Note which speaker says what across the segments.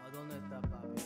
Speaker 1: ¿A dónde está papi?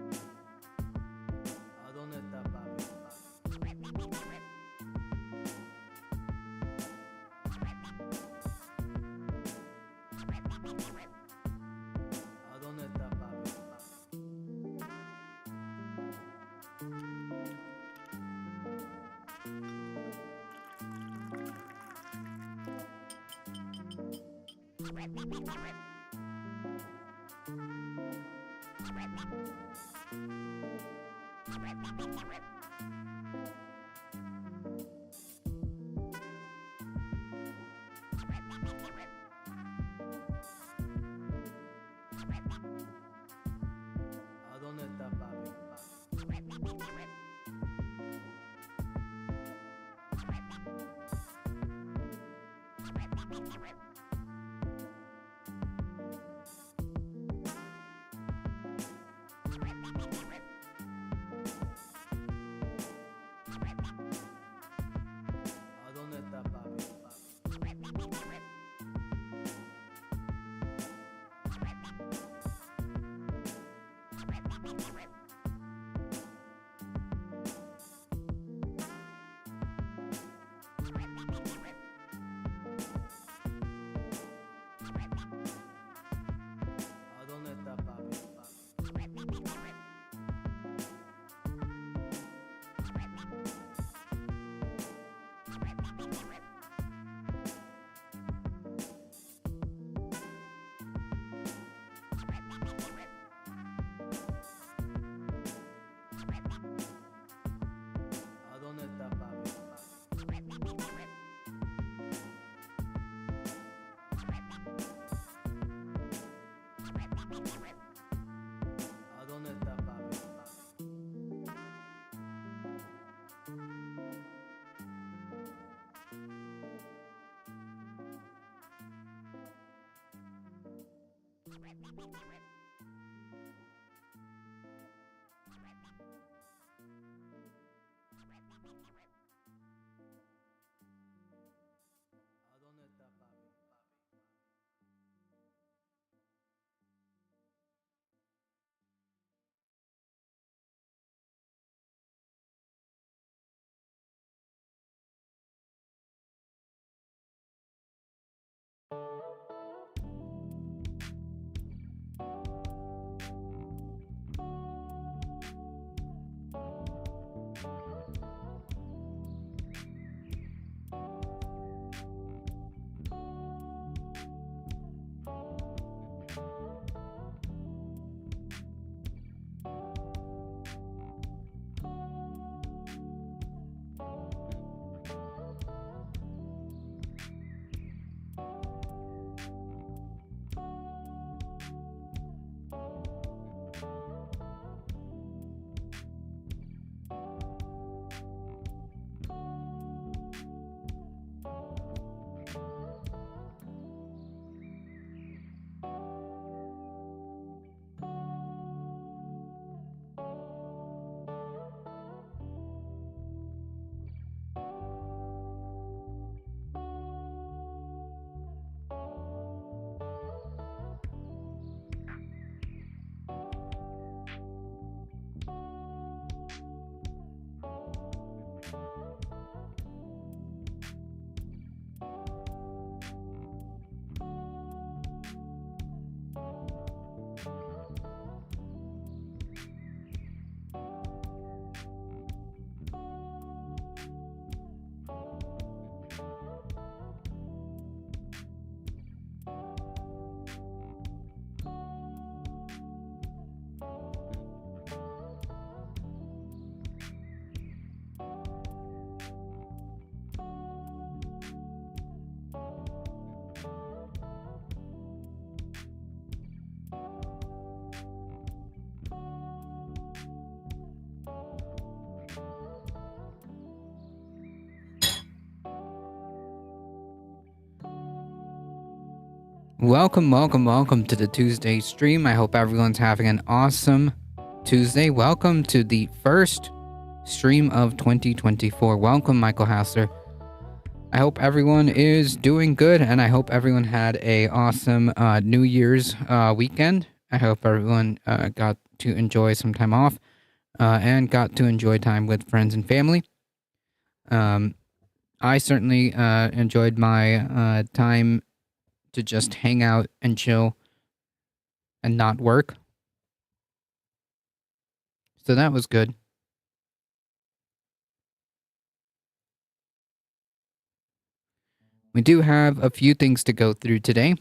Speaker 1: ¿A dónde está papi? ¿A dónde está papi? ¿A dónde está papi? ¿A dónde está papi? ¿A dónde está papi? ¿A dónde está papi? ¿A dónde está papi? ¿A dónde está papi? ¿A dónde está papi?
Speaker 2: Welcome to the Tuesday stream. I hope everyone's having an awesome Tuesday. Welcome to the first stream of 2024. Welcome, Michael Hassler. I hope everyone is doing good, and I hope everyone had a awesome New Year's weekend. I hope everyone got to enjoy some time off and got to enjoy time with friends and family. I certainly enjoyed my time to just hang out and chill and not work. So that was good. We do have a few things to go through today.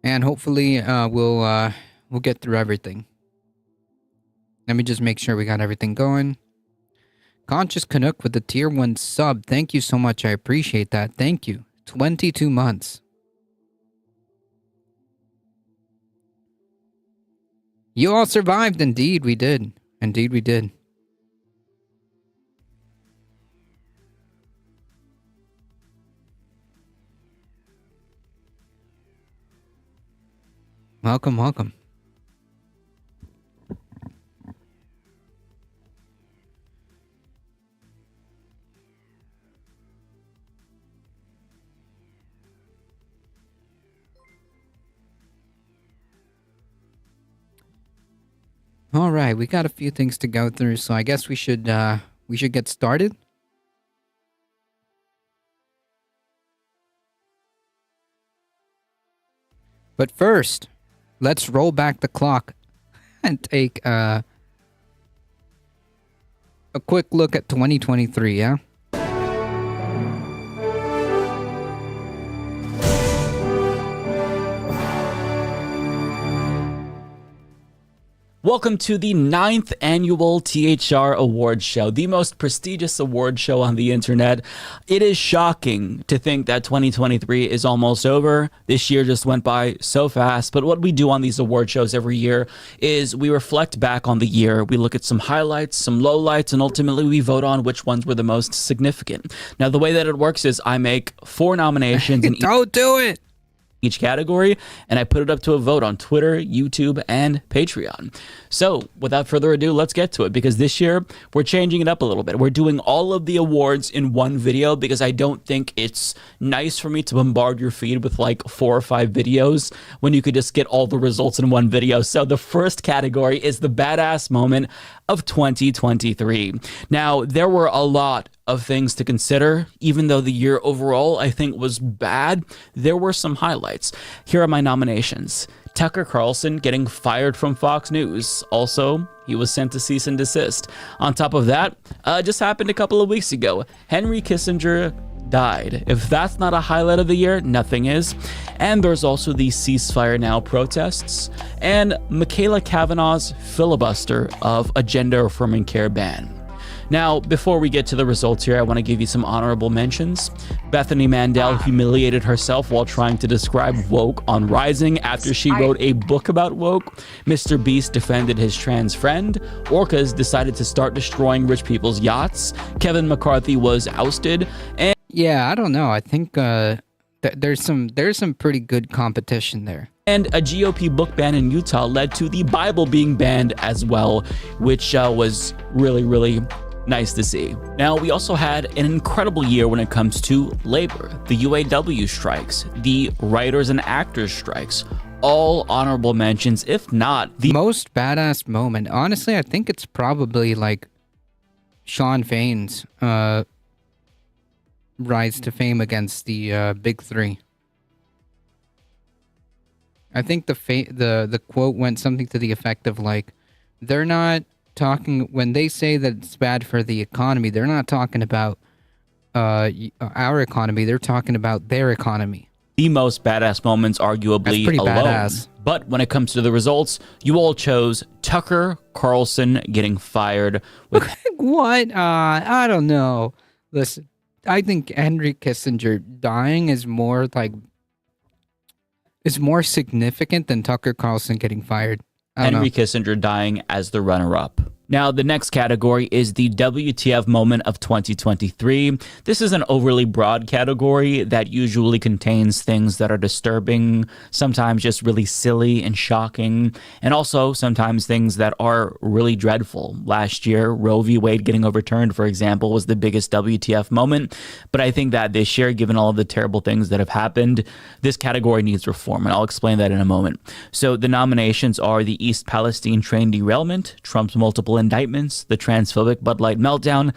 Speaker 2: And hopefully we'll get through everything. Let me just make sure we got everything going. Conscious Canuck with the tier 1 sub. Thank you so much. I appreciate that. Thank you. 22 months. You all survived. Indeed, we did. Indeed, we did. Welcome. All right, we got a few things to go through, so I guess we should get started. But first, let's roll back the clock and take a quick look at 2023, yeah?
Speaker 3: Welcome to the 9th annual THR Awards Show, the most prestigious award show on the internet. It is shocking to think that 2023 is almost over. This year just went by so fast, but what we do on these award shows every year is we reflect back on the year. We look at some highlights, some lowlights, and ultimately we vote on which ones were the most significant. Now, the way that it works is I make 4 nominations in
Speaker 2: Don't do it!
Speaker 3: each category, and I put it up to a vote on Twitter, YouTube, and Patreon. So without further ado, let's get to it, because this year we're changing it up a little bit. We're doing all of the awards in one video because I don't think it's nice for me to bombard your feed with like 4 or 5 videos when you could just get all the results in one video. So the first category is the badass moment of 2023. Now, there were a lot of things to consider. Even though the year overall I think was bad, there were some highlights. Here are my nominations. Tucker Carlson getting fired from Fox News. Also, he was sent to cease and desist. On top of that, just happened a couple of weeks ago. Henry Kissinger died. If that's not a highlight of the year, nothing is. And there's also the ceasefire now protests and Michaela Kavanaugh's filibuster of a gender-affirming care ban. Now, before we get to the results here, I want to give you some honorable mentions. Bethany Mandel humiliated herself while trying to describe woke on Rising after she wrote a book about woke. Mr. Beast defended his trans friend. Orcas decided to start destroying rich people's yachts. Kevin McCarthy was ousted. And
Speaker 2: yeah, I don't know. I think there's some pretty good competition there.
Speaker 3: And a GOP book ban in Utah led to the Bible being banned as well, which was really nice to see. Now, we also had an incredible year when it comes to labor. The UAW strikes, the writers and actors strikes, all honorable mentions, if not the
Speaker 2: most badass moment. Honestly, I think it's probably like Sean Fain's rise to fame against the big 3. I think the quote went something to the effect of like, they're not talking, when they say that it's bad for the economy, they're not talking about our economy, they're talking about their economy.
Speaker 3: The most badass moments, arguably,
Speaker 2: pretty
Speaker 3: alone.
Speaker 2: Badass.
Speaker 3: But when it comes to the results, you all chose Tucker Carlson getting fired.
Speaker 2: What? I don't know. Listen, I think Henry Kissinger dying is more significant than Tucker Carlson getting fired.
Speaker 3: Henry Kissinger dying as the runner-up. Now, the next category is the WTF moment of 2023. This is an overly broad category that usually contains things that are disturbing, sometimes just really silly and shocking, and also sometimes things that are really dreadful. Last year, Roe v. Wade getting overturned, for example, was the biggest WTF moment. But I think that this year, given all of the terrible things that have happened, this category needs reform, and I'll explain that in a moment. So the nominations are the East Palestine train derailment, Trump's multiple indictments, the transphobic Bud Light meltdown,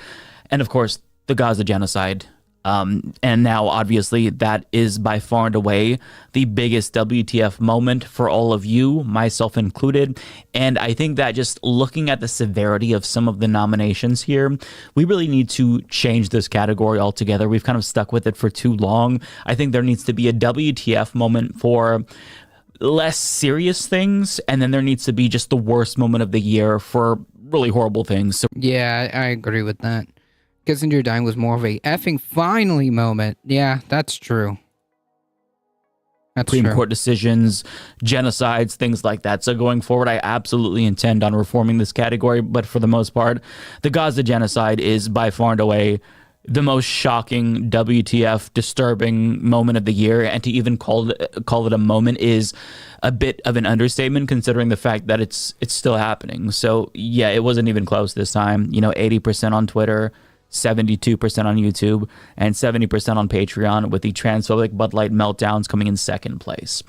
Speaker 3: and of course, the Gaza genocide. And now, obviously, that is by far and away the biggest WTF moment for all of you, myself included. And I think that just looking at the severity of some of the nominations here, we really need to change this category altogether. We've kind of stuck with it for too long. I think there needs to be a WTF moment for less serious things, and then there needs to be just the worst moment of the year for really horrible things. So
Speaker 2: Yeah, I agree with that. Kissinger dying was more of a effing finally moment. Yeah, that's true. That's
Speaker 3: Supreme
Speaker 2: true.
Speaker 3: Court decisions, genocides, things like that. So going forward, I absolutely intend on reforming this category, but for the most part, the Gaza genocide is by far and away the most shocking, WTF, disturbing moment of the year, and to even call it a moment is a bit of an understatement, considering the fact that it's still happening. So yeah, it wasn't even close this time. 80% on Twitter, 72% on YouTube, and 70% on Patreon, with the transphobic Bud Light meltdowns coming in second place.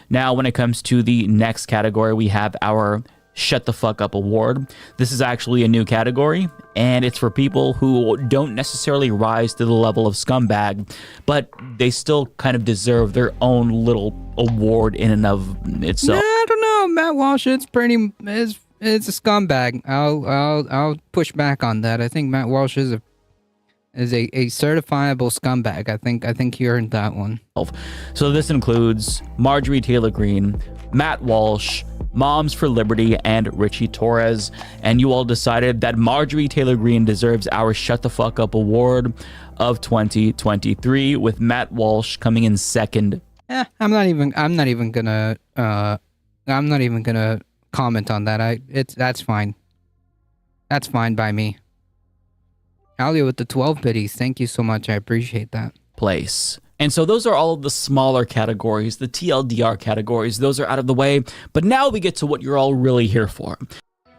Speaker 3: Now, when it comes to the next category, we have our Shut the Fuck Up Award. This is actually a new category, and it's for people who don't necessarily rise to the level of scumbag, but they still kind of deserve their own little award in and of itself.
Speaker 2: I don't know. Matt Walsh is a scumbag. I'll push back on that. I think Matt Walsh is a certifiable scumbag. I think you earned that one.
Speaker 3: So this includes Marjorie Taylor Greene, Matt Walsh, Moms for Liberty, and Richie Torres. And you all decided that Marjorie Taylor Greene deserves our Shut the Fuck Up Award of 2023, with Matt Walsh coming in second.
Speaker 2: I'm not even gonna comment on that. That's fine. That's fine by me. Alia with the 12 biddies. Thank you so much. I appreciate that.
Speaker 3: Place. And so those are all of the smaller categories, the TLDR categories. Those are out of the way. But now we get to what you're all really here for.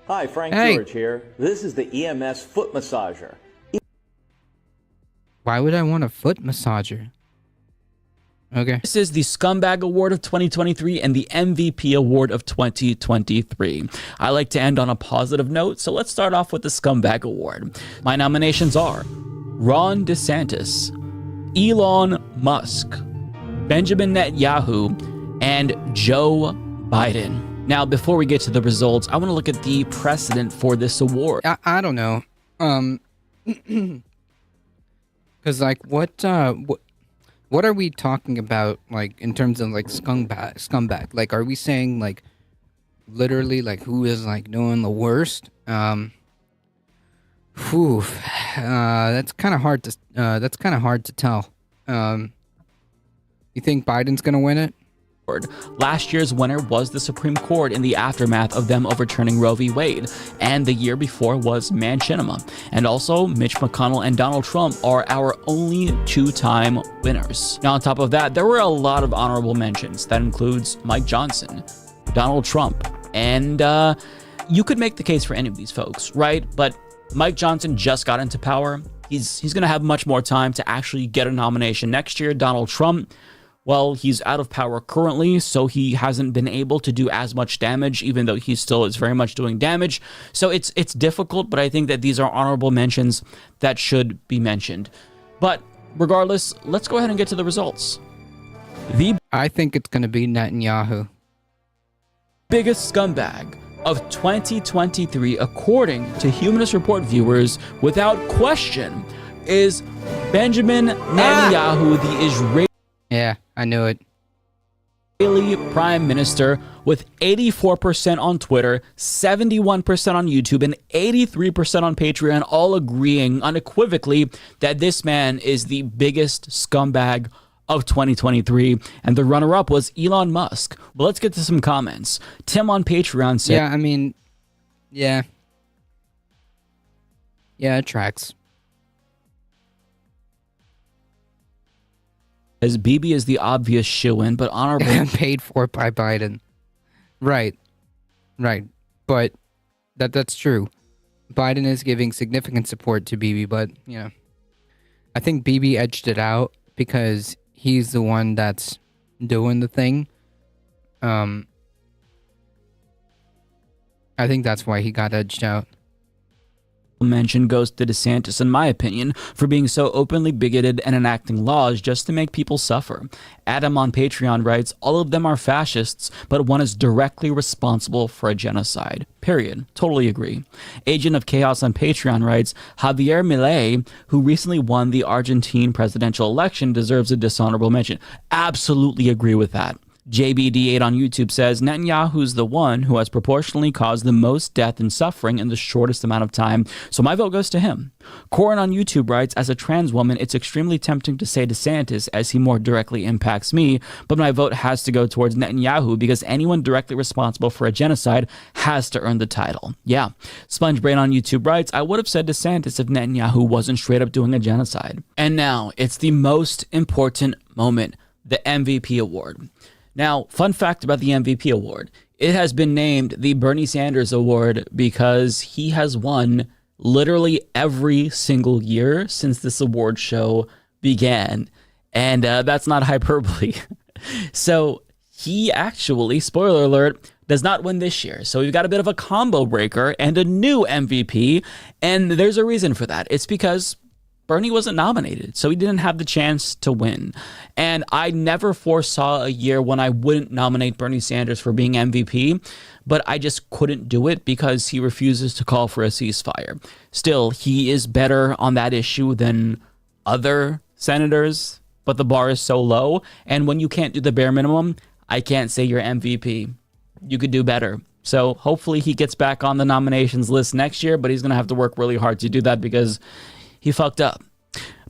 Speaker 4: Hi, Frank
Speaker 2: Hey.
Speaker 4: George here. This is the EMS foot massager.
Speaker 2: Why would I want a foot massager? Okay.
Speaker 3: This is the Scumbag Award of 2023 and the MVP Award of 2023. I like to end on a positive note, so let's start off with the Scumbag Award. My nominations are Ron DeSantis, Elon Musk, Benjamin Netanyahu, and Joe Biden. Now, before we get to the results, I want to look at the precedent for this award.
Speaker 2: I don't know. Because like what are we talking about, like, in terms of like scumbag? Like, are we saying like literally like who is like doing the worst? That's kind of hard to tell. You think Biden's gonna win it?
Speaker 3: Last year's winner was the Supreme Court in the aftermath of them overturning Roe v. Wade, and the year before was Manchinima. And also, Mitch McConnell and Donald Trump are our only two-time winners. Now, on top of that, there were a lot of honorable mentions. That includes Mike Johnson, Donald Trump, and you could make the case for any of these folks, right? But Mike Johnson just got into power. He's going to have much more time to actually get a nomination next year. Donald Trump, well, he's out of power currently, so he hasn't been able to do as much damage, even though he still is very much doing damage. So it's difficult, but I think that these are honorable mentions that should be mentioned. But regardless, let's go ahead and get to the results. The
Speaker 2: I think it's gonna be Netanyahu.
Speaker 3: biggest scumbag of 2023, according to Humanist Report viewers, without question, is Benjamin Netanyahu, the Israeli
Speaker 2: Yeah, I knew it.
Speaker 3: Prime Minister, with 84% on Twitter, 71% on YouTube, and 83% on Patreon, all agreeing unequivocally that this man is the biggest scumbag of 2023, and the runner-up was Elon Musk. But let's get to some comments. Tim on Patreon said,
Speaker 2: Yeah, I mean, yeah. Yeah, it tracks.
Speaker 3: As Bibi is the obvious shoo-in, but honorable.
Speaker 2: Paid for by Biden. Right. But that's true. Biden is giving significant support to Bibi, but I think Bibi edged it out because he's the one that's doing the thing. I think that's why he got edged out.
Speaker 3: Mention goes to DeSantis, in my opinion, for being so openly bigoted and enacting laws just to make people suffer. Adam on Patreon writes, all of them are fascists, but one is directly responsible for a genocide. Period. Totally agree. Agent of Chaos on Patreon writes, Javier Milei, who recently won the Argentine presidential election, deserves a dishonorable mention. Absolutely agree with that. JBD8 on YouTube says, Netanyahu's the one who has proportionally caused the most death and suffering in the shortest amount of time, so my vote goes to him. Corin on YouTube writes, as a trans woman, it's extremely tempting to say DeSantis as he more directly impacts me, but my vote has to go towards Netanyahu because anyone directly responsible for a genocide has to earn the title. Yeah. SpongeBrain on YouTube writes, I would have said DeSantis if Netanyahu wasn't straight up doing a genocide. And now, it's the most important moment, the MVP award. Now, fun fact about the MVP award. It has been named the Bernie Sanders Award because he has won literally every single year since this award show began. And that's not hyperbole. So he actually, spoiler alert, does not win this year. So we've got a bit of a combo breaker and a new MVP. And there's a reason for that. It's because Bernie wasn't nominated, so he didn't have the chance to win. And I never foresaw a year when I wouldn't nominate Bernie Sanders for being MVP, but I just couldn't do it because he refuses to call for a ceasefire. Still, he is better on that issue than other senators, but the bar is so low. And when you can't do the bare minimum, I can't say you're MVP. You could do better. So hopefully he gets back on the nominations list next year, but he's going to have to work really hard to do that because he fucked up.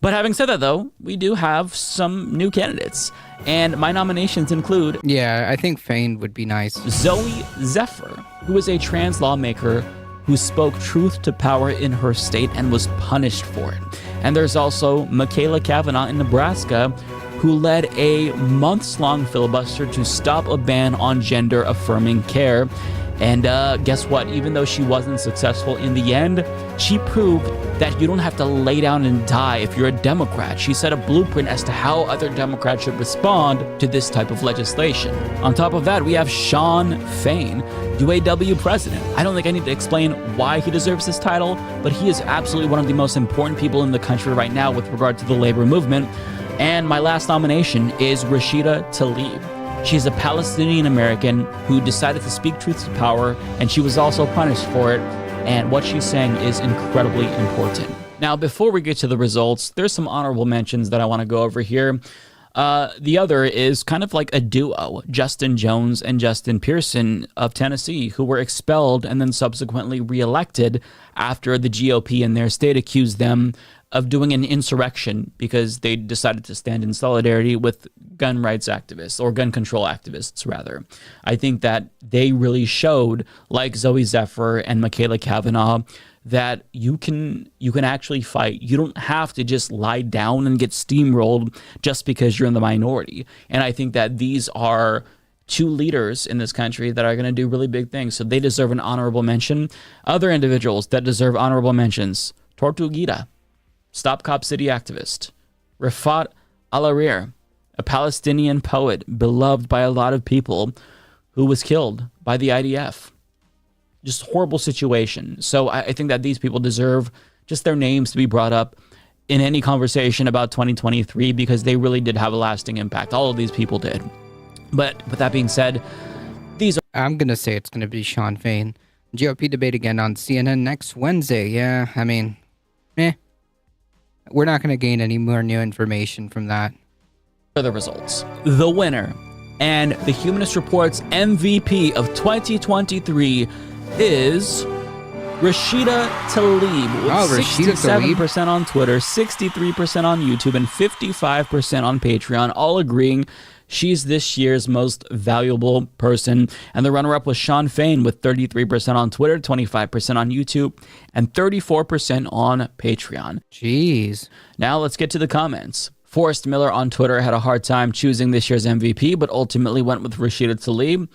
Speaker 3: But having said that, though, we do have some new candidates. And my nominations include...
Speaker 2: Yeah, I think Fain would be nice.
Speaker 3: Zoe Zephyr, who is a trans lawmaker who spoke truth to power in her state and was punished for it. And there's also Michaela Kavanaugh in Nebraska, who led a months-long filibuster to stop a ban on gender-affirming care. And guess what? Even though she wasn't successful in the end, she proved that you don't have to lay down and die if you're a Democrat. She set a blueprint as to how other Democrats should respond to this type of legislation. On top of that, we have Shawn Fain, UAW president. I don't think I need to explain why he deserves this title, but he is absolutely one of the most important people in the country right now with regard to the labor movement. And my last nomination is Rashida Tlaib. She's a Palestinian American who decided to speak truth to power, and she was also punished for it. And what she's saying is incredibly important. Now, before we get to the results, there's some honorable mentions that I want to go over here. The other is kind of like a duo, Justin Jones and Justin Pearson of Tennessee, who were expelled and then subsequently reelected after the GOP in their state accused them of doing an insurrection because they decided to stand in solidarity with gun rights activists, or gun control activists, rather. I think that they really showed, like Zoe Zephyr and Michaela Kavanaugh, that you can actually fight. You don't have to just lie down and get steamrolled just because you're in the minority. And I think that these are two leaders in this country that are going to do really big things. So they deserve an honorable mention. Other individuals that deserve honorable mentions: Tortuguita, Stop Cop City activist; Rafat Al-Arir, a Palestinian poet beloved by a lot of people, who was killed by the IDF. Just horrible situation. So I think that these people deserve just their names to be brought up in any conversation about 2023 because they really did have a lasting impact. All of these people did. But with that being said, these are...
Speaker 2: I'm going to say it's going to be Shawn Fain. GOP debate again on CNN next Wednesday. Yeah, I mean, we're not going to gain any more new information from that.
Speaker 3: The results. The winner and the Humanist Report's MVP of 2023 is Rashida Tlaib, with 67% on Twitter, 63% on YouTube, and 55% on Patreon, all agreeing She's this year's most valuable person. And the runner-up was Sean Fain with 33% on Twitter, 25% on YouTube, and 34% on Patreon.
Speaker 2: Jeez.
Speaker 3: Now let's get to the comments. Forrest Miller on Twitter had a hard time choosing this year's MVP, but ultimately went with Rashida Tlaib.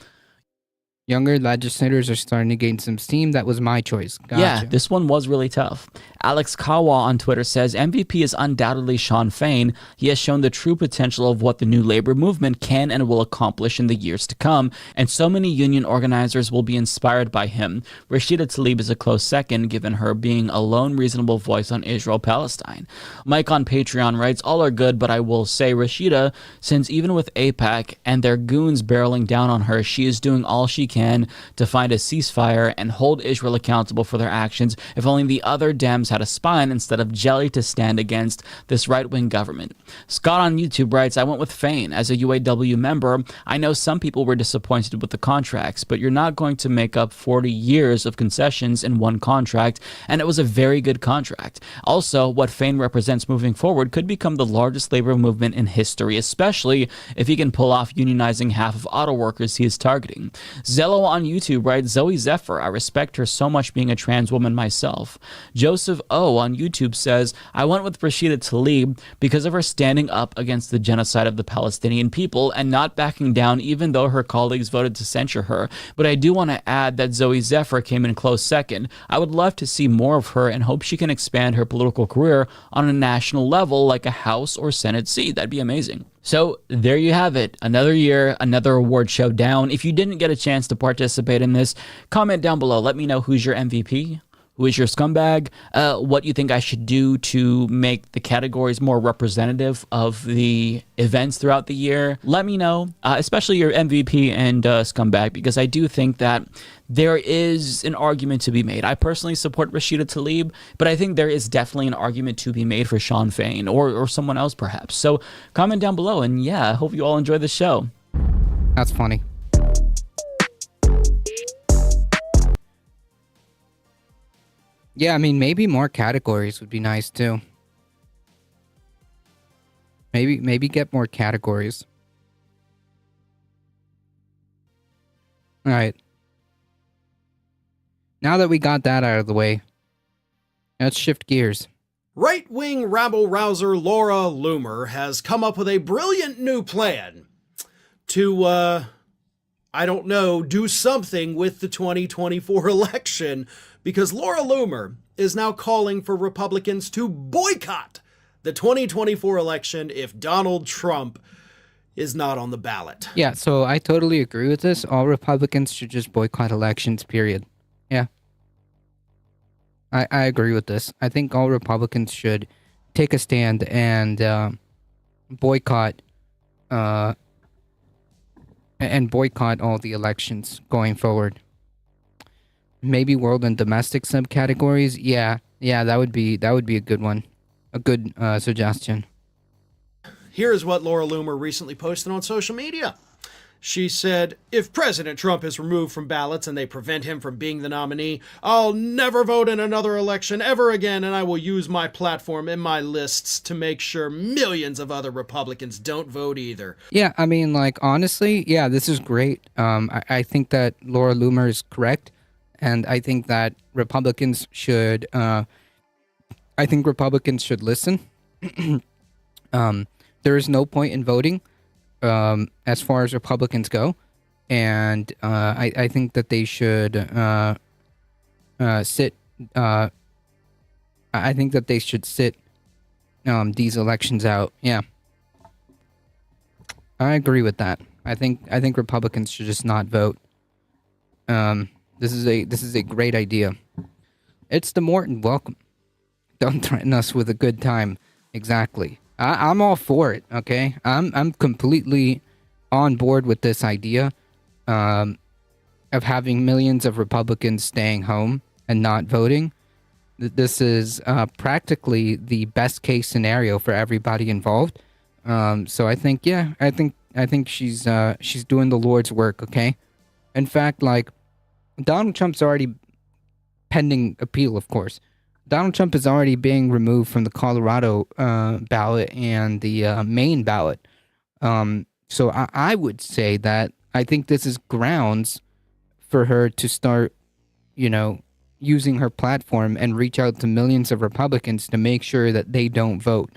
Speaker 2: Younger legislators are starting to gain some steam. That was my choice. Gotcha.
Speaker 3: Yeah, this one was really tough. Alex Kawa on Twitter says, MVP is undoubtedly Sean Fain. He has shown the true potential of what the new labor movement can and will accomplish in the years to come, and so many union organizers will be inspired by him. Rashida Tlaib is a close second, given her being a lone reasonable voice on Israel-Palestine. Mike on Patreon writes, all are good, but I will say Rashida, since even with AIPAC and their goons barreling down on her, she is doing all she can to find a ceasefire and hold Israel accountable for their actions. If only the other Dems had a spine instead of jelly to stand against this right-wing government. Scott on YouTube writes, I went with Fain. As a UAW member, I know some people were disappointed with the contracts, but you're not going to make up 40 years of concessions in one contract, and it was a very good contract. Also, what Fain represents moving forward could become the largest labor movement in history, especially if he can pull off unionizing half of auto workers he is targeting. Zello on YouTube writes, Zoe Zephyr, I respect her so much being a trans woman myself. Joseph O on YouTube says, I went with Rashida Tlaib because of her standing up against the genocide of the Palestinian people and not backing down even though her colleagues voted to censure her. But I do want to add that Zoe Zephyr came in close second. I would love to see more of her and hope she can expand her political career on a national level like a House or Senate seat. That'd be amazing. So there you have it. Another year, another award show down. If you didn't get a chance to participate in this, comment down below. Let me know who's your MVP, who is your scumbag, what you think I should do to make the categories more representative of the events throughout the year. Let me know, especially your MVP and scumbag, because I do think that there is an argument to be made. I personally support Rashida Tlaib, but I think there is definitely an argument to be made for Sean Fain or someone else perhaps. So comment down below, and yeah, I hope you all enjoy the show.
Speaker 2: That's funny. Yeah, I mean, maybe more categories would be nice too. Maybe get more categories. All right. Now that we got that out of the way, let's shift gears.
Speaker 5: Right-wing rabble-rouser Laura Loomer has come up with a brilliant new plan to, I don't know, do something with the 2024 election, because Laura Loomer is now calling for Republicans to boycott the 2024 election if Donald Trump is not on the ballot.
Speaker 2: Yeah, so I totally agree with this. All Republicans should just boycott elections, period. Yeah. I agree with this. I think all Republicans should take a stand and boycott all the elections going forward. Maybe world and domestic subcategories. Yeah, that would be a good one. A good suggestion.
Speaker 5: Here's what Laura Loomer recently posted on social media. She said, if President Trump is removed from ballots and they prevent him from being the nominee, I'll never vote in another election ever again, and I will use my platform and my lists to make sure millions of other Republicans don't vote either.
Speaker 2: Yeah, I mean, like, honestly, yeah, this is great. I think that Laura Loomer is correct, and I think that Republicans should, listen. There is no point in voting. As far as Republicans go, and I think that they should sit. I think that they should sit these elections out. Yeah, I agree with that. I think Republicans should just not vote. This is a great idea. It's the Morton. Welcome. Don't threaten us with a good time. Exactly. I'm all for it, okay? I'm completely on board with this idea of having millions of Republicans staying home and not voting. This is practically the best case scenario for everybody involved. So I think, yeah, I think she's doing the Lord's work, okay? In fact, like, Donald Trump's already pending appeal, of course. Donald Trump is already being removed from the Colorado ballot and the Maine ballot. So I would say that I think this is grounds for her to start, using her platform and reach out to millions of Republicans to make sure that they don't vote.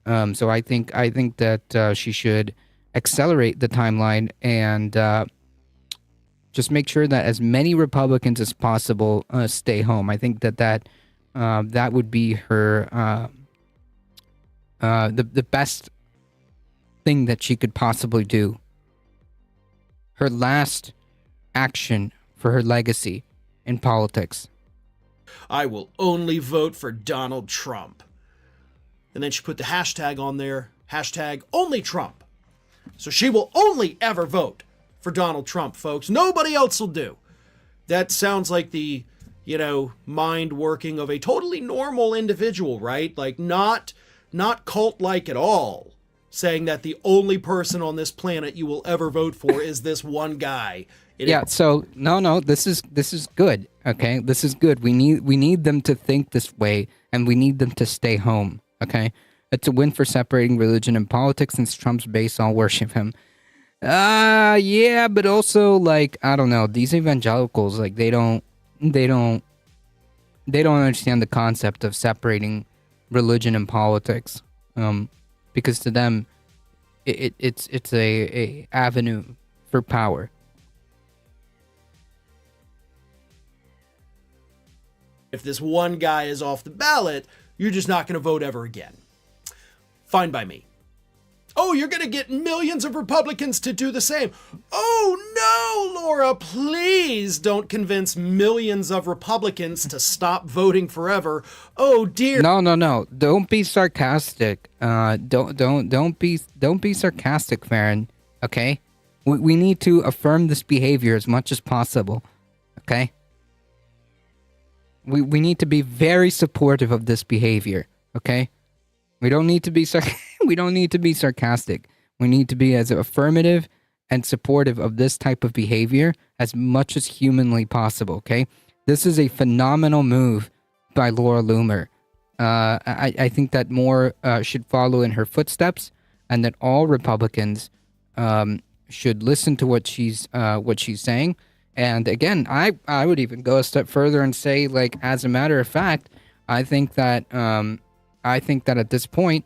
Speaker 2: So I think that she should accelerate the timeline and just make sure that as many Republicans as possible stay home. I think that would be her the best thing that she could possibly do. Her last action for her legacy in politics.
Speaker 5: I will only vote for Donald Trump. And then she put the hashtag on there, hashtag only Trump. So she will only ever vote for Donald Trump, folks. Nobody else will do. That sounds like the, mind working of a totally normal individual, right? Like not cult-like at all, saying that the only person on this planet you will ever vote for is this one guy.
Speaker 2: So no, this is good. Okay, this is good. We need them to think this way, and we need them to stay home. Okay, it's a win for separating religion and politics, since Trump's base all worship him. Yeah, but also, like, I don't know, these evangelicals, like, they don't understand the concept of separating religion and politics. Because to them, it's a avenue for power.
Speaker 5: If this one guy is off the ballot, you're just not going to vote ever again. Fine by me. Oh, you're going to get millions of Republicans to do the same. Oh, no, Laura, please don't convince millions of Republicans to stop voting forever. Oh, dear.
Speaker 2: No. Don't be sarcastic. Don't be sarcastic, Farron. Okay? We need to affirm this behavior as much as possible. Okay? We need to be very supportive of this behavior. Okay? We don't need to be sarcastic. We need to be as affirmative and supportive of this type of behavior as much as humanly possible, okay? This is a phenomenal move by Laura Loomer. I think that more should follow in her footsteps, and that all Republicans should listen to what she's saying. And again, I would even go a step further and say, like, as a matter of fact, I think that at this point,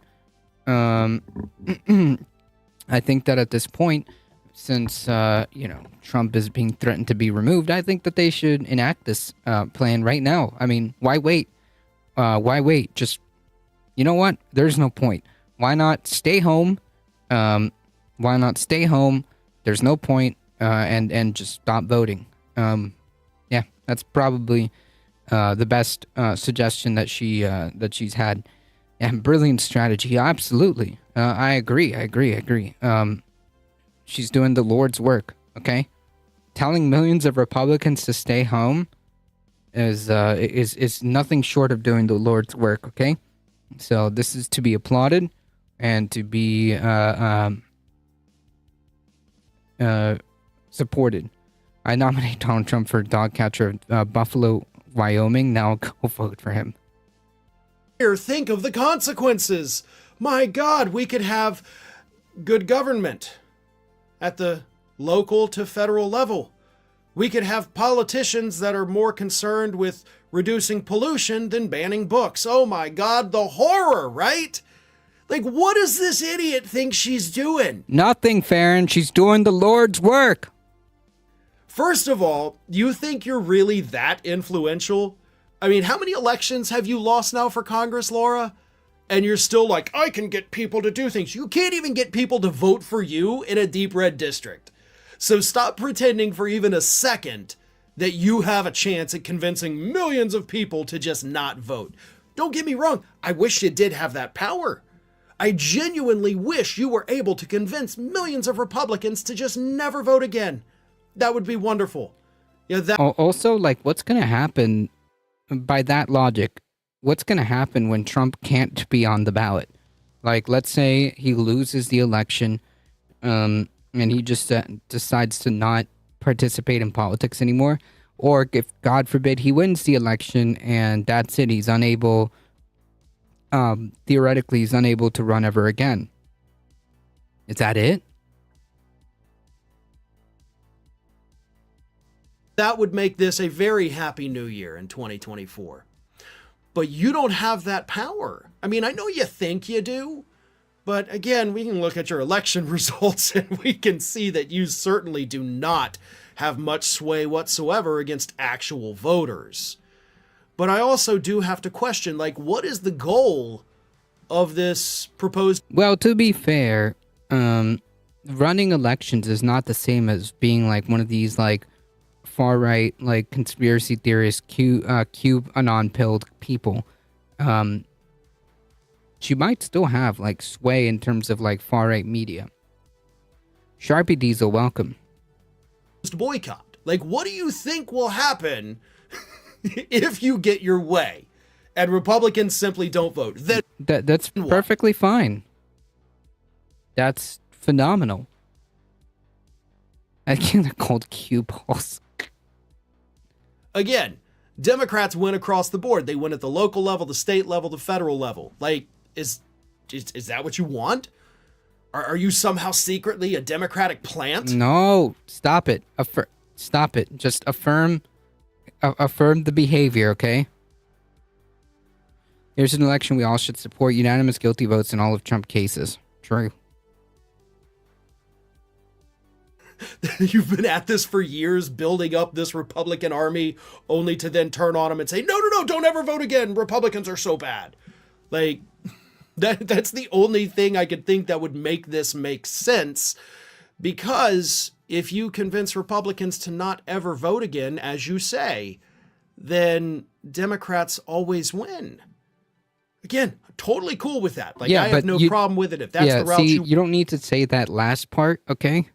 Speaker 2: since Trump is being threatened to be removed, I think that they should enact this plan right now. I mean, why wait? Just, you know what? There's no point. Why not stay home? There's no point, and just stop voting. Yeah, that's probably the best suggestion that she's had. And brilliant strategy, absolutely. I agree. She's doing the Lord's work, okay? Telling millions of Republicans to stay home is nothing short of doing the Lord's work, okay? So this is to be applauded and to be supported. I nominate Donald Trump for dog catcher of Buffalo, Wyoming. Now go vote for him.
Speaker 5: Here, think of the consequences. My God, we could have good government at the local to federal level. We could have politicians that are more concerned with reducing pollution than banning books. Oh my God, the horror, right? Like, what does this idiot think she's doing?
Speaker 2: Nothing, Farron. She's doing the Lord's work.
Speaker 5: First of all, you think you're really that influential? I mean, how many elections have you lost now for Congress, Laura? And you're still like, I can get people to do things. You can't even get people to vote for you in a deep red district. So stop pretending for even a second that you have a chance at convincing millions of people to just not vote. Don't get me wrong. I wish you did have that power. I genuinely wish you were able to convince millions of Republicans to just never vote again. That would be wonderful. Yeah.
Speaker 2: Also, like, what's going to happen by that logic? What's going to happen when Trump can't be on the ballot? Like, let's say he loses the election, and he just decides to not participate in politics anymore. Or if, God forbid, he wins the election and that's it, he's unable, theoretically, he's unable to run ever again. Is that it?
Speaker 5: That would make this a very happy new year in 2024. But you don't have that power. I mean, I know you think you do, but again, we can look at your election results and we can see that you certainly do not have much sway whatsoever against actual voters. But I also do have to question, like, what is the goal of this proposed?
Speaker 2: Well, to be fair, running elections is not the same as being like one of these like far right like conspiracy theorist QAnon pilled people. She might still have like sway in terms of like far right media. Sharpie Diesel, welcome.
Speaker 5: Boycott. Like, what do you think will happen if you get your way and Republicans simply don't vote? Then
Speaker 2: That's perfectly fine. That's phenomenal. I think they're called cue balls.
Speaker 5: again, Democrats win across the board. They win at the local level, the state level, the federal level. Like, is that what you want? Are you somehow secretly a Democratic plant?
Speaker 2: No, stop it. Stop it. Just affirm the behavior, okay? Here's an election we all should support. Unanimous guilty votes in all of Trump cases. True.
Speaker 5: You've been at this for years, building up this Republican army, only to then turn on them and say, no, don't ever vote again. Republicans are so bad. Like, that's the only thing I could think that would make this make sense. Because if you convince Republicans to not ever vote again, as you say, then Democrats always win. Again, totally cool with that. Like, I have no problem with it if that's the route
Speaker 2: you don't need to say that last part, okay?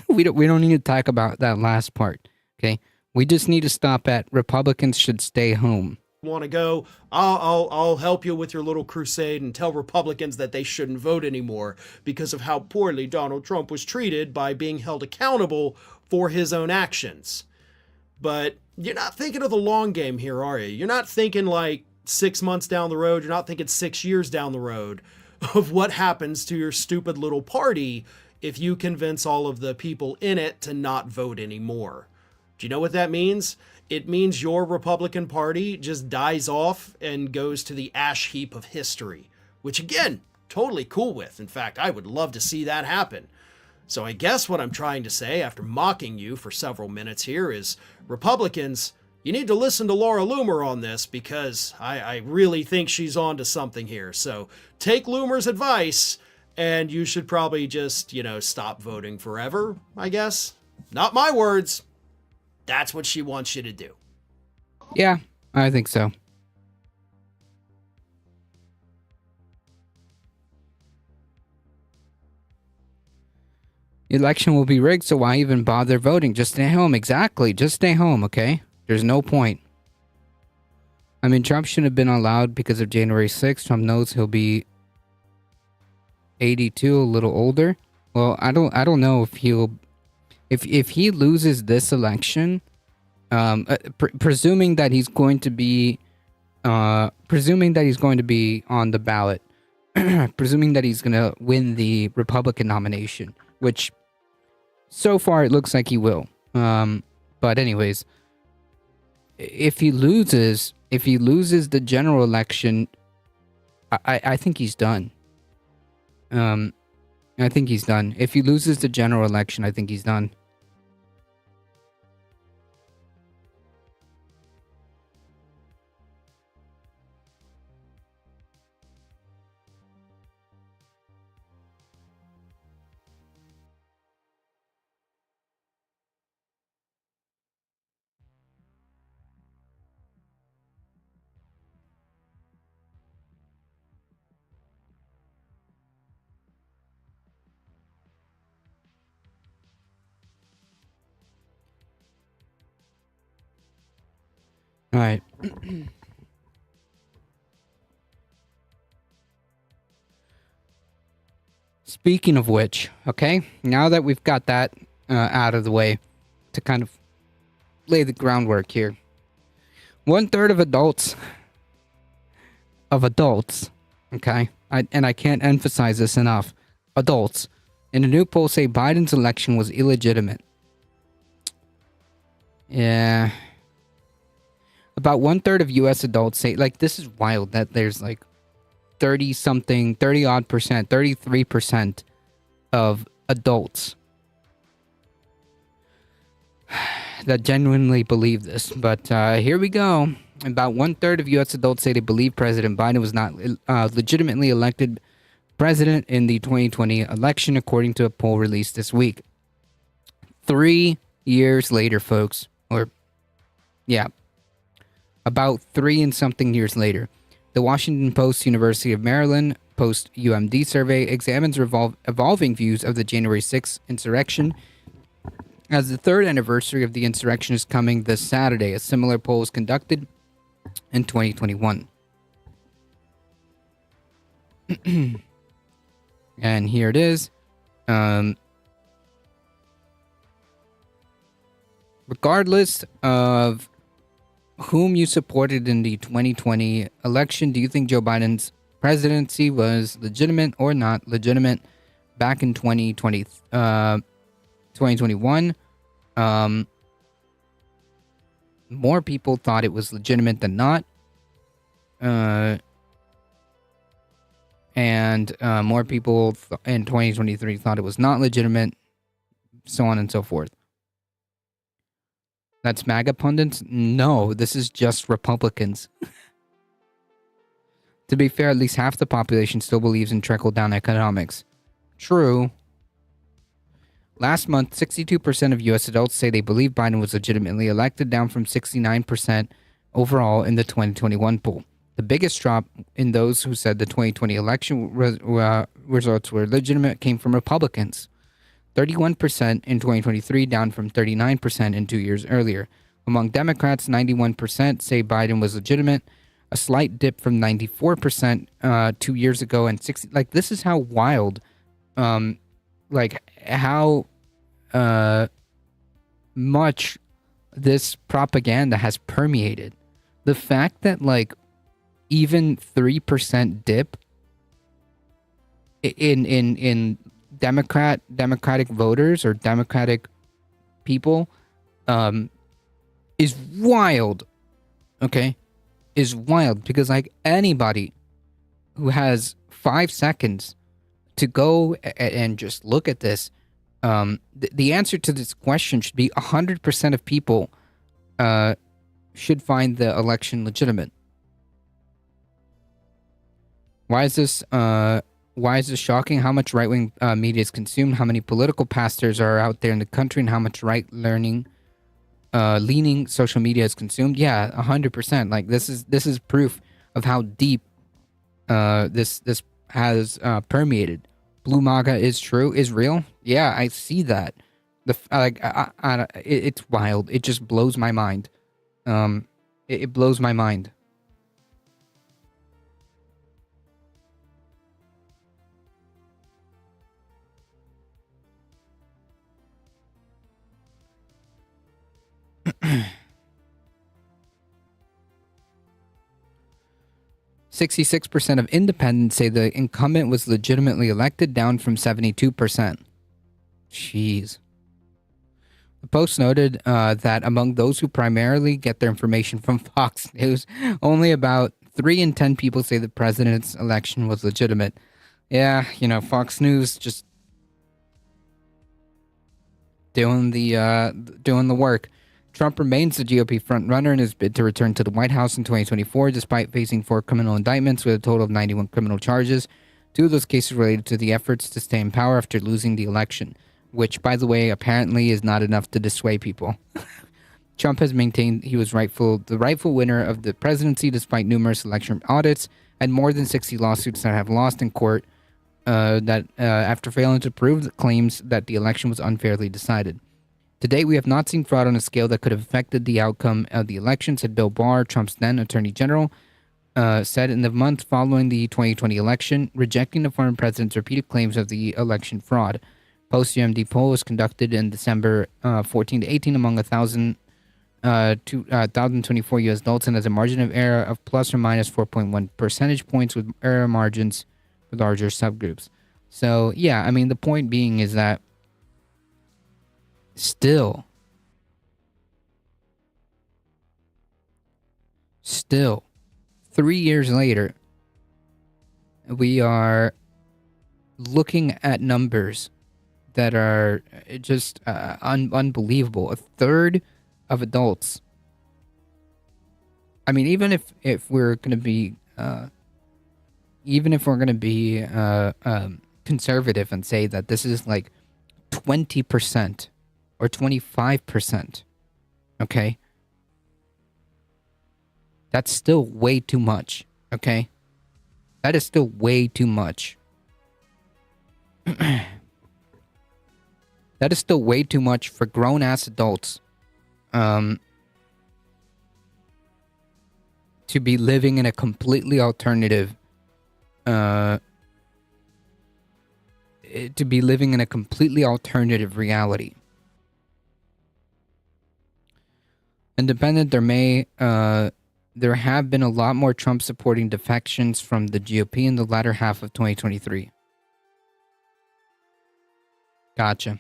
Speaker 2: we don't need to talk about that last part, okay? We just need to stop at Republicans should stay home.
Speaker 5: Want to go, I'll help you with your little crusade and tell Republicans that they shouldn't vote anymore because of how poorly Donald Trump was treated by being held accountable for his own actions. But you're not thinking of the long game here, are you? You're not thinking like 6 months down the road. You're not thinking 6 years down the road of what happens to your stupid little party if you convince all of the people in it to not vote anymore. Do you know what that means? It means your Republican Party just dies off and goes to the ash heap of history, which again, totally cool with. In fact, I would love to see that happen. So I guess what I'm trying to say after mocking you for several minutes here is, Republicans, you need to listen to Laura Loomer on this because I really think she's on to something here. So take Loomer's advice and you should probably just, stop voting forever, I guess. Not my words. That's what she wants you to do.
Speaker 2: Yeah, I think so. The election will be rigged, so why even bother voting? Just stay home. Exactly. Just stay home, okay? There's no point. I mean, Trump shouldn't have been allowed because of January 6th. Trump knows he'll be 82, a little older. Well, I don't know if he'll... If he loses this election, presuming that he's going to be on the ballot, presuming that he's going to win the Republican nomination, which so far it looks like he will. But anyways, if he loses the general election, I think he's done. I think he's done. If he loses the general election, I think he's done. All right. Speaking of which, okay, now that we've got that out of the way to kind of lay the groundwork here. 1/3 of adults, okay, and I can't emphasize this enough, adults, in a new poll say Biden's election was illegitimate. Yeah. About 1/3 of U.S. adults say, like, this is wild that there's like 30 odd percent, 33% of adults that genuinely believe this. But here we go. About 1/3 of U.S. adults say they believe President Biden was not legitimately elected president in the 2020 election, according to a poll released this week. 3 years later, folks, or yeah, about 3 and something years later, the Washington Post University of Maryland Post UMD survey examines evolving views of the January 6th insurrection. As the third anniversary of the insurrection is coming this Saturday, a similar poll was conducted in 2021. And here it is. Regardless of whom you supported in the 2020 election, do you think Joe Biden's presidency was legitimate or not legitimate? Back in 2021, more people thought it was legitimate than not. And more people in 2023 thought it was not legitimate, so on and so forth. That's MAGA pundits? No, this is just Republicans. To be fair, at least half the population still believes in trickle-down economics. True. Last month, 62% of U.S. adults say they believe Biden was legitimately elected, down from 69% overall in the 2021 poll. The biggest drop in those who said the 2020 election results were legitimate came from Republicans. 31% in 2023, down from 39% in 2 years earlier. Among Democrats, 91% say Biden was legitimate, a slight dip from 94% 2 years ago, and 60. Like, this is how wild, like how much this propaganda has permeated. The fact that like even 3% dip in Democratic voters or Democratic people is wild. Okay? Is wild because like anybody who has 5 seconds to go and just look at this, the answer to this question should be 100% of people should find the election legitimate. Why is this shocking? How much right-wing media is consumed? How many political pastors are out there in the country, and how much leaning social media is consumed? Yeah, 100%. Like this is proof of how deep this has permeated. Blue MAGA is true, is real. Yeah, I see that. It's wild. It just blows my mind. It blows my mind. – 66% of independents say the incumbent was legitimately elected, down from 72%. Jeez. The Post noted that among those who primarily get their information from Fox News, only about 3 in 10 people say the president's election was legitimate. Yeah, Fox News just doing the work. Trump remains the GOP frontrunner in his bid to return to the White House in 2024, despite facing 4 criminal indictments with a total of 91 criminal charges. 2 of those cases related to the efforts to stay in power after losing the election, which, by the way, apparently is not enough to dissuade people. Trump has maintained he was the rightful winner of the presidency despite numerous election audits and more than 60 lawsuits that have lost in court after failing to prove the claims that the election was unfairly decided. To date, we have not seen fraud on a scale that could have affected the outcome of the election, said Bill Barr, Trump's then Attorney General, said in the month following the 2020 election, rejecting the former president's repeated claims of the election fraud. Post-UMD poll was conducted in December 14 to 18 among 1,024 U.S. adults and has a margin of error of plus or minus 4.1 percentage points with error margins for larger subgroups. So, yeah, I mean, the point being is that still, still, 3 years later, we are looking at numbers that are just unbelievable. A third of adults. I mean, even if we're going to be, conservative and say that this is like 20% or 25%, okay? That's still way too much, okay? That is still way too much. That is still way too much for grown-ass adults to be living in a completely alternative reality. Independent, there have been a lot more Trump supporting defections from the GOP in the latter half of 2023. Gotcha.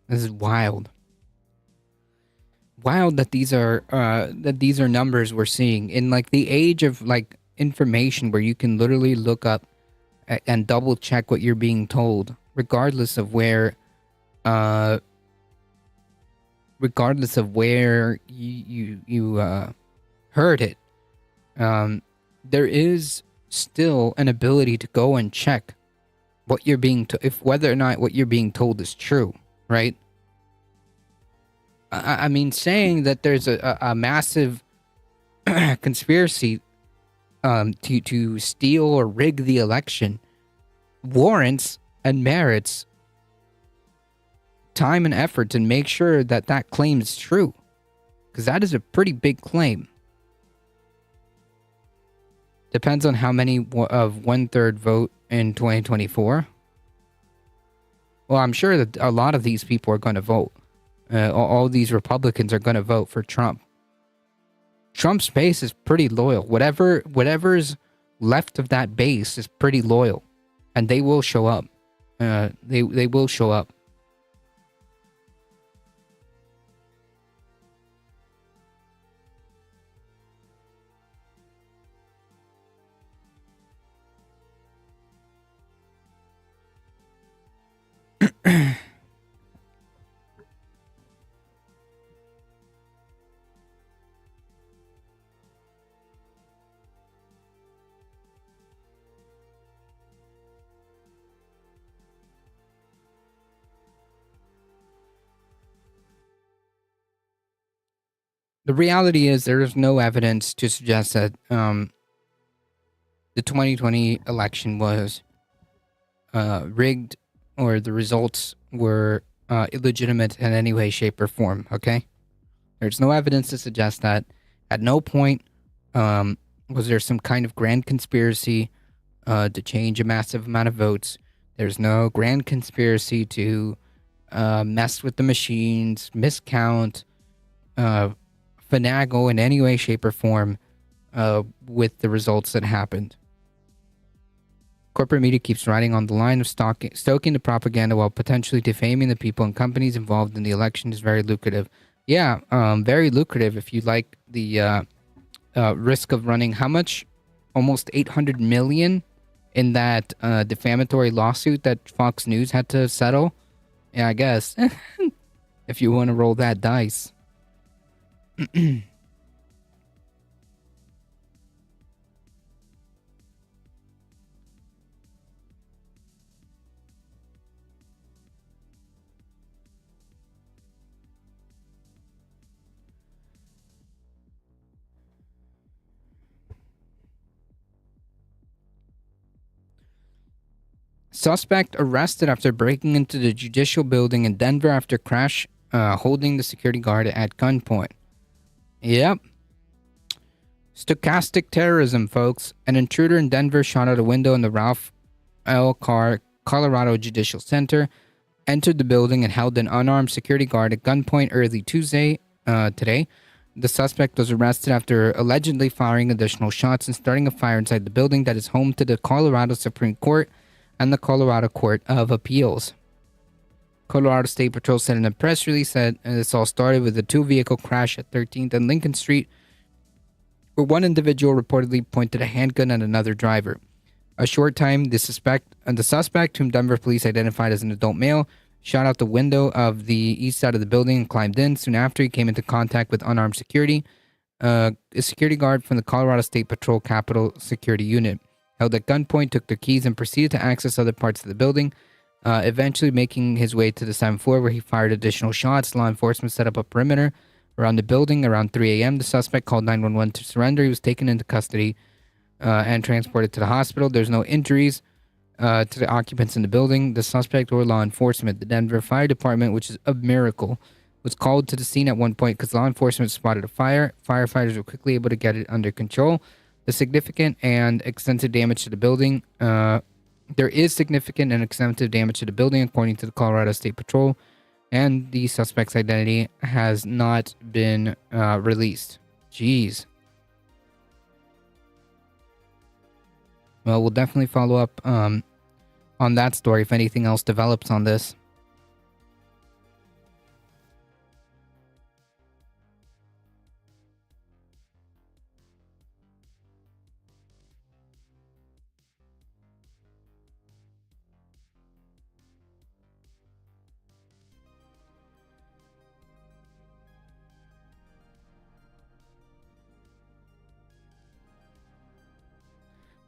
Speaker 2: This is wild. Wild that these are numbers we're seeing in like the age of like information where you can literally look up and double check what you're being told, regardless of where you heard it. There is still an ability to go and check what you're being if whether or not what you're being told is true. Right? I mean, saying that there's a massive conspiracy to steal or rig the election warrants and merits time and effort to make sure that that claim is true. Because that is a pretty big claim. Depends on how many of 1/3 vote in 2024. Well, I'm sure that a lot of these people are going to vote. All these Republicans are going to vote for Trump. Trump's base is pretty loyal. Whatever's left of that base is pretty loyal, and they will show up. They will show up. The reality is there is no evidence to suggest that the 2020 election was rigged or the results were illegitimate in any way, shape, or form, okay? There's no evidence to suggest that. At no point was there some kind of grand conspiracy to change a massive amount of votes. There's no grand conspiracy to mess with the machines, miscount, finagle in any way, shape, or form with the results that happened. Corporate media keeps riding on the line of stoking the propaganda while potentially defaming the people and companies involved in the election is very lucrative. Yeah, very lucrative if you like the risk of running how much? Almost 800 million in that defamatory lawsuit that Fox News had to settle. Yeah, I guess. If you want to roll that dice. Suspect arrested after breaking into the judicial building in Denver after crash, holding the security guard at gunpoint. Yep. Stochastic terrorism, folks. An intruder in Denver shot out a window in the Ralph L. Carr, Colorado Judicial Center, entered the building and held an unarmed security guard at gunpoint early Tuesday, today. The suspect was arrested after allegedly firing additional shots and starting a fire inside the building that is home to the Colorado Supreme Court and the Colorado Court of Appeals. Colorado State Patrol said in a press release that this all started with a two-vehicle crash at 13th and Lincoln Street, where one individual reportedly pointed a handgun at another driver. A short time, the suspect, whom Denver police identified as an adult male, shot out the window of the east side of the building and climbed in. Soon after, he came into contact with unarmed security. A security guard from the Colorado State Patrol Capitol Security Unit held at gunpoint, took their keys, and proceeded to access other parts of the building, eventually making his way to the 7th floor where he fired additional shots. Law enforcement set up a perimeter around the building. Around 3 a.m., the suspect called 911 to surrender. He was taken into custody and transported to the hospital. There's no injuries to the occupants in the building, the suspect, or law enforcement. The Denver Fire Department, which is a miracle, was called to the scene at one point because law enforcement spotted a fire. Firefighters were quickly able to get it under control. The significant and extensive damage to the building, there is significant and extensive damage to the building, according to the Colorado State Patrol, and the suspect's identity has not been released. Jeez. Well, we'll definitely follow up on that story if anything else develops on this.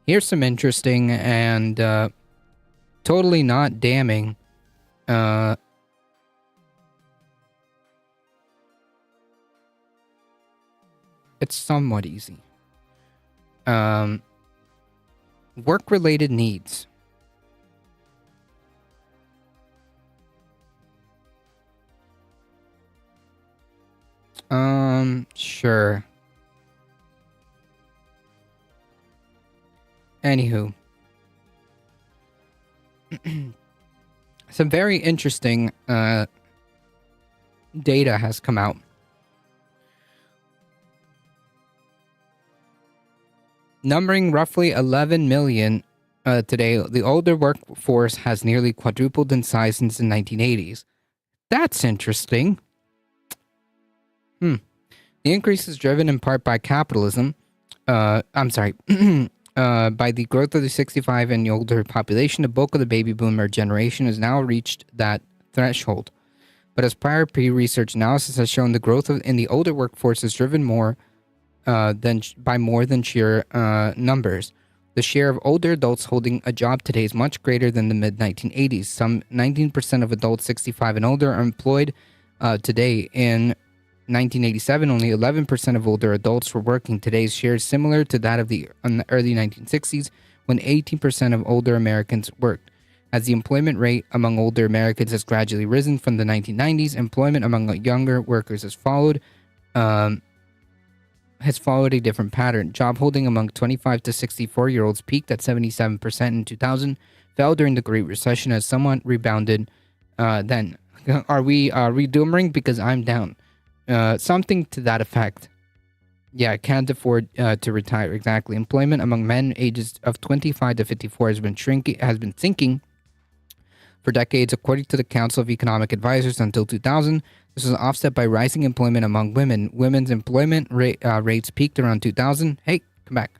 Speaker 2: Here's some interesting and totally not damning it's somewhat easy. Work-related needs. Sure. Anywho. Some very interesting data has come out. Numbering roughly 11 million today, the older workforce has nearly quadrupled in size since the 1980s. That's interesting. The increase is driven in part by capitalism. By the growth of the 65 and older population. The bulk of the baby boomer generation has now reached that threshold. But as prior pre-research analysis has shown, the growth in the older workforce is driven more than sheer numbers. The share of older adults holding a job today is much greater than the mid-1980s. Some 19% of adults 65 and older are employed today. In 1987, only 11% of older adults were working. Today's share is similar to that of the early 1960s, when 18% of older Americans worked. As the employment rate among older Americans has gradually risen from the 1990s, employment among younger workers has followed a different pattern. Job holding among 25 to 64-year-olds peaked at 77% in 2000, fell during the Great Recession, as somewhat rebounded then. Are we redoomering? Because I'm down. Something to that effect. Yeah, can't afford to retire. Exactly. Employment among men ages of 25 to 54 has been sinking for decades, according to the Council of Economic Advisors. Until 2000, this was offset by rising employment among women. Women's employment rates peaked around 2000. Hey, come back.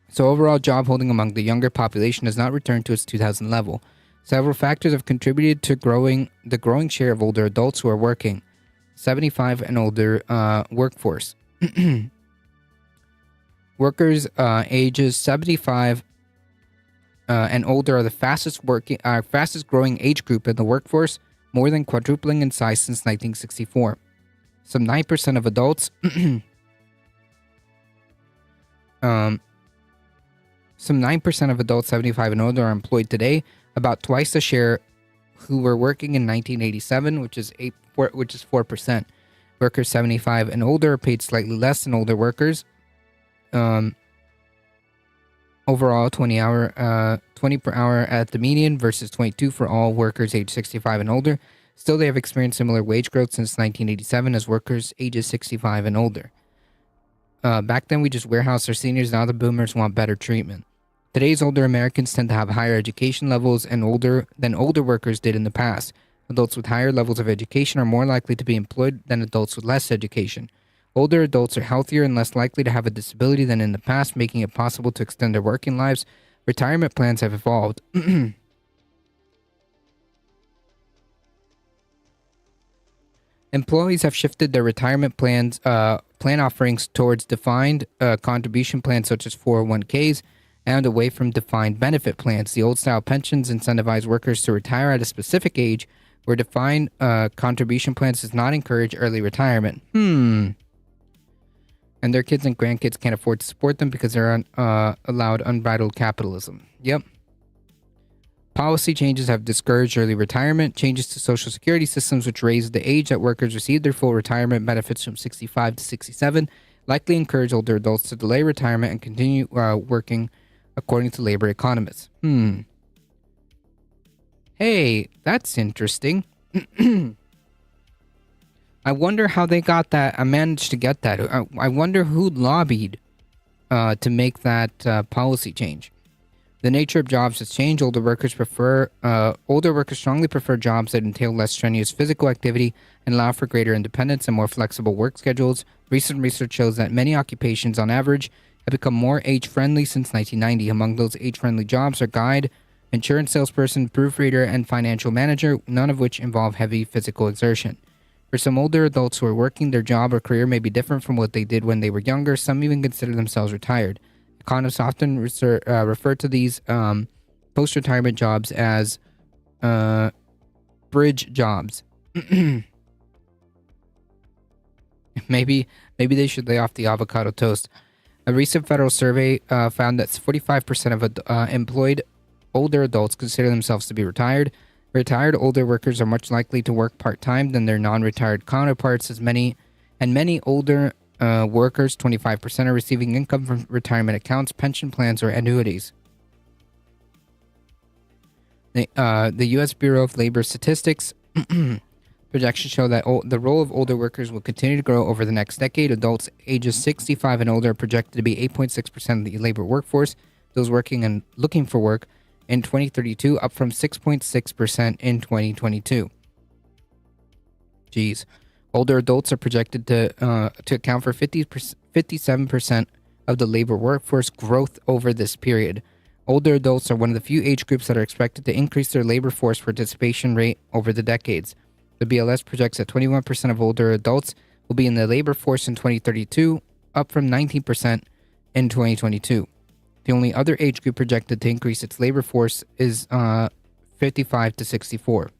Speaker 2: So overall, job holding among the younger population has not returned to its 2000 level. Several factors have contributed to the growing share of older adults who are working. 75 and older workforce. Workers ages 75 and older are the fastest growing age group in the workforce, more than quadrupling in size since 1964. Some 9% of adults some 9% of adults 75 and older are employed today, about twice the share who were working in 1987, which is 4%. Workers 75 and older are paid slightly less than older workers. overall 20 per hour at the median versus 22 for all workers age 65 and older. Still, they have experienced similar wage growth since 1987 as workers ages 65 and older. Back then, we just warehoused our seniors. Now the boomers want better treatment. Today's older Americans tend to have higher education levels and older workers did in the past. Adults with higher levels of education are more likely to be employed than adults with less education. Older adults are healthier and less likely to have a disability than in the past, making it possible to extend their working lives. Retirement plans have evolved. Employees have shifted their retirement plan offerings towards defined contribution plans such as 401ks and away from defined benefit plans. The old-style pensions incentivize workers to retire at a specific age, where defined contribution plans does not encourage early retirement. And their kids and grandkids can't afford to support them because they're allowed unbridled capitalism. Yep. Policy changes have discouraged early retirement. Changes to Social Security systems, which raise the age that workers receive their full retirement benefits from 65 to 67, likely encourage older adults to delay retirement and continue working, according to labor economists. Hey, that's interesting. I wonder how they got that. I managed to get that. I wonder who lobbied to make that policy change. The nature of jobs has changed. Older workers strongly prefer jobs that entail less strenuous physical activity and allow for greater independence and more flexible work schedules. Recent research shows that many occupations, on average, have become more age-friendly since 1990. Among those age-friendly jobs are guide, insurance salesperson, proofreader, and financial manager, none of which involve heavy physical exertion. For some older adults who are working, their job or career may be different from what they did when they were younger. Some even consider themselves retired. Economists often refer to these post-retirement jobs as bridge jobs. Maybe they should lay off the avocado toast. A recent federal survey found that 45% of employed older adults consider themselves to be retired. Retired older workers are much likely to work part-time than their non-retired counterparts, as many older workers, 25%, are receiving income from retirement accounts, pension plans, or annuities. The U.S. Bureau of Labor Statistics projections show that the role of older workers will continue to grow over the next decade. Adults ages 65 and older are projected to be 8.6% of the labor workforce, those working and looking for work, in 2032, up from 6.6% in 2022. Jeez. Older adults are projected to account for 57% of the labor workforce growth over this period. Older adults are one of the few age groups that are expected to increase their labor force participation rate over the decades. The BLS projects that 21% of older adults will be in the labor force in 2032, up from 19% in 2022. The only other age group projected to increase its labor force is 55 to 64.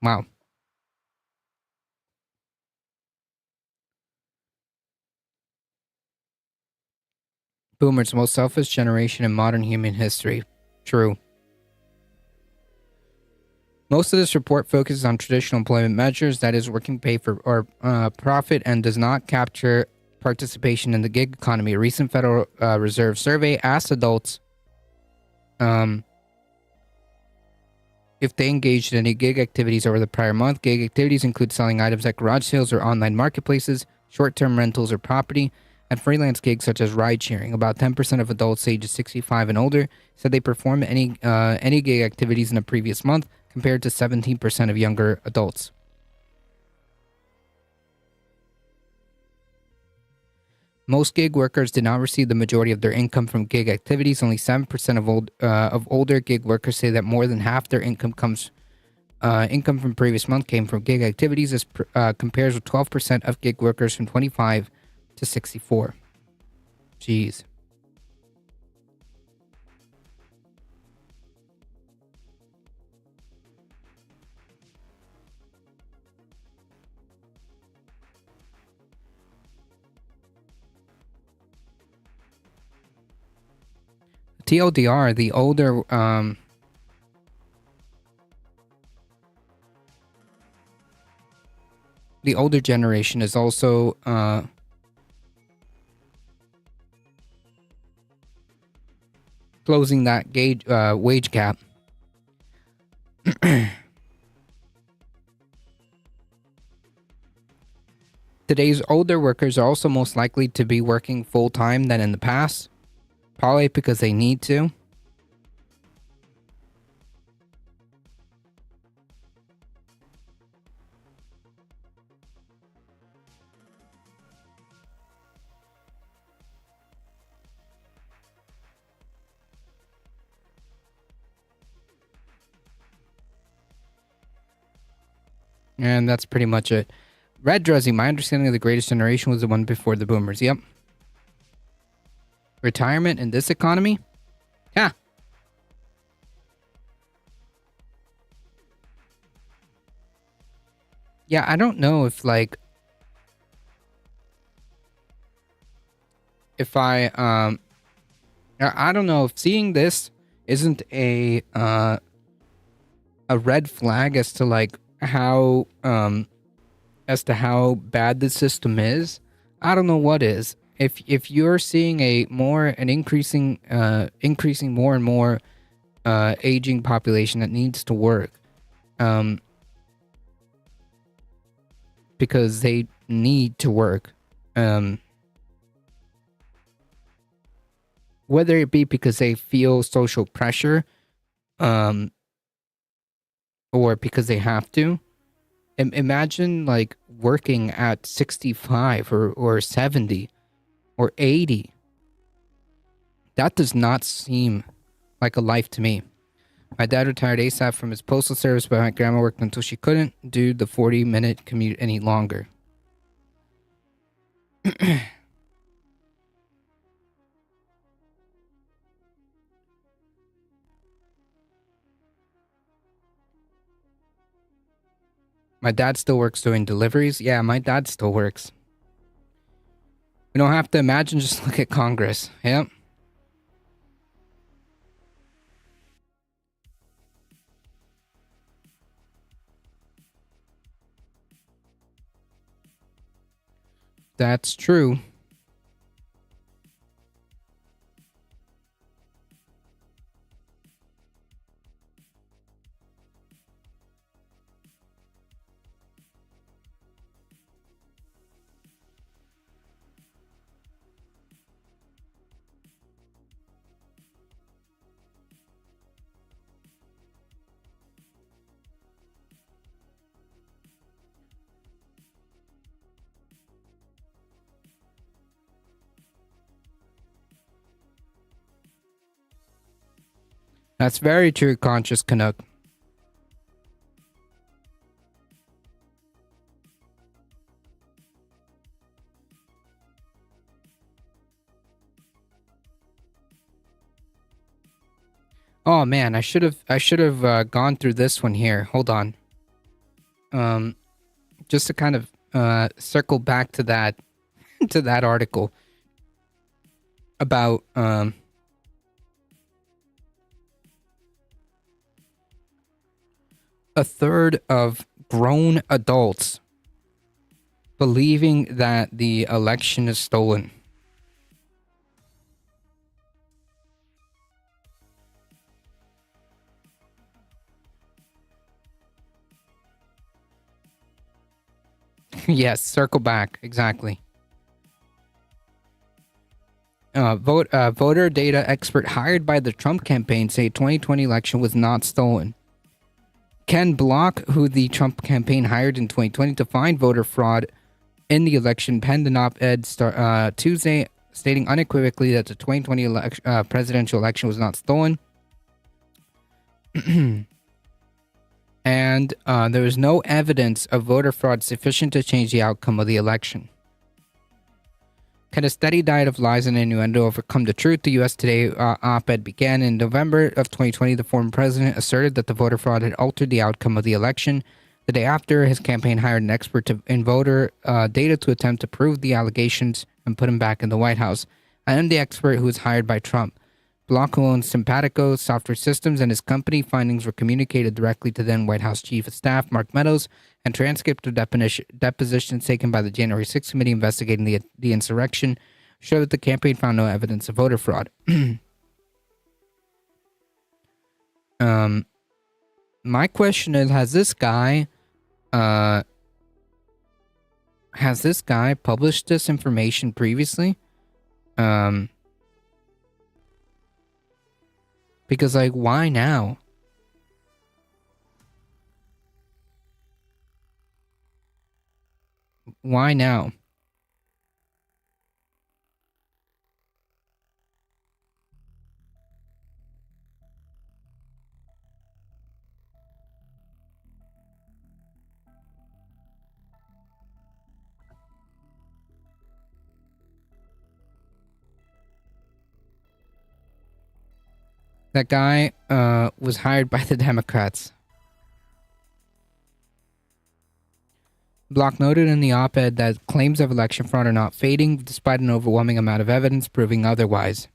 Speaker 2: Wow. Boomers, the most selfish generation in modern human history. True. Most of this report focuses on traditional employment measures, that is, working pay for or profit, and does not capture participation in the gig economy. A recent Federal Reserve survey asked adults if they engaged in any gig activities over the prior month. Gig activities include selling items at garage sales or online marketplaces, short-term rentals or property, and freelance gigs such as ride-sharing. About 10% of adults ages 65 and older said they performed any gig activities in a previous month, compared to 17% of younger adults. Most gig workers did not receive the majority of their income from gig activities. Only 7% of older gig workers say that more than half their income from previous month came from gig activities. This compares with 12% of gig workers from 25 to 64. Jeez. TLDR, the older the older generation is also closing that wage gap. Today's older workers are also most likely to be working full-time than in the past, probably because they need to. And that's pretty much it. Red Druzzy, my understanding of the greatest generation was the one before the boomers. Yep. Retirement in this economy? Yeah. Yeah, I don't know if I don't know if seeing this isn't a red flag as to how bad the system is. I don't know what is. If you're seeing an increasing more and more aging population that needs to work, because they need to work, whether it be because they feel social pressure, or because they have to. Imagine working at 65 or 70 or 80. That does not seem like a life to me. My dad retired ASAP from his postal service, but my grandma worked until she couldn't do the 40-minute commute any longer. My dad still works doing deliveries. Yeah, my dad still works. We don't have to imagine, just look at Congress. Yep. That's true. That's very true, Conscious Canuck. Oh man, I should have gone through this one here. Hold on. Just to kind of circle back to that to that article about a third of grown adults believing that the election is stolen. Yes, circle back. Exactly. Voter data expert hired by the Trump campaign say 2020 election was not stolen. Ken Block, who the Trump campaign hired in 2020 to find voter fraud in the election, penned an op-ed Tuesday stating unequivocally that the 2020 presidential election was not stolen. And there was no evidence of voter fraud sufficient to change the outcome of the election. Can a steady diet of lies and innuendo overcome the truth? The U.S. Today op-ed began in November of 2020. The former president asserted that the voter fraud had altered the outcome of the election. The day after, his campaign hired an expert in voter data to attempt to prove the allegations and put him back in the White House. I am the expert who was hired by Trump. Block, who owns Simpatico Software Systems, and his company findings were communicated directly to then White House Chief of Staff Mark Meadows, and transcript of depositions taken by the January 6th committee investigating the insurrection show that the campaign found no evidence of voter fraud. My question is, has this guy published this information previously? Because, like, why now? Why now? That guy was hired by the Democrats. Block noted in the op-ed that claims of election fraud are not fading, despite an overwhelming amount of evidence proving otherwise.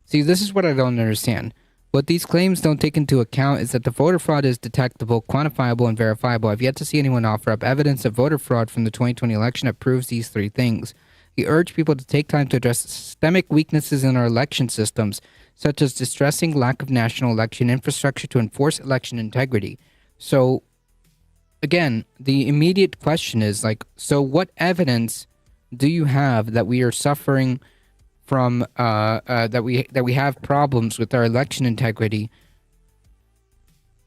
Speaker 2: See, this is what I don't understand. What these claims don't take into account is that the voter fraud is detectable, quantifiable, and verifiable. I've yet to see anyone offer up evidence of voter fraud from the 2020 election that proves these three things. We urge people to take time to address systemic weaknesses in our election systems, such as distressing lack of national election infrastructure to enforce election integrity. So, again, the immediate question is, like, so what evidence do you have that we are suffering from, that we have problems with our election integrity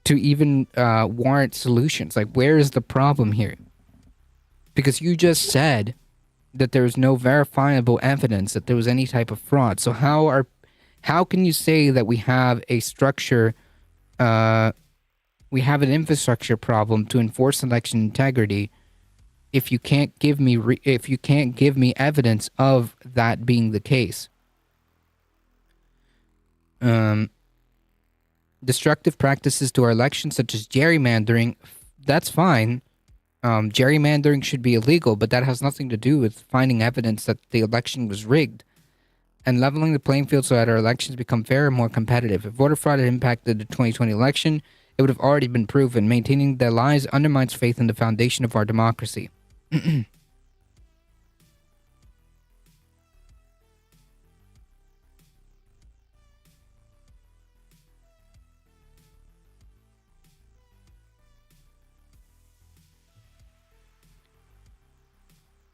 Speaker 2: to even warrant solutions? Like, where is the problem here? Because you just said that there was no verifiable evidence that there was any type of fraud. So how can you say that we have a structure, we have an infrastructure problem to enforce election integrity if you can't give me evidence of that being the case? Destructive practices to our elections, such as gerrymandering, that's fine. Gerrymandering should be illegal, but that has nothing to do with finding evidence that the election was rigged. And leveling the playing field so that our elections become fairer and more competitive. If voter fraud had impacted the 2020 election, it would have already been proven. Maintaining the lies undermines faith in the foundation of our democracy.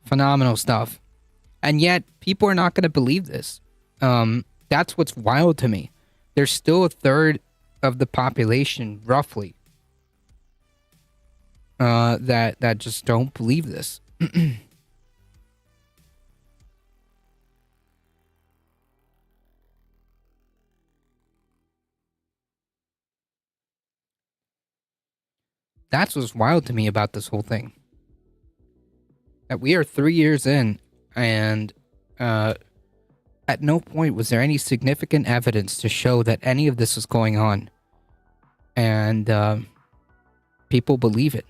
Speaker 2: Phenomenal stuff. And yet, people are not going to believe this. That's what's wild to me. There's still a third of the population, roughly, that just don't believe this. That's what's wild to me about this whole thing. That we are 3 years in, and at no point was there any significant evidence to show that any of this was going on. And people believe it.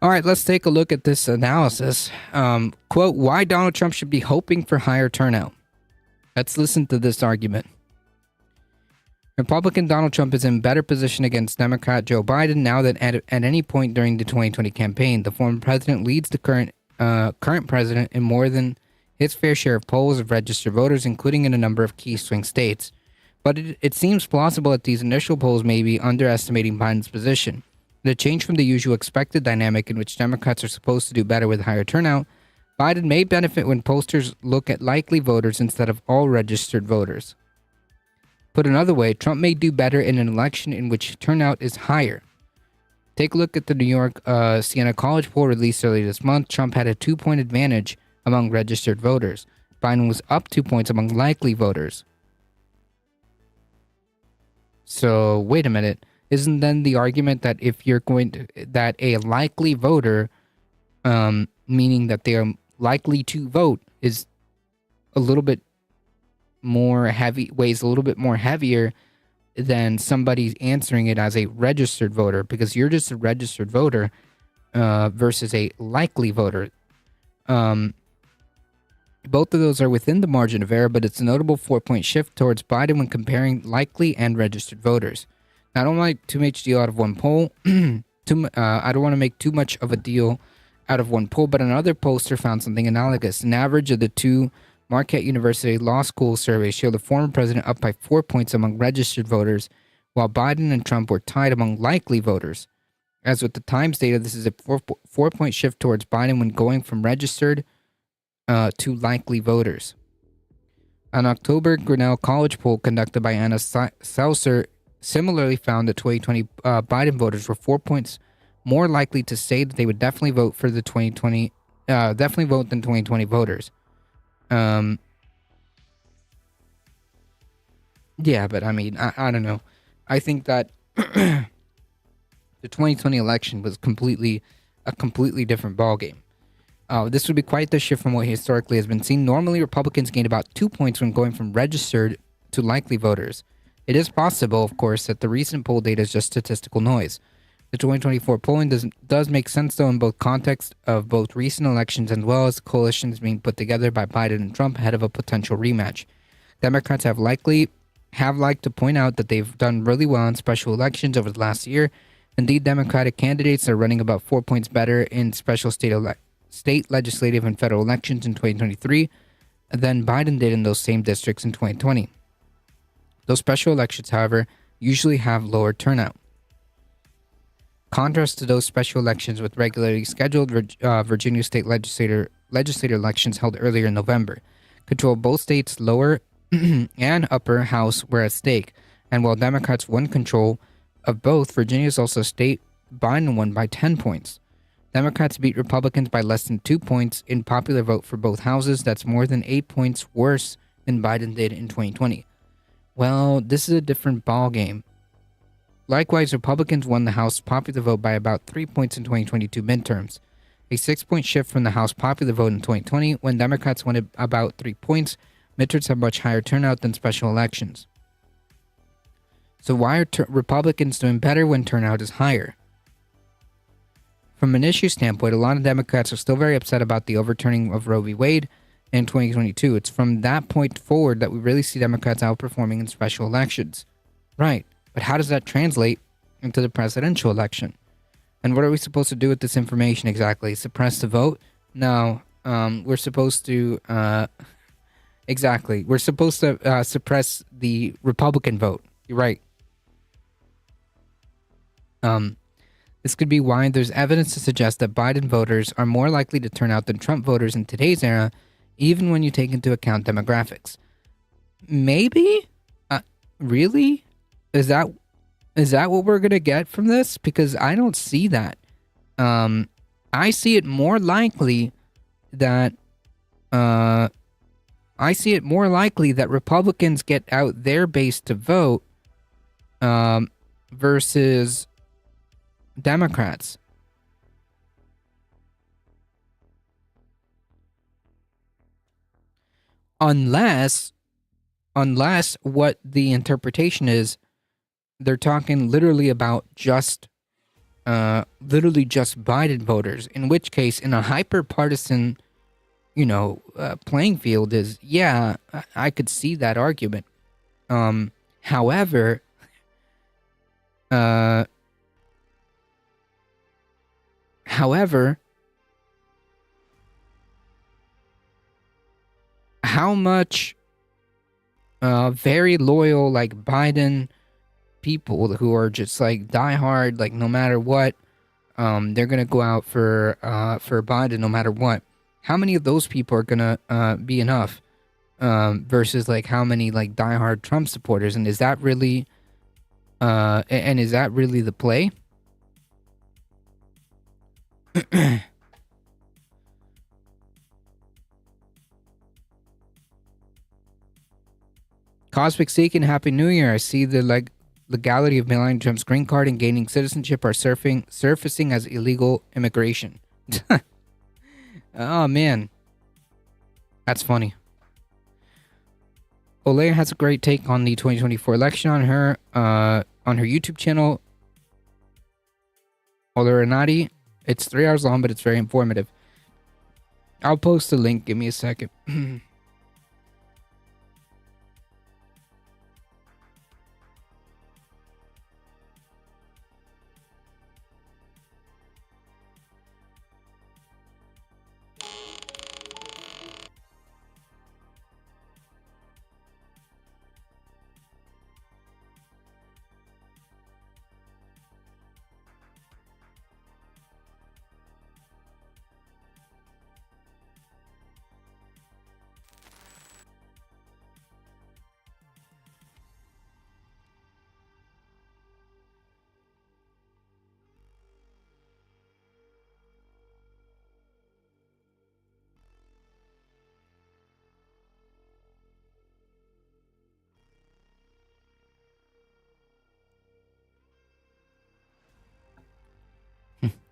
Speaker 2: All right, let's take a look at this analysis. Quote, why Donald Trump should be hoping for higher turnout. Let's listen to this argument. Republican Donald Trump is in better position against Democrat Joe Biden now than at any point during the 2020 campaign. The former president leads the current president in more than his fair share of polls of registered voters, including in a number of key swing states. But it seems plausible that these initial polls may be underestimating Biden's position. The change from the usual expected dynamic in which Democrats are supposed to do better with higher turnout, Biden may benefit when pollsters look at likely voters instead of all registered voters. Put another way, Trump may do better in an election in which turnout is higher. Take a look at the New York Siena College poll released earlier this month. Trump had a 2-point advantage among registered voters. Biden was up 2 points among likely voters. So, wait a minute. Isn't then the argument that if you're going to, that a likely voter, meaning that they are likely to vote, is a little bit more heavy, weighs a little bit more heavier than somebody answering it as a registered voter, because you're just a registered voter versus a likely voter. Both of those are within the margin of error, but it's a notable 4-point shift towards Biden when comparing likely and registered voters. Now, I don't like to make a deal out of one poll. I don't want to make too much of a deal out of one poll, but another pollster found something analogous. An average of the two Marquette University Law School surveys showed the former president up by 4 points among registered voters, while Biden and Trump were tied among likely voters. As with the Times data, this is a 4-point shift towards Biden when going from registered to likely voters. An October Grinnell College poll conducted by Anna Seltzer similarly found that 2020 Biden voters were 4 points more likely to say that they would definitely vote for the 2020, definitely vote than 2020 voters. Yeah, but I mean, I don't know. I think that the 2020 election was a completely different ballgame. This would be quite the shift from what historically has been seen. Normally, Republicans gained about 2 points when going from registered to likely voters. It is possible, of course, that the recent poll data is just statistical noise. The 2024 polling does make sense, though, in both context of both recent elections as well as coalitions being put together by Biden and Trump ahead of a potential rematch. Democrats have liked to point out that they've done really well in special elections over the last year. Indeed, Democratic candidates are running about 4 points better in special state legislative and federal elections in 2023 than Biden did in those same districts in 2020. Those special elections, however, usually have lower turnout. Contrast to those special elections with regularly scheduled Virginia state legislator elections held earlier in November. Control of both states' lower and upper house were at stake, and while Democrats won control of both, Virginia is also a state Biden won by 10 points. Democrats beat Republicans by less than 2 points in popular vote for both houses. That's more than 8 points worse than Biden did in 2020. Well, this is a different ballgame. Likewise, Republicans won the House popular vote by about 3 points in 2022 midterms, a 6-point shift from the House popular vote in 2020 when Democrats won about 3 points. Midterms have much higher turnout than special elections. So why are Republicans doing better when turnout is higher? From an issue standpoint, a lot of Democrats are still very upset about the overturning of Roe v. Wade in 2022. It's from that point forward that we really see Democrats outperforming in special elections. Right. But how does that translate into the presidential election? And what are we supposed to do with this information exactly? Suppress the vote? No. We're supposed to... exactly. We're supposed to suppress the Republican vote. You're right. This could be why there's evidence to suggest that Biden voters are more likely to turn out than Trump voters in today's era, even when you take into account demographics. Maybe? Really? Is that what we're gonna get from this? Because I don't see that. I see it more likely that Republicans get out their base to vote versus Democrats. Unless what the interpretation is, they're talking literally about just Biden voters, in which case, in a hyper-partisan, playing field is, yeah, I could see that argument. However, how much very loyal, like, Biden people who are just like diehard, like no matter what, they're gonna go out for Biden no matter what. How many of those people are gonna be enough versus like how many like diehard Trump supporters? And is that really the play? Cosmic Seeking, Happy New Year. I see the legality of Melania Trump's green card and gaining citizenship are surfacing as illegal immigration. Oh, man. That's funny. Olea has a great take on the 2024 election on her YouTube channel, Olea Renati. It's 3 hours long, but it's very informative. I'll post the link. Give me a second.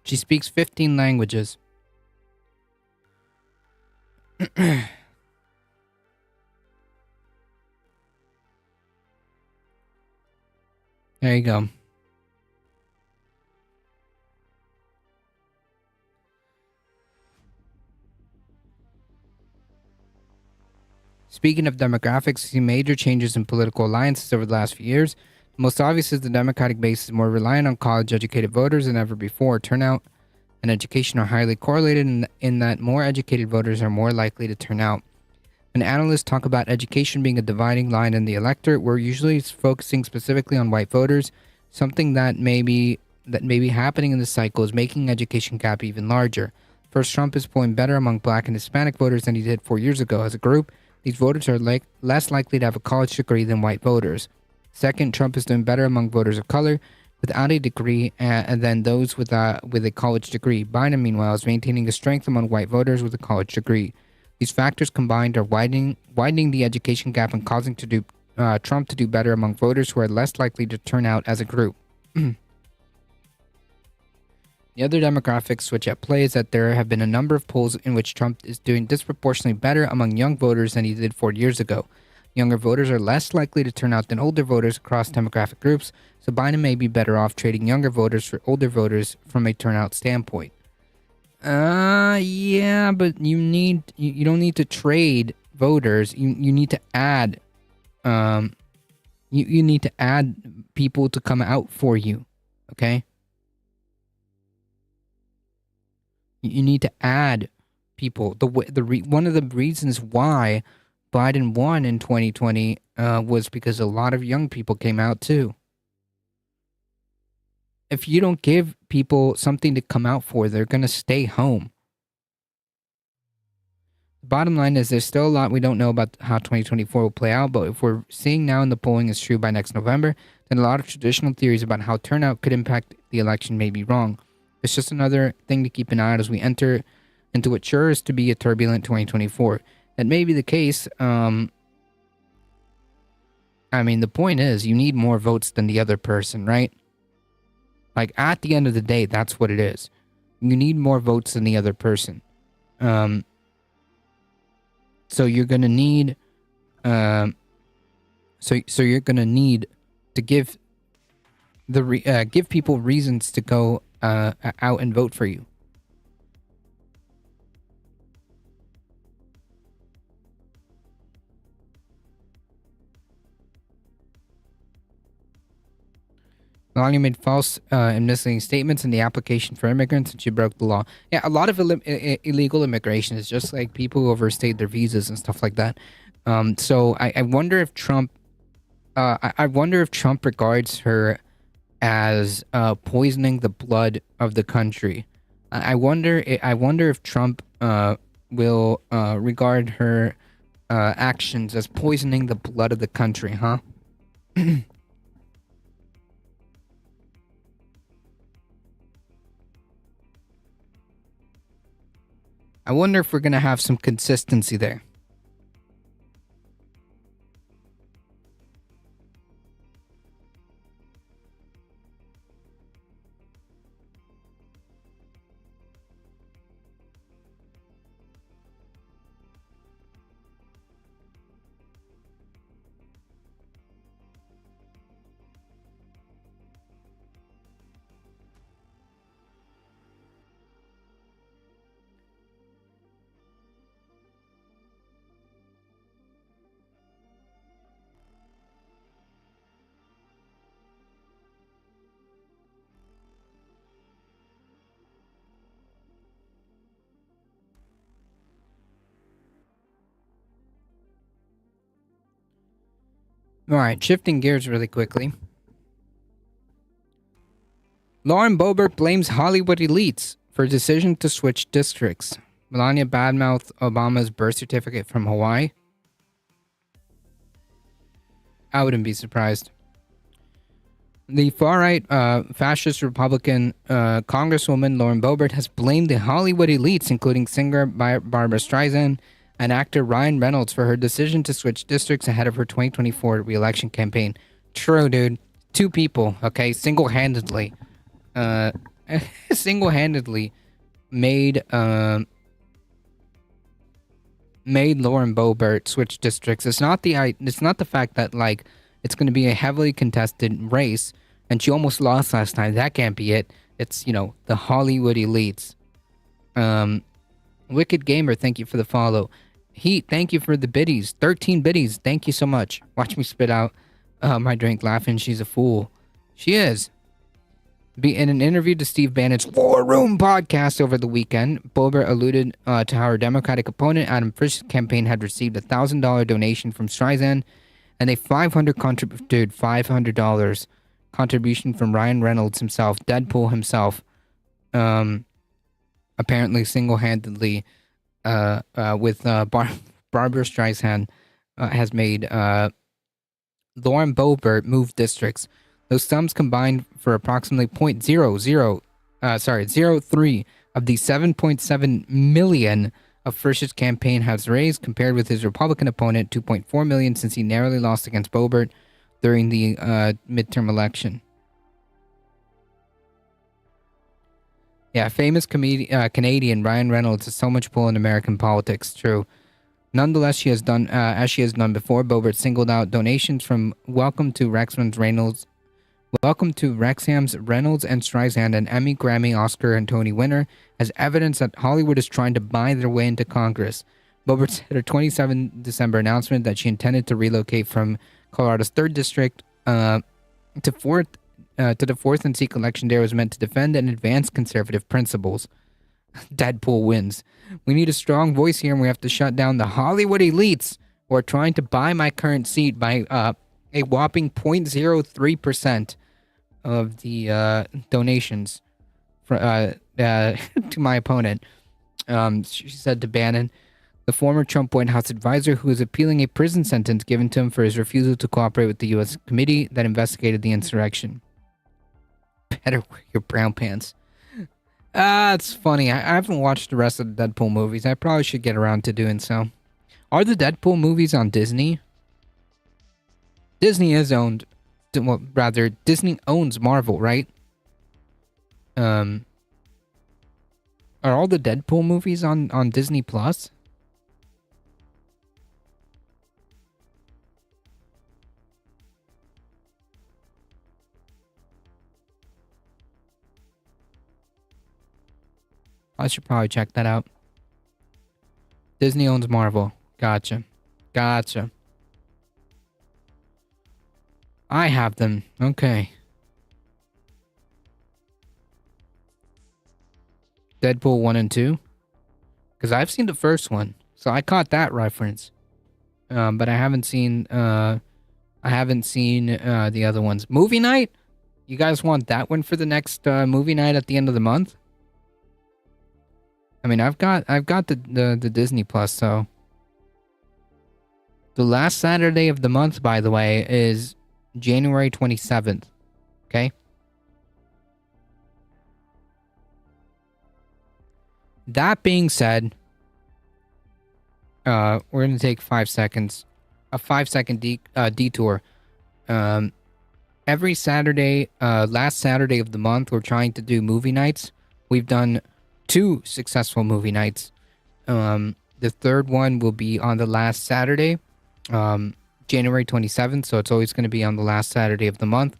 Speaker 2: She speaks 15 languages. There you go. Speaking of demographics, we see major changes in political alliances over the last few years. The most obvious is the Democratic base is more reliant on college-educated voters than ever before. Turnout and education are highly correlated in that more educated voters are more likely to turn out. When analysts talk about education being a dividing line in the electorate, we're usually focusing specifically on white voters. Something that may be happening in this cycle is making education gap even larger. First, Trump is polling better among black and Hispanic voters than he did 4 years ago. As a group, these voters are less likely to have a college degree than white voters. Second, Trump is doing better among voters of color without a degree and than those with a college degree. Biden, meanwhile, is maintaining a strength among white voters with a college degree. These factors combined are widening the education gap and causing Trump to do better among voters who are less likely to turn out as a group. The other demographic switch at play is that there have been a number of polls in which Trump is doing disproportionately better among young voters than he did 4 years ago. Younger voters are less likely to turn out than older voters across demographic groups, so Biden may be better off trading younger voters for older voters from a turnout standpoint. Yeah, but you don't need to trade voters. You need to add, you need to add people to come out for you, okay? You need to add people. One of the reasons why Biden won in 2020 was because a lot of young people came out too. If you don't give people something to come out for, they're going to stay home. The bottom line is there's still a lot we don't know about how 2024 will play out, but if we're seeing now in the polling is true by next November, then a lot of traditional theories about how turnout could impact the election may be wrong. It's just another thing to keep an eye on as we enter into what sure is to be a turbulent 2024. That may be the case. I mean, the point is, you need more votes than the other person, right? Like, at the end of the day, that's what it is. You need more votes than the other person. So you're gonna need, so you're gonna need to give people reasons to go out and vote for you. Melania made false and misleading statements in the application for immigrants, and she broke the law. Yeah, a lot of illegal immigration is just like people who overstayed their visas and stuff like that. So I wonder if Trump, I wonder if Trump regards her as poisoning the blood of the country. I wonder if Trump will regard her actions as poisoning the blood of the country, huh? I wonder if we're going to have some consistency there. All right, shifting gears really quickly. Lauren Boebert blames Hollywood elites for decision to switch districts. Melania badmouthed Obama's birth certificate from Hawaii. I wouldn't be surprised. The far-right fascist Republican Congresswoman Lauren Boebert has blamed the Hollywood elites, including singer Barbara Streisand and actor Ryan Reynolds, for her decision to switch districts ahead of her 2024 re-election campaign. True, dude. Two people, okay, single-handedly made Lauren Boebert switch districts. It's not the fact that like it's going to be a heavily contested race and she almost lost last time. That can't be it. It's, you know, the Hollywood elites. Wicked Gamer, thank you for the follow. Heat, thank you for the biddies. 13 biddies, thank you so much. Watch me spit out my drink laughing. She's a fool. She is. In an interview to Steve Bannon's War Room podcast over the weekend, Boebert alluded to how her Democratic opponent, Adam Frisch's campaign, had received a $1,000 donation from Streisand and a $500 contribution from Ryan Reynolds himself, Deadpool himself, apparently single-handedly with Barbara Streisand has made Lauren Boebert move districts. Those sums combined for approximately 0.03 of the 7.7 million of Frisch's campaign has raised, compared with his Republican opponent, 2.4 million, since he narrowly lost against Boebert during the midterm election. Yeah, famous Canadian Ryan Reynolds has so much pull in American politics. True. Nonetheless, she has done as she has done before. Boebert singled out donations from Welcome to Wrexham's Reynolds and Streisand, an Emmy, Grammy, Oscar, and Tony winner, as evidence that Hollywood is trying to buy their way into Congress. Boebert said her 27 December announcement that she intended to relocate from Colorado's 3rd District to the 4th and seek election there was meant to defend and advance conservative principles. Deadpool wins. We need a strong voice here, and we have to shut down the Hollywood elites who are trying to buy my current seat by a whopping 0.03% of the donations to my opponent. She said to Bannon, the former Trump White House advisor who is appealing a prison sentence given to him for his refusal to cooperate with the U.S. committee that investigated the insurrection. Better wear your brown pants. It's funny. I haven't watched the rest of the Deadpool movies. I probably should get around to doing so. Are the Deadpool movies on Disney? Disney is owned, well, rather, Disney owns Marvel, right? Are all the Deadpool movies on Disney Plus? I should probably check that out. Disney owns Marvel. Gotcha. I have them. Okay. Deadpool 1 and 2? Because I've seen the first one. So I caught that reference. But I haven't seen the other ones. Movie night? You guys want that one for the next movie night at the end of the month? I mean, I've got the Disney Plus, so the last Saturday of the month, by the way, is January 27th. Okay? That being said, we're going to take 5 seconds. A 5-second detour. Every Saturday, last Saturday of the month, we're trying to do movie nights. We've done 2 successful movie nights. The third one will be on the last Saturday, January 27th, so it's always going to be on the last Saturday of the month.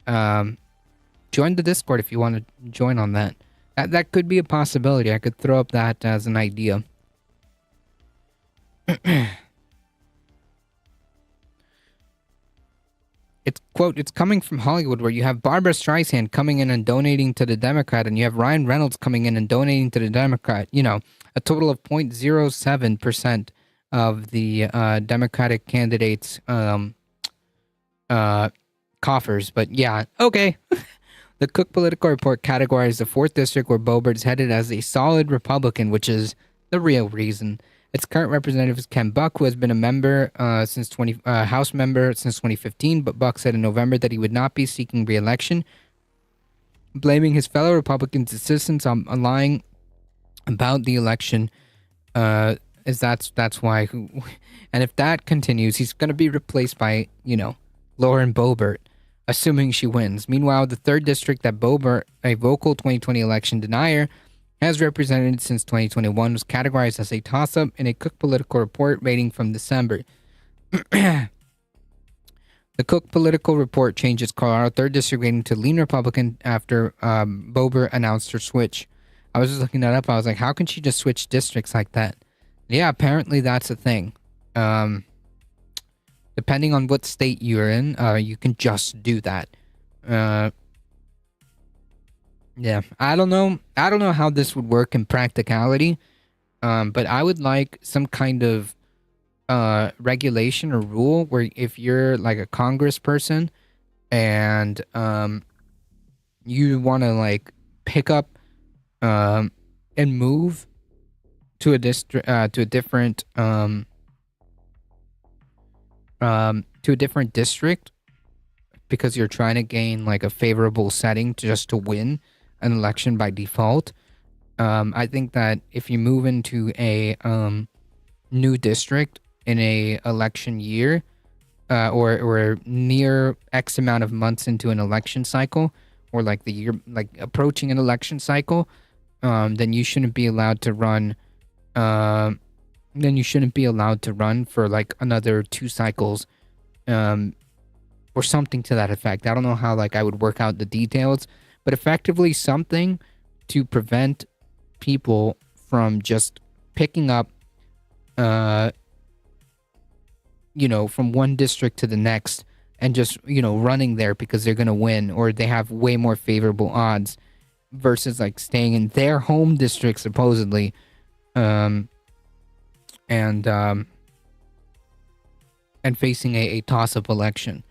Speaker 2: Join the Discord if you want to join on that. That could be a possibility. I could throw up that as an idea. It's coming from Hollywood, where you have Barbara Streisand coming in and donating to the Democrat, and you have Ryan Reynolds coming in and donating to the Democrat. You know, a total of 0.07% of the Democratic candidates' coffers. But yeah, okay. The Cook Political Report categorized the 4th District where Boebert is headed as a solid Republican, which is the real reason. Its current representative is Ken Buck, who has been a member House member since 2015, but Buck said in November that he would not be seeking re-election, blaming his fellow Republicans' insistence on lying about the election. That's why. And if that continues, he's going to be replaced by, Lauren Boebert, assuming she wins. Meanwhile, the 3rd District that Boebert, a vocal 2020 election denier, has represented since 2021, was categorized as a toss-up in a Cook Political Report rating from December. The Cook Political Report changed its Colorado 3rd District rating to lean Republican after Boebert announced her switch. I was just looking that up. I was like, how can she just switch districts like that? Yeah, apparently that's a thing. Depending on what state you're in, you can just do that. Yeah, I don't know how this would work in practicality, but I would like some kind of regulation or rule where if you're like a congressperson and you want to like pick up and move to a district to a different district because you're trying to gain like a favorable setting just to win an election by default. I think that if you move into a new district in a election year or near X amount of months into an election cycle, or like the year, like approaching an election cycle, then you shouldn't be allowed to run. Then you shouldn't be allowed to run for like another 2 cycles, or something to that effect. I don't know how like I would work out the details, but effectively something to prevent people from just picking up, from one district to the next and just, running there because they're going to win or they have way more favorable odds versus like staying in their home district supposedly, and facing a toss-up election.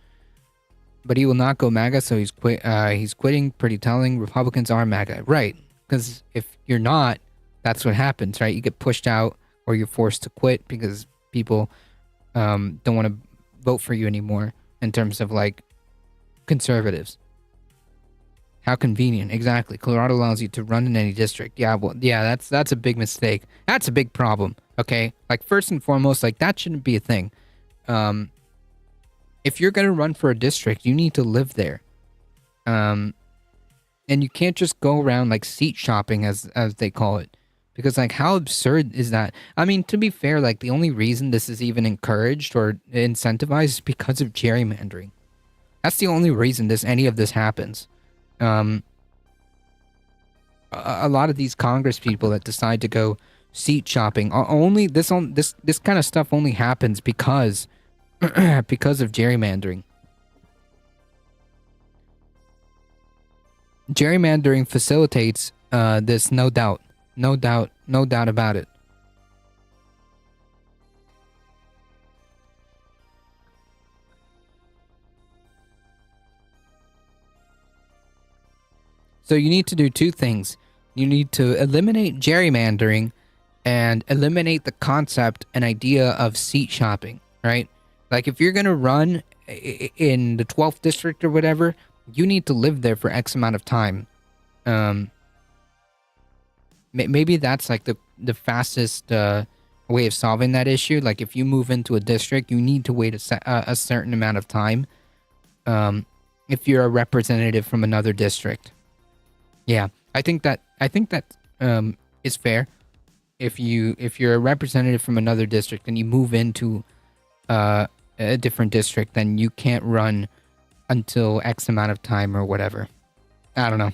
Speaker 2: But he will not go MAGA, so he's quitting. Pretty telling. Republicans are MAGA, right? Because if you're not, that's what happens, right? You get pushed out or you're forced to quit because people don't want to vote for you anymore in terms of like conservatives. How convenient. Exactly. Colorado allows you to run in any district. Yeah, well, yeah, that's a big mistake. That's a big problem, okay? Like, first and foremost, like, that shouldn't be a thing. If you're going to run for a district, you need to live there. And you can't just go around, like, seat shopping, as they call it. Because, like, how absurd is that? I mean, to be fair, like, the only reason this is even encouraged or incentivized is because of gerrymandering. That's the only reason any of this happens. A lot of these Congress people that decide to go seat shopping this kind of stuff only happens because of gerrymandering. Gerrymandering facilitates this, no doubt about it. So you need to do 2 things. You need to eliminate gerrymandering and eliminate the concept and idea of seat shopping, right? Like, if you're going to run in the 12th district or whatever, you need to live there for X amount of time. Maybe that's like the fastest way of solving that issue. Like, if you move into a district, you need to wait a certain amount of time if you're a representative from another district. Yeah, I think that is fair. If you're a representative from another district and you move into a different district, then you can't run until X amount of time or whatever. I don't know.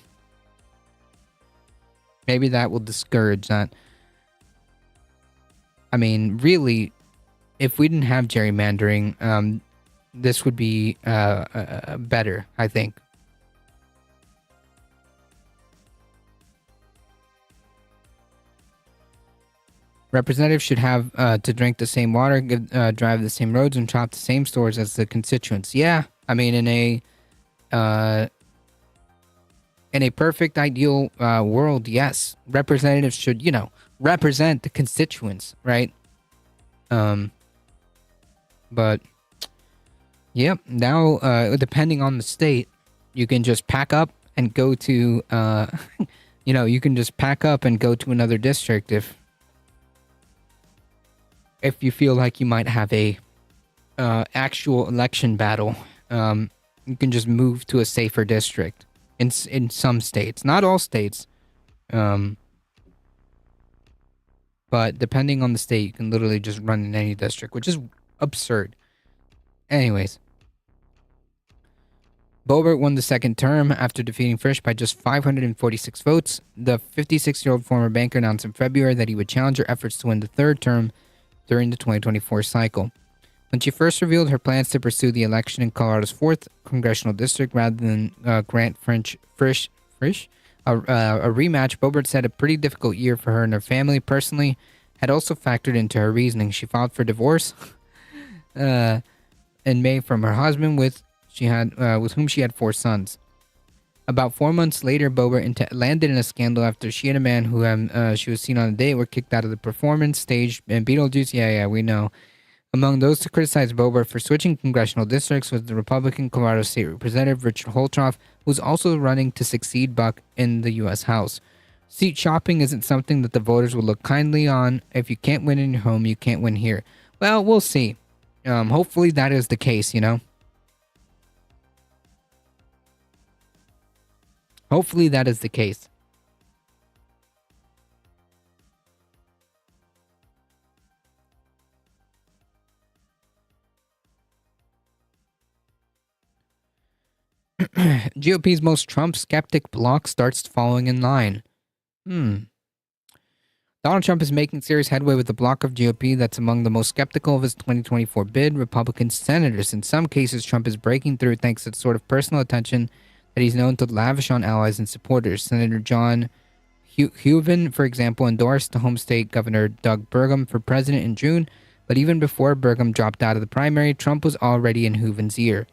Speaker 2: Maybe that will discourage that. I mean, really, if we didn't have gerrymandering, this would be better, I think. Representatives should have to drink the same water, drive the same roads, and shop the same stores as the constituents. Yeah, I mean, in a perfect ideal world, yes, representatives should, represent the constituents, right? But yep, now depending on the state, you can just pack up and go to you can just pack up and go to another district if you feel like you might have a actual election battle. You can just move to a safer district in some states, not all states. But depending on the state, you can literally just run in any district, which is absurd. Anyways, Boebert won the second term after defeating Frisch by just 546 votes. The 56-year-old former banker announced in February that he would challenge her efforts to win the third term during the 2024 cycle. When she first revealed her plans to pursue the election in Colorado's 4th congressional district rather than grant Frisch a rematch, Boebert said a pretty difficult year for her and her family personally had also factored into her reasoning. She filed for divorce in May from her husband, with whom she had 4 sons. About 4 months later, Boebert landed in a scandal after she and a man who she was seen on a date were kicked out of the performance stage in Beetlejuice. Yeah, we know. Among those to criticize Boebert for switching congressional districts was the Republican Colorado State Representative Richard Holtroff, who's also running to succeed Buck in the U.S. House. Seat shopping isn't something that the voters will look kindly on. If you can't win in your home, you can't win here. Well, we'll see. Hopefully that is the case, Hopefully that is the case. GOP's most Trump skeptic bloc starts falling in line. Donald Trump is making serious headway with the bloc of GOP that's among the most skeptical of his 2024 bid, Republican senators. In some cases, Trump is breaking through thanks to the sort of personal attention that he's known to lavish on allies and supporters. Senator John Hoeven, for example, endorsed the home state Governor Doug Burgum for president in June, but even before Burgum dropped out of the primary, Trump was already in Hooven's ear.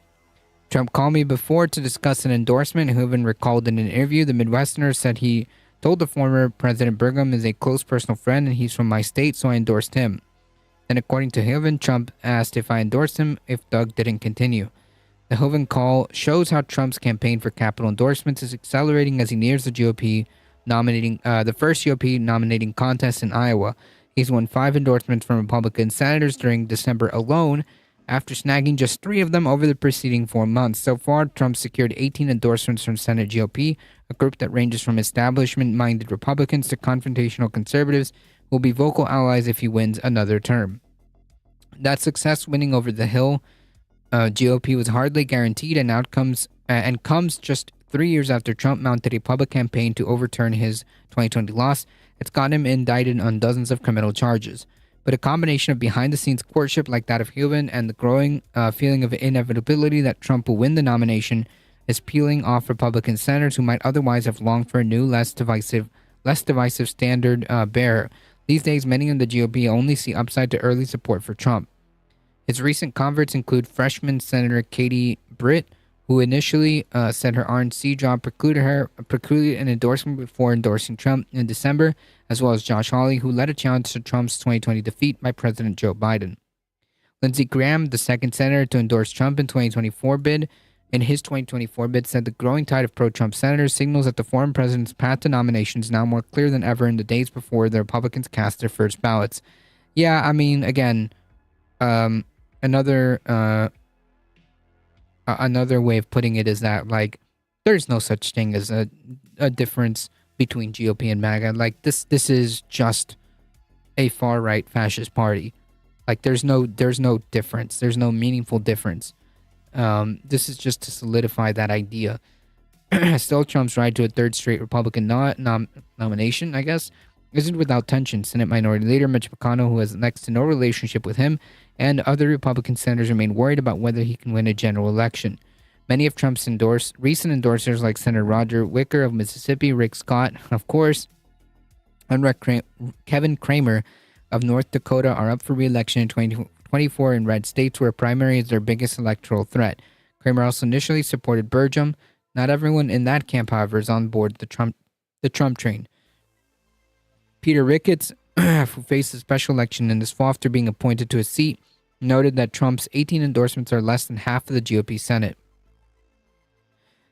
Speaker 2: Trump called me before to discuss an endorsement. Hooven recalled in an interview. The Midwesterner said he told the former President Burgum is a close personal friend and he's from my state, so I endorsed him. Then, according to Hooven, Trump asked if I endorsed him if Doug didn't continue. The Hooven call shows how Trump's campaign for capital endorsements is accelerating as he nears the first GOP nominating contest in Iowa. He's won 5 endorsements from Republican senators during December alone, after snagging just 3 of them over the preceding 4 months. So far, Trump secured 18 endorsements from Senate GOP, a group that ranges from establishment-minded Republicans to confrontational conservatives who will be vocal allies if he wins another term. That success winning over the Hill GOP was hardly guaranteed and comes just 3 years after Trump mounted a public campaign to overturn his 2020 loss. It's got him indicted on dozens of criminal charges. But a combination of behind-the-scenes courtship like that of Hooven and the growing feeling of inevitability that Trump will win the nomination is peeling off Republican senators who might otherwise have longed for a new, less divisive standard bearer. These days, many in the GOP only see upside to early support for Trump. His recent converts include freshman Senator Katie Britt, who initially said her RNC job precluded an endorsement before endorsing Trump in December, as well as Josh Hawley, who led a challenge to Trump's 2020 defeat by President Joe Biden. Lindsey Graham, the second senator to endorse Trump in his 2024 bid, said the growing tide of pro-Trump senators signals that the former president's path to nomination is now more clear than ever in the days before the Republicans cast their first ballots. Yeah, I mean, again, another way of putting it is that, like, there's no such thing as a difference between GOP and MAGA. Like, this is just a far-right fascist party. Like, there's no difference. There's no meaningful difference. This is just to solidify that idea. Still, Trump's ride to a third straight Republican nomination, I guess, isn't without tension. Senate Minority Leader Mitch McConnell, who has next to no relationship with him, and other Republican senators remain worried about whether he can win a general election. Many of Trump's recent endorsers, like Senator Roger Wicker of Mississippi, Rick Scott, of course, and Kevin Cramer of North Dakota, are up for re-election in 2024 in red states where a primary is their biggest electoral threat. Kramer also initially supported Burgum. Not everyone in that camp, however, is on board the Trump train. Peter Ricketts, who faced a special election in this fall after being appointed to a seat, noted that Trump's 18 endorsements are less than half of the GOP Senate.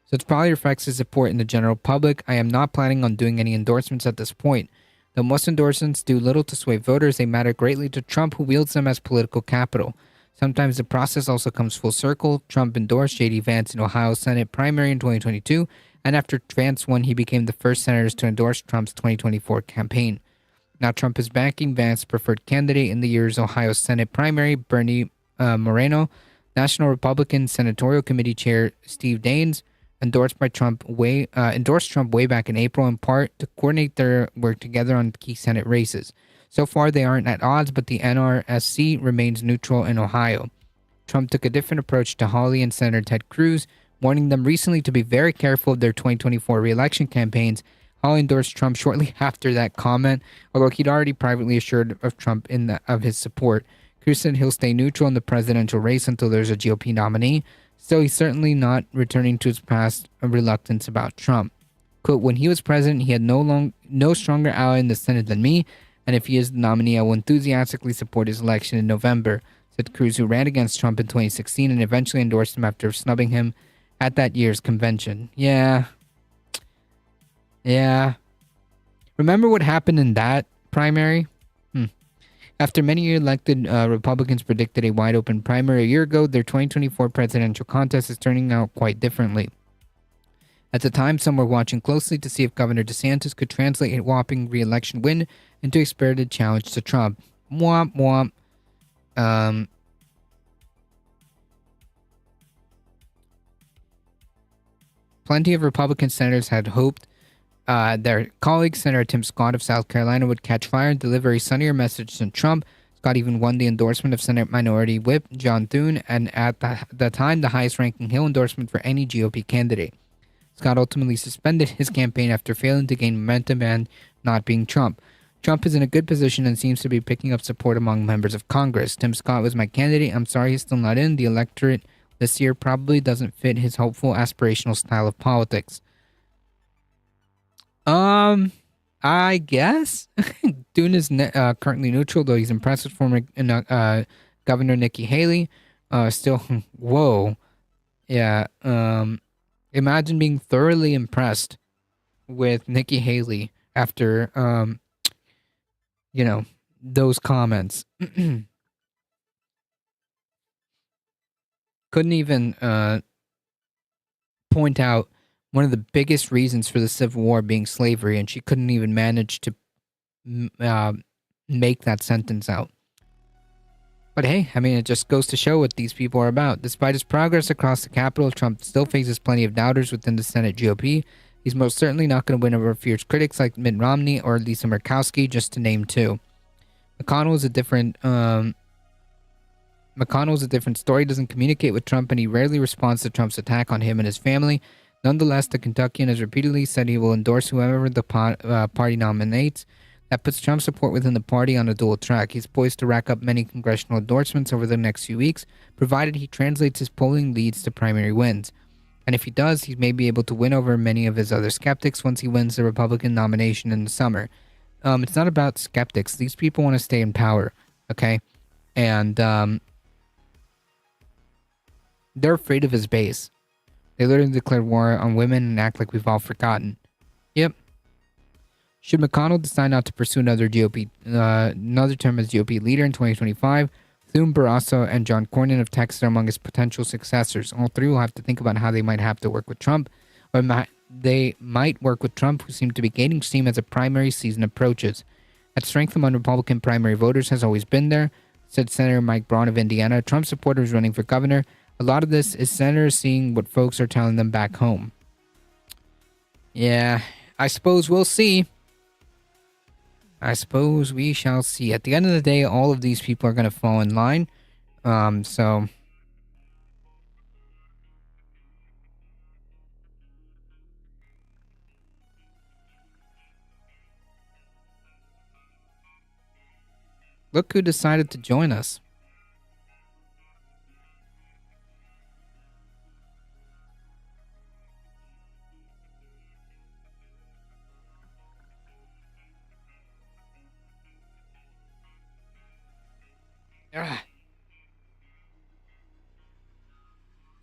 Speaker 2: So it probably reflects his support in the general public. I am not planning on doing any endorsements at this point. Though most endorsements do little to sway voters, they matter greatly to Trump, who wields them as political capital. Sometimes the process also comes full circle. Trump endorsed J.D. Vance in Ohio's Senate primary in 2022, and after Vance won, he became the first senator to endorse Trump's 2024 campaign. Now Trump is backing Vance's preferred candidate in the year's Ohio Senate primary, Bernie Moreno. National Republican Senatorial Committee Chair Steve Daines endorsed Trump way back in April, in part to coordinate their work together on key Senate races. So far, they aren't at odds, but the NRSC remains neutral in Ohio. Trump took a different approach to Hawley and Senator Ted Cruz, warning them recently to be very careful of their 2024 re-election campaigns. Hawley endorsed Trump shortly after that comment, although he'd already privately assured of Trump of his support. Cruz said he'll stay neutral in the presidential race until there's a GOP nominee, so he's certainly not returning to his past reluctance about Trump. Quote, when he was president, he had no stronger ally in the Senate than me, and if he is the nominee, I will enthusiastically support his election in November, said Cruz, who ran against Trump in 2016 and eventually endorsed him after snubbing him at that year's convention. Yeah. Remember what happened in that primary? After many elected Republicans predicted a wide-open primary a year ago, their 2024 presidential contest is turning out quite differently. At the time, some were watching closely to see if Governor DeSantis could translate a whopping re-election win into a spirited challenge to Trump. Womp womp. Plenty of Republican senators had hoped their colleague, Senator Tim Scott of South Carolina, would catch fire and deliver a sunnier message than Trump. Scott even won the endorsement of Senate Minority Whip John Thune, and at the time, the highest-ranking Hill endorsement for any GOP candidate. Scott ultimately suspended his campaign after failing to gain momentum and not being Trump. Trump is in a good position and seems to be picking up support among members of Congress. Tim Scott was my candidate. I'm sorry he's still not in. The electorate this year probably doesn't fit his hopeful, aspirational style of politics. I guess. Thune is currently neutral, though he's impressed with former Governor Nikki Haley. Still, whoa. Yeah, imagine being thoroughly impressed with Nikki Haley after, those comments. Couldn't even point out one of the biggest reasons for the Civil War being slavery, and she couldn't even manage to make that sentence out. But hey, I mean, it just goes to show what these people are about. Despite his progress across the Capitol, Trump still faces plenty of doubters within the Senate GOP. He's most certainly not going to win over fierce critics like Mitt Romney or Lisa Murkowski, just to name two. McConnell is a different story. Doesn't communicate with Trump, and he rarely responds to Trump's attack on him and his family. Nonetheless, the Kentuckian has repeatedly said he will endorse whoever the party nominates. That puts Trump's support within the party on a dual track. He's poised to rack up many congressional endorsements over the next few weeks, provided he translates his polling leads to primary wins. And if he does, he may be able to win over many of his other skeptics once he wins the Republican nomination in the summer. It's not about skeptics. These people want to stay in power, okay? And they're afraid of his base. They literally declared war on women and act like we've all forgotten. Yep. Should McConnell decide not to pursue another term as GOP leader in 2025, Thune, Barrasso, and John Cornyn of Texas are among his potential successors. All three will have to think about how they might have to work with Trump, or they might work with Trump, who seems to be gaining steam as the primary season approaches. That strength among Republican primary voters has always been there, said Senator Mike Braun of Indiana. Trump supporters running for governor. A lot of this is senators seeing what folks are telling them back home. Yeah, I suppose we'll see. I suppose we shall see. At the end of the day, all of these people are going to fall in line. So look who decided to join us. Ah.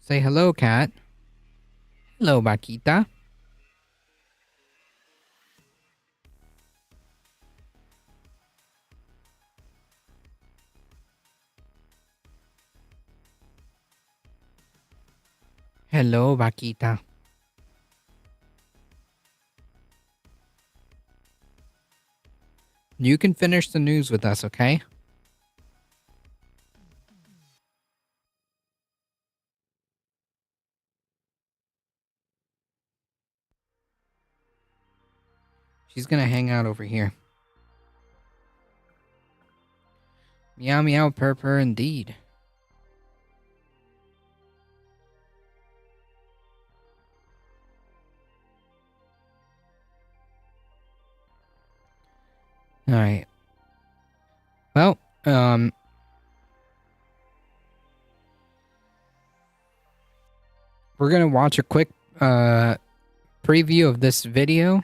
Speaker 2: Say hello, cat. Hello, Vaquita. Hello, Vaquita. You can finish the news with us, okay? She's gonna hang out over here. Meow meow purr purr indeed. Alright. Well, we're gonna watch a quick preview of this video.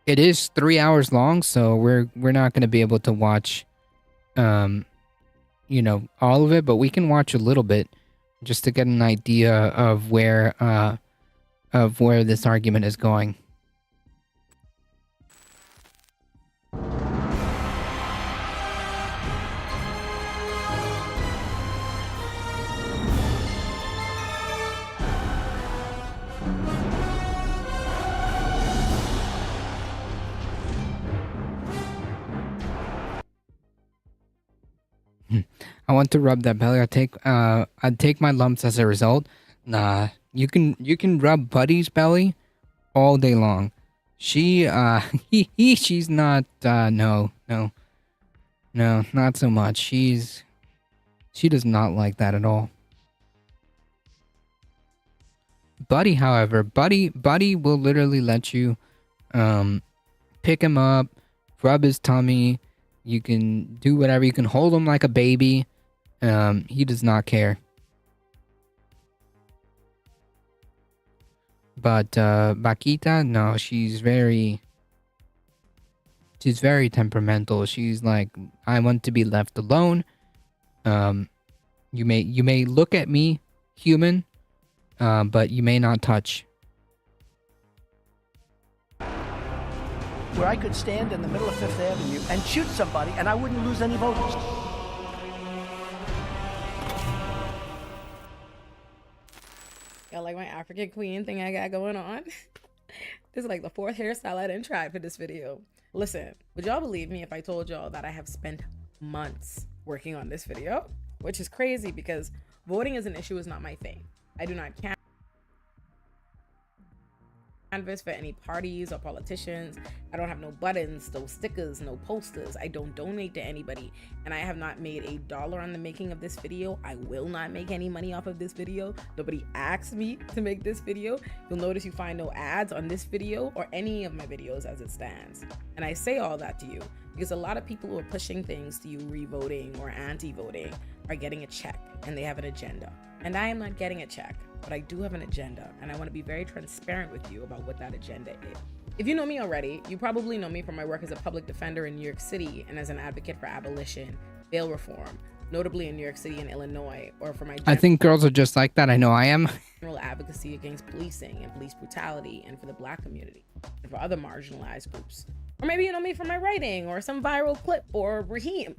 Speaker 2: It is 3 hours long, so we're not gonna be able to watch you know, all of it, but we can watch a little bit just to get an idea of where this argument is going. I want to rub that belly. I'd take my lumps as a result. Nah, you can rub Buddy's belly all day long. She's not no, not so much. She does not like that at all. Buddy, however, Buddy will literally let you pick him up, rub his tummy. You can do whatever. You can hold him like a baby. He does not care. But Vaquita, no, she's very temperamental. She's like, I want to be left alone. You may look at me, human, but you may not touch.
Speaker 6: Where I could stand in the middle of Fifth Avenue and shoot somebody and I wouldn't lose any voters.
Speaker 7: Y'all like my African queen thing I got going on? This is like the fourth hairstyle I didn't try for this video. Listen, would y'all believe me if I told y'all that I have spent months working on this video? Which is crazy because voting as an issue is not my thing. I do not canvas for any parties or politicians. I don't have no buttons, no stickers, no posters. I don't donate to anybody, and I have not made $1 on the making of this video. I will not make any money off of this video. Nobody asked me to make this video. You'll notice you find no ads on this video or any of my videos as it stands. And I say all that to you because a lot of people who are pushing things to you re-voting or anti-voting are getting a check and they have an agenda. And I am not getting a check, but I do have an agenda, and I want to be very transparent with you about what that agenda is. If you know me already, you probably know me from my work as a public defender in New York City and as an advocate for abolition, bail reform, notably in New York City and Illinois, or for my
Speaker 2: I think girls are just like that. I know I am.
Speaker 7: general advocacy against policing and police brutality and for the Black community and for other marginalized groups. Or maybe you know me from my writing or some viral clip or Raheem.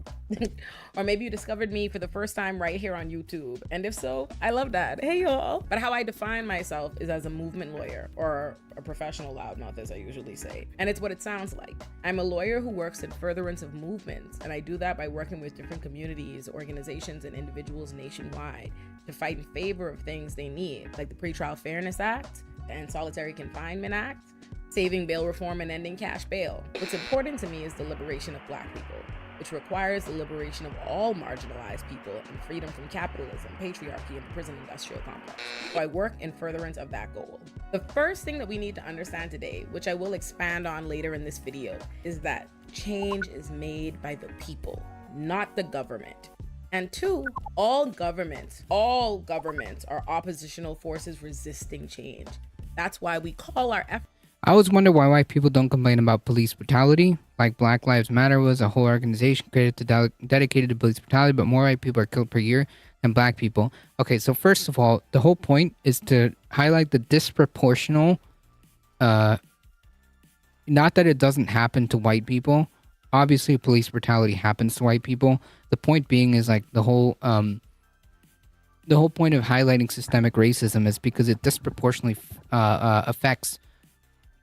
Speaker 7: Or maybe you discovered me for the first time right here on YouTube. And if so, I love that. Hey y'all. But how I define myself is as a movement lawyer or a professional loudmouth, as I usually say. And it's what it sounds like. I'm a lawyer who works in furtherance of movements. And I do that by working with different communities, organizations, and individuals nationwide to fight in favor of things they need, like the Pretrial Fairness Act and Solitary Confinement Act, saving bail reform and ending cash bail. What's important to me is the liberation of Black people, which requires the liberation of all marginalized people and freedom from capitalism, patriarchy, and the prison industrial complex. So I work in furtherance of that goal. The first thing that we need to understand today, which I will expand on later in this video, is that change is made by the people, not the government. And two, all governments are oppositional forces resisting change. That's why we call our
Speaker 2: I always wonder why white people don't complain about police brutality. Like Black Lives Matter was a whole organization created to dedicated to police brutality, but more white people are killed per year than black people. Okay, so first of all, the whole point is to highlight the disproportional, not that it doesn't happen to white people. Obviously, police brutality happens to white people. The point being is like the whole point of highlighting systemic racism is because it disproportionately affects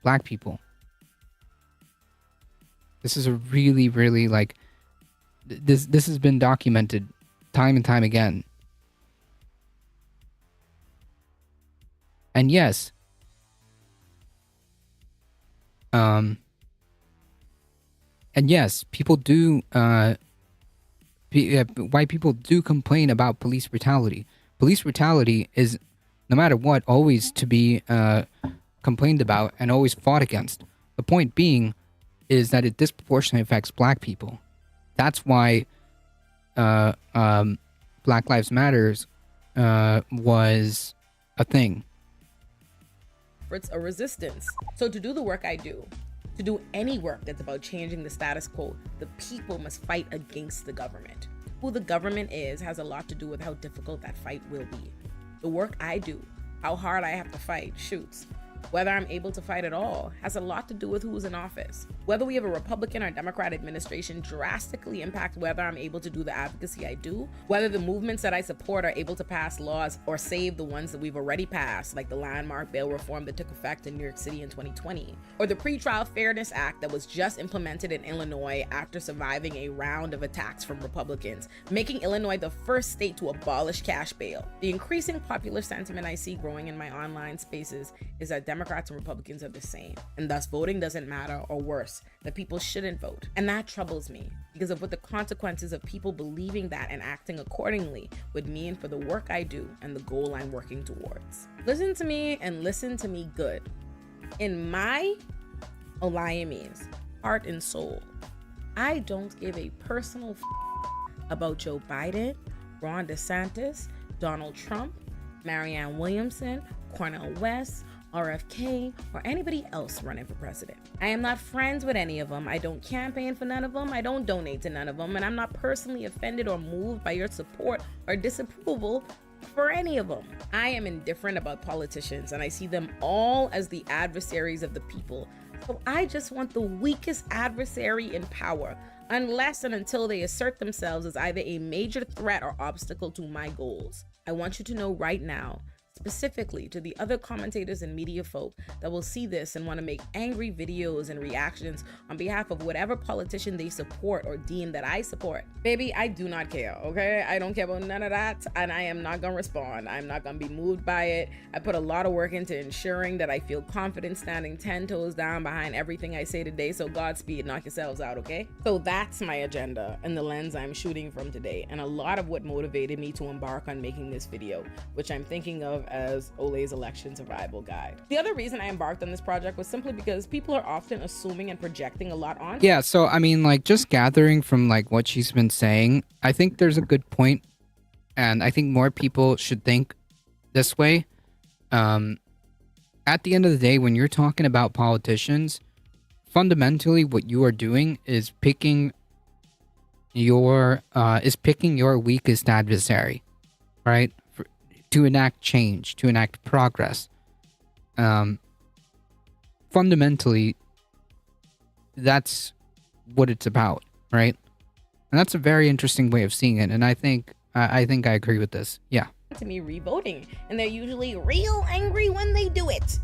Speaker 2: black people. This is a really, really like this has been documented time and time again. And yes, people do white people do complain about police brutality. Police brutality is, no matter what, always to be complained about and always fought against. The point being is that it disproportionately affects black people. That's why Black Lives Matters was a thing.
Speaker 7: It's a resistance. So to do the work I do, to do any work that's about changing the status quo, the people must fight against the government. Who the government is has a lot to do with how difficult that fight will be. The work I do, how hard I have to fight, shoots. Whether I'm able to fight at all has a lot to do with who's in office. Whether we have a Republican or Democrat administration drastically impacts whether I'm able to do the advocacy I do, whether the movements that I support are able to pass laws or save the ones that we've already passed, like the landmark bail reform that took effect in New York City in 2020, or the Pretrial Fairness Act that was just implemented in Illinois after surviving a round of attacks from Republicans, making Illinois the first state to abolish cash bail. The increasing popular sentiment I see growing in my online spaces is that Democrats and Republicans are the same, and thus voting doesn't matter, or worse, that people shouldn't vote. And that troubles me because of what the consequences of people believing that and acting accordingly would mean for the work I do and the goal I'm working towards. Listen to me and listen to me good. In my Olayemi's heart and soul, I don't give a personal about Joe Biden, Ron DeSantis, Donald Trump, Marianne Williamson, Cornel West, RFK, or anybody else running for president. I am not friends with any of them. I don't campaign for none of them. I don't donate to none of them. And I'm not personally offended or moved by your support or disapproval for any of them. I am indifferent about politicians, and I see them all as the adversaries of the people. So I just want the weakest adversary in power, unless and until they assert themselves as either a major threat or obstacle to my goals. I want you to know right now, specifically to the other commentators and media folk that will see this and want to make angry videos and reactions on behalf of whatever politician they support or deem that I support. Baby, I do not care, okay? I don't care about none of that, and I am not gonna respond. I'm not gonna be moved by it. I put a lot of work into ensuring that I feel confident standing 10 toes down behind everything I say today, so Godspeed, knock yourselves out, okay? So that's my agenda and the lens I'm shooting from today, and a lot of what motivated me to embark on making this video, which I'm thinking of as Ole's election survival guide. The other reason I embarked on this project was simply because people are often assuming and projecting a lot on.
Speaker 2: Yeah, so I mean, like, just gathering from like what she's been saying, I think there's a good point, and I think more people should think this way. At the end of the day, when you're talking about politicians, fundamentally what you are doing is picking your weakest adversary, right? To enact change, to enact progress. Fundamentally, that's what it's about, right? And that's a very interesting way of seeing it, and I think I agree with this. Yeah.
Speaker 7: To me revoting, and they're usually real angry when they do it.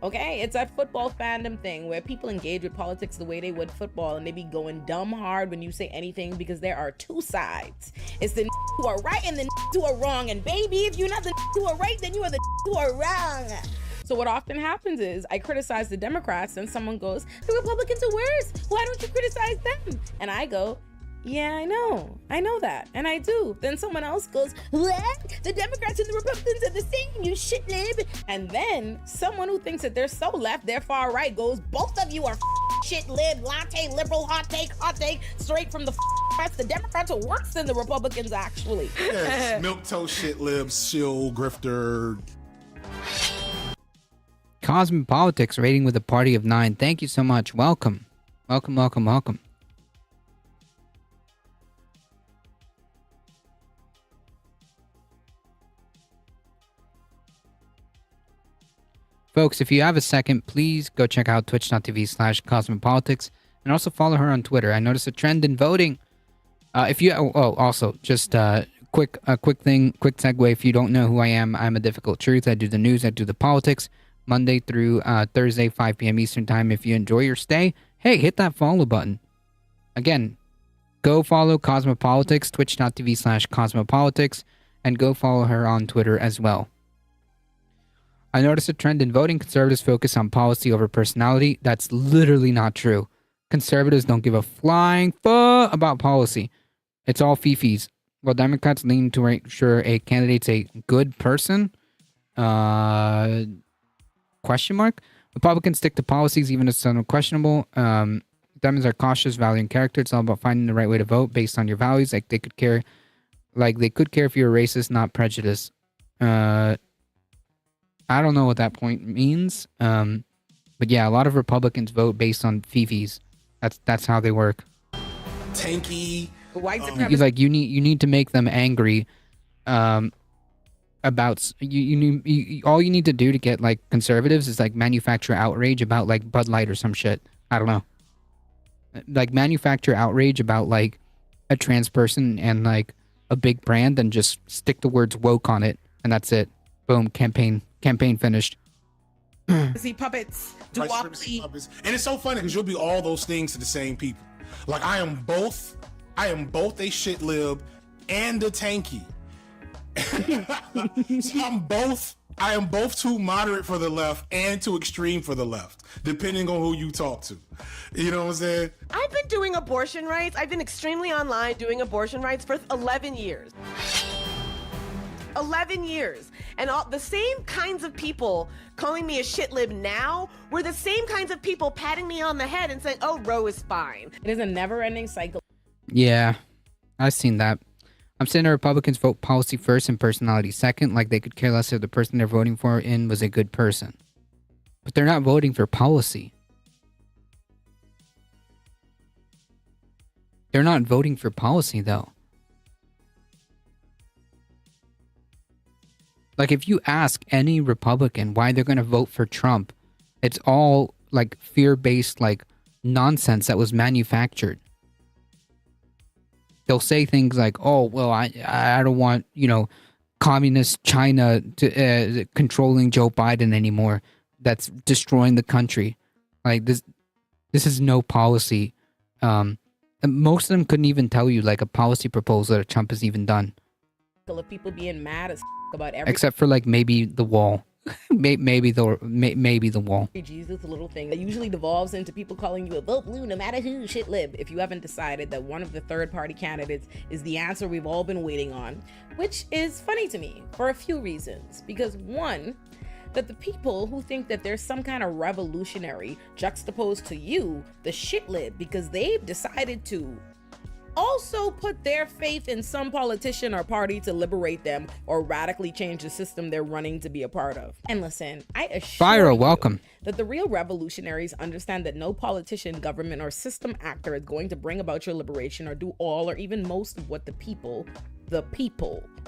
Speaker 7: Okay, it's that football fandom thing where people engage with politics the way they would football, and they be going dumb hard when you say anything because there are two sides. It's the who are right and the who are wrong, and baby, if you're not the who are right, then you are the who are wrong. So what often happens is I criticize the Democrats, and someone goes, the Republicans are worse. Why don't you criticize them? And I go, yeah, I know that, and I do. Then someone else goes, what? The Democrats and the Republicans are the same, you shit lib. And then someone who thinks that they're so left, they're far right, goes, both of you are shit lib, latte, liberal, hot take, straight from the press. The Democrats are worse than the Republicans, actually.
Speaker 8: Yes, milk toast, shit lib, shill, grifter.
Speaker 2: Cosmopolitics rating with a party of 9. Thank you so much. Welcome. Welcome, welcome, welcome. Folks, if you have a second, please go check out twitch.tv/cosmopolitics and also follow her on Twitter. I noticed a trend in voting. Also, just quick segue. If you don't know who I am, I'm a Difficult Truth. I do the news, I do the politics, Monday through Thursday, 5 p.m. Eastern Time. If you enjoy your stay, hey, hit that follow button. Again, go follow Cosmopolitics, twitch.tv/cosmopolitics, and go follow her on Twitter as well. I noticed a trend in voting. Conservatives focus on policy over personality. That's literally not true. Conservatives don't give a flying fuck about policy. It's all fifis. While Democrats lean to make sure a candidate's a good person, question mark. Republicans stick to policies even if some are questionable. Democrats are cautious, valuing character. It's all about finding the right way to vote based on your values. They could care if you're a racist, not prejudice. I don't know what that point means. But yeah, a lot of Republicans vote based on fifis. That's how they work.
Speaker 8: Tanky.
Speaker 7: White supremacy.
Speaker 2: Like you need to make them angry. About all you need to do to get like conservatives is like manufacture outrage about like Bud Light or some shit. I don't know. Like manufacture outrage about like a trans person and like a big brand, and just stick the words woke on it, and that's it. Boom, campaign finished.
Speaker 7: See puppets, duopoly.
Speaker 8: And it's so funny because you'll be all those things to the same people. Like I am both a shit lib and a tanky. So I am both too moderate for the left and too extreme for the left, depending on who you talk to. You know what I'm saying?
Speaker 9: I've been doing abortion rights. I've been extremely online doing abortion rights for 11 years. 11 years. And all the same kinds of people calling me a shit lib now were the same kinds of people patting me on the head and saying, oh, Roe is fine.
Speaker 7: It is a never-ending cycle.
Speaker 2: Yeah, I've seen that. I'm saying the Republicans vote policy first and personality second, like they could care less if the person they're voting for was a good person. But they're not voting for policy. They're not voting for policy, though. Like, if you ask any Republican why they're going to vote for Trump, it's all, like, fear-based, like, nonsense that was manufactured. They'll say things like, oh, well, I don't want, communist China to controlling Joe Biden anymore. That's destroying the country. Like, this is no policy. Most of them couldn't even tell you, like, a policy proposal that Trump has even done.
Speaker 7: Of people being mad as about everything.
Speaker 2: Except for, like, maybe the wall. maybe the wall.
Speaker 7: Jesus, little thing that usually devolves into people calling you a vote blue no matter who, shit lib, if you haven't decided that one of the third party candidates is the answer we've all been waiting on, which is funny to me for a few reasons. Because one, that the people who think that there's some kind of revolutionary juxtaposed to you, the shit lib, because they've decided to also put their faith in some politician or party to liberate them or radically change the system they're running to be a part of. And listen, I assure you
Speaker 2: welcome.
Speaker 7: that the real revolutionaries understand that no politician, government, or system actor is going to bring about your liberation or do all or even most of what the people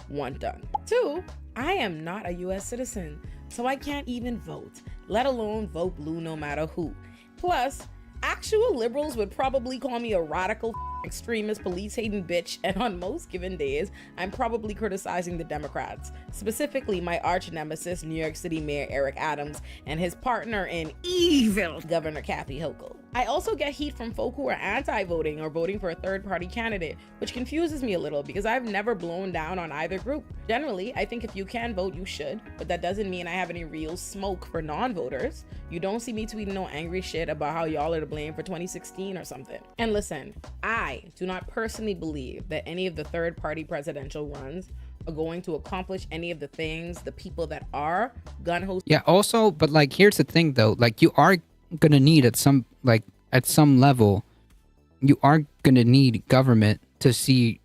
Speaker 7: want done. Two, I am not a US citizen, so I can't even vote, let alone vote blue no matter who. Plus, actual liberals would probably call me a radical extremist, police-hating bitch, and on most given days, I'm probably criticizing the Democrats, specifically my arch-nemesis, New York City Mayor Eric Adams, and his partner in evil, Governor Kathy Hochul. I also get heat from folk who are anti-voting or voting for a third-party candidate, which confuses me a little because I've never blown down on either group. Generally, I think if you can vote, you should, but that doesn't mean I have any real smoke for non-voters. You don't see me tweeting no angry shit about how y'all are to blame for 2016 or something. And listen, I do not personally believe that any of the third-party presidential runs are going to accomplish any of the things the people that are gun-ho.
Speaker 2: Yeah, also, but like, here's the thing though, like, you are gonna need at some level, you are gonna need government to see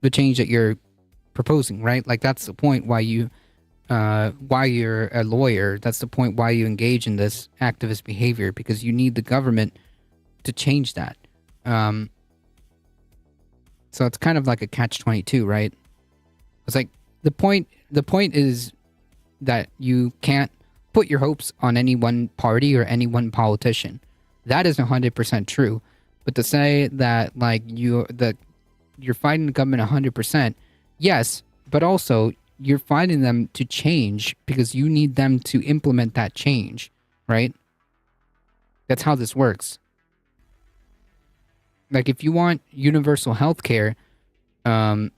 Speaker 2: the change that you're proposing, right? Like, that's the point why you why you're a lawyer. That's the point why you engage in this activist behavior, because you need the government to change that. So it's kind of like a catch-22, right? It's like the point is that you can't put your hopes on any one party or any one politician. That is 100% true. But to say that like you're fighting the government 100%, yes, but also you're fighting them to change because you need them to implement that change, right? That's how this works. Like if you want universal health care, like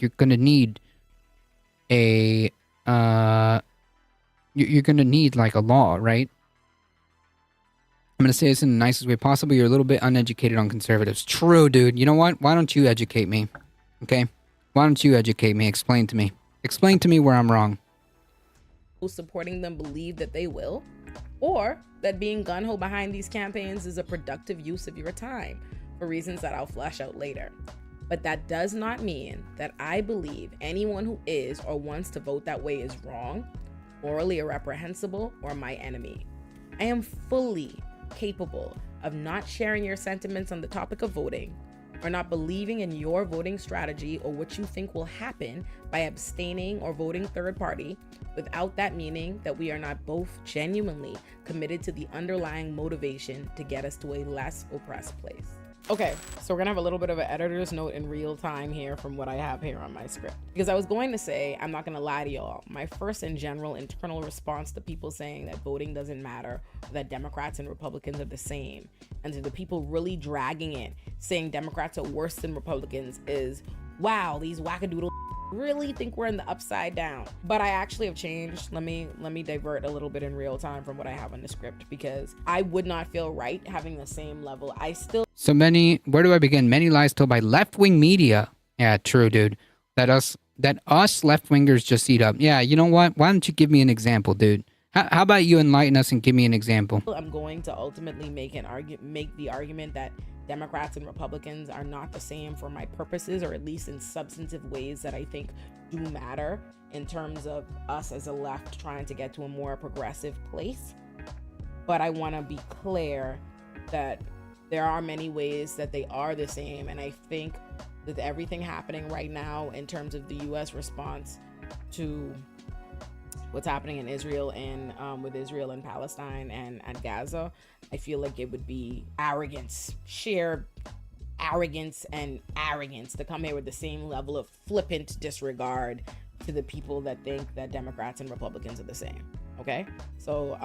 Speaker 2: you're gonna need you're gonna need like a law, right? I'm gonna say this in the nicest way possible. You're a little bit uneducated on conservatives. True, dude. You know what? Why don't you educate me? Okay? Why don't you educate me? Explain to me. Explain to me where I'm wrong.
Speaker 7: Who's supporting them believe that they will, or that being gun-ho behind these campaigns is a productive use of your time for reasons that I'll flesh out later. But that does not mean that I believe anyone who is or wants to vote that way is wrong, morally irreprehensible, or my enemy. I am fully capable of not sharing your sentiments on the topic of voting, or not believing in your voting strategy or what you think will happen by abstaining or voting third party, without that meaning that we are not both genuinely committed to the underlying motivation to get us to a less oppressed place. Okay, so we're gonna have a little bit of an editor's note in real time here from what I have here on my script. Because I was going to say, I'm not gonna lie to y'all, my first and general internal response to people saying that voting doesn't matter, or that Democrats and Republicans are the same, and to the people really dragging it, saying Democrats are worse than Republicans, is, wow, these wackadoodle really think we're in the upside down. But I actually have changed. Let me divert a little bit in real time from what I have on the script, because I would not feel right having the same level.
Speaker 2: So many, where do I begin? Many lies told by left-wing media. Yeah, true, dude. That us left-wingers just eat up. Yeah, you know what? Why don't you give me an example, dude? How about you enlighten us and give me an example?
Speaker 7: I'm going to ultimately make the argument that Democrats and Republicans are not the same for my purposes, or at least in substantive ways that I think do matter in terms of us as a left trying to get to a more progressive place. But I want to be clear that there are many ways that they are the same, and I think that everything happening right now in terms of the U.S. response to what's happening in Israel and with Israel and Palestine and Gaza, I feel like it would be sheer arrogance to come here with the same level of flippant disregard to the people that think that Democrats and Republicans are the same. Okay, so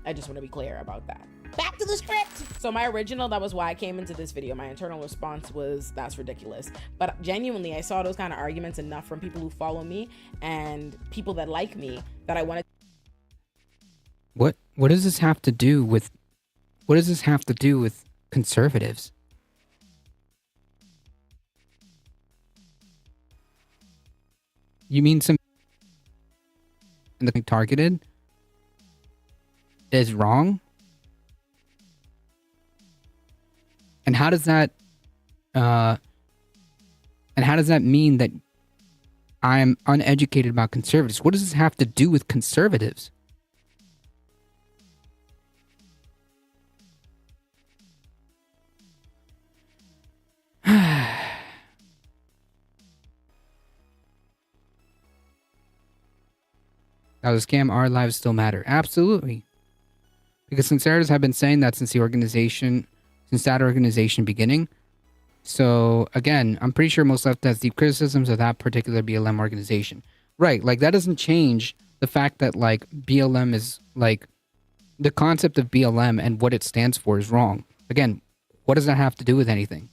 Speaker 7: I just want to be clear about that. Back to the script. So my original, that was why I came into this video. My internal response was, that's ridiculous. But genuinely, I saw those kind of arguments enough from people who follow me and people that like me that I wanted.
Speaker 2: What does this have to do with? What does this have to do with conservatives? You mean some targeted is wrong? And how does that mean that I'm uneducated about conservatives? What does this have to do with conservatives? Now, the scam, our lives still matter. Absolutely. Because conservatives have been saying that since that organization beginning. So, again, I'm pretty sure most left has deep criticisms of that particular BLM organization. Right, like, that doesn't change the fact that, like, BLM is, like, the concept of BLM and what it stands for is wrong. Again, what does that have to do with anything?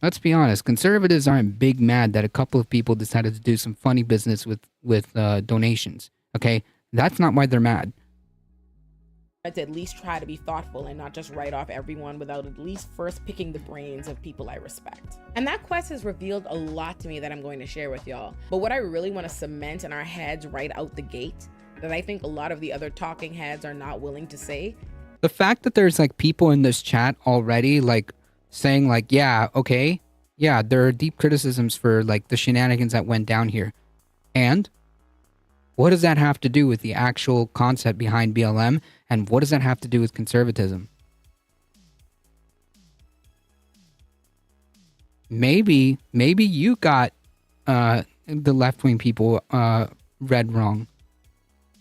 Speaker 2: Let's be honest, conservatives aren't big mad that a couple of people decided to do some funny business with donations, okay? That's not why they're mad.
Speaker 7: To at least try to be thoughtful and not just write off everyone without at least first picking the brains of people I respect. And that quest has revealed a lot to me that I'm going to share with y'all. But what I really want to cement in our heads right out the gate, that I think a lot of the other talking heads are not willing to say.
Speaker 2: The fact that there's like people in this chat already like saying like, yeah, okay, Yeah, there are deep criticisms for like the shenanigans that went down here. And what does that have to do with the actual concept behind BLM? And what does that have to do with conservatism? Maybe you got the left-wing people read wrong.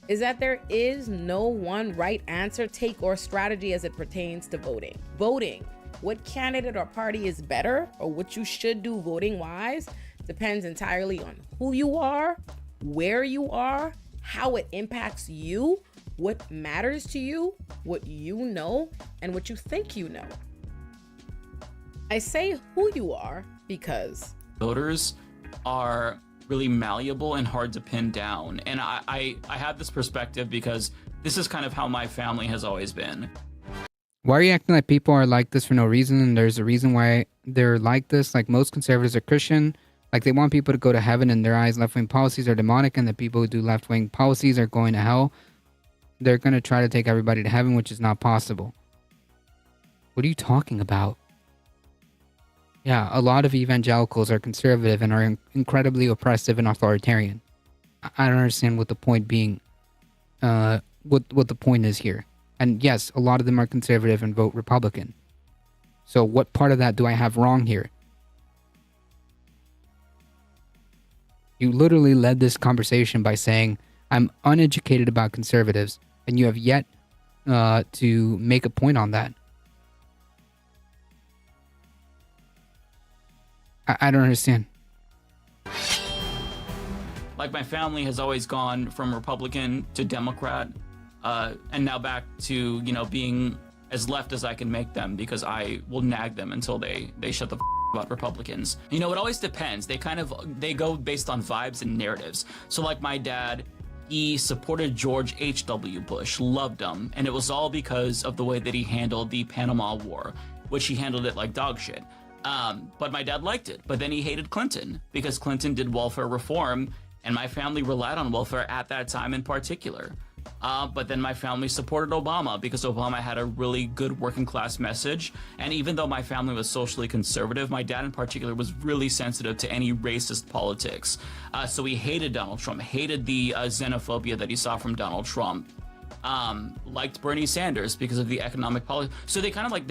Speaker 7: Is that there is no one right answer, take, or strategy as it pertains to voting. Voting, what candidate or party is better, or what you should do voting-wise, depends entirely on who you are, where you are, how it impacts you, what matters to you, what you know, and what you think you know. I say who you are because
Speaker 3: voters are really malleable and hard to pin down. And I have this perspective because this is kind of how my family has always been.
Speaker 2: Why are you acting like people are like this for no reason? And there's a reason why they're like this. Like most conservatives are Christian. Like they want people to go to heaven. In their eyes, left-wing policies are demonic, and the people who do left-wing policies are going to hell. They're going to try to take everybody to heaven, which is not possible. What are you talking about? Yeah, a lot of evangelicals are conservative and are incredibly oppressive and authoritarian. I don't understand what the point being, what the point is here. And yes, a lot of them are conservative and vote Republican. So what part of that do I have wrong here? You literally led this conversation by saying, I'm uneducated about conservatives, and you have yet to make a point on that. I don't understand.
Speaker 3: Like my family has always gone from Republican to Democrat, and now back to, you know, being as left as I can make them, because I will nag them until they shut the about Republicans. You know, it always depends. They go based on vibes and narratives. So like my dad, he supported George H.W. Bush, loved him, and it was all because of the way that he handled the Panama War, which he handled it like dog shit. But my dad liked it. But then he hated Clinton because Clinton did welfare reform, and my family relied on welfare at that time in particular. But then my family supported Obama because Obama had a really good working class message. And even though my family was socially conservative, my dad in particular was really sensitive to any racist politics. So he hated Donald Trump, hated the xenophobia that he saw from Donald Trump. Liked Bernie Sanders because of the economic policy. So they kind of like,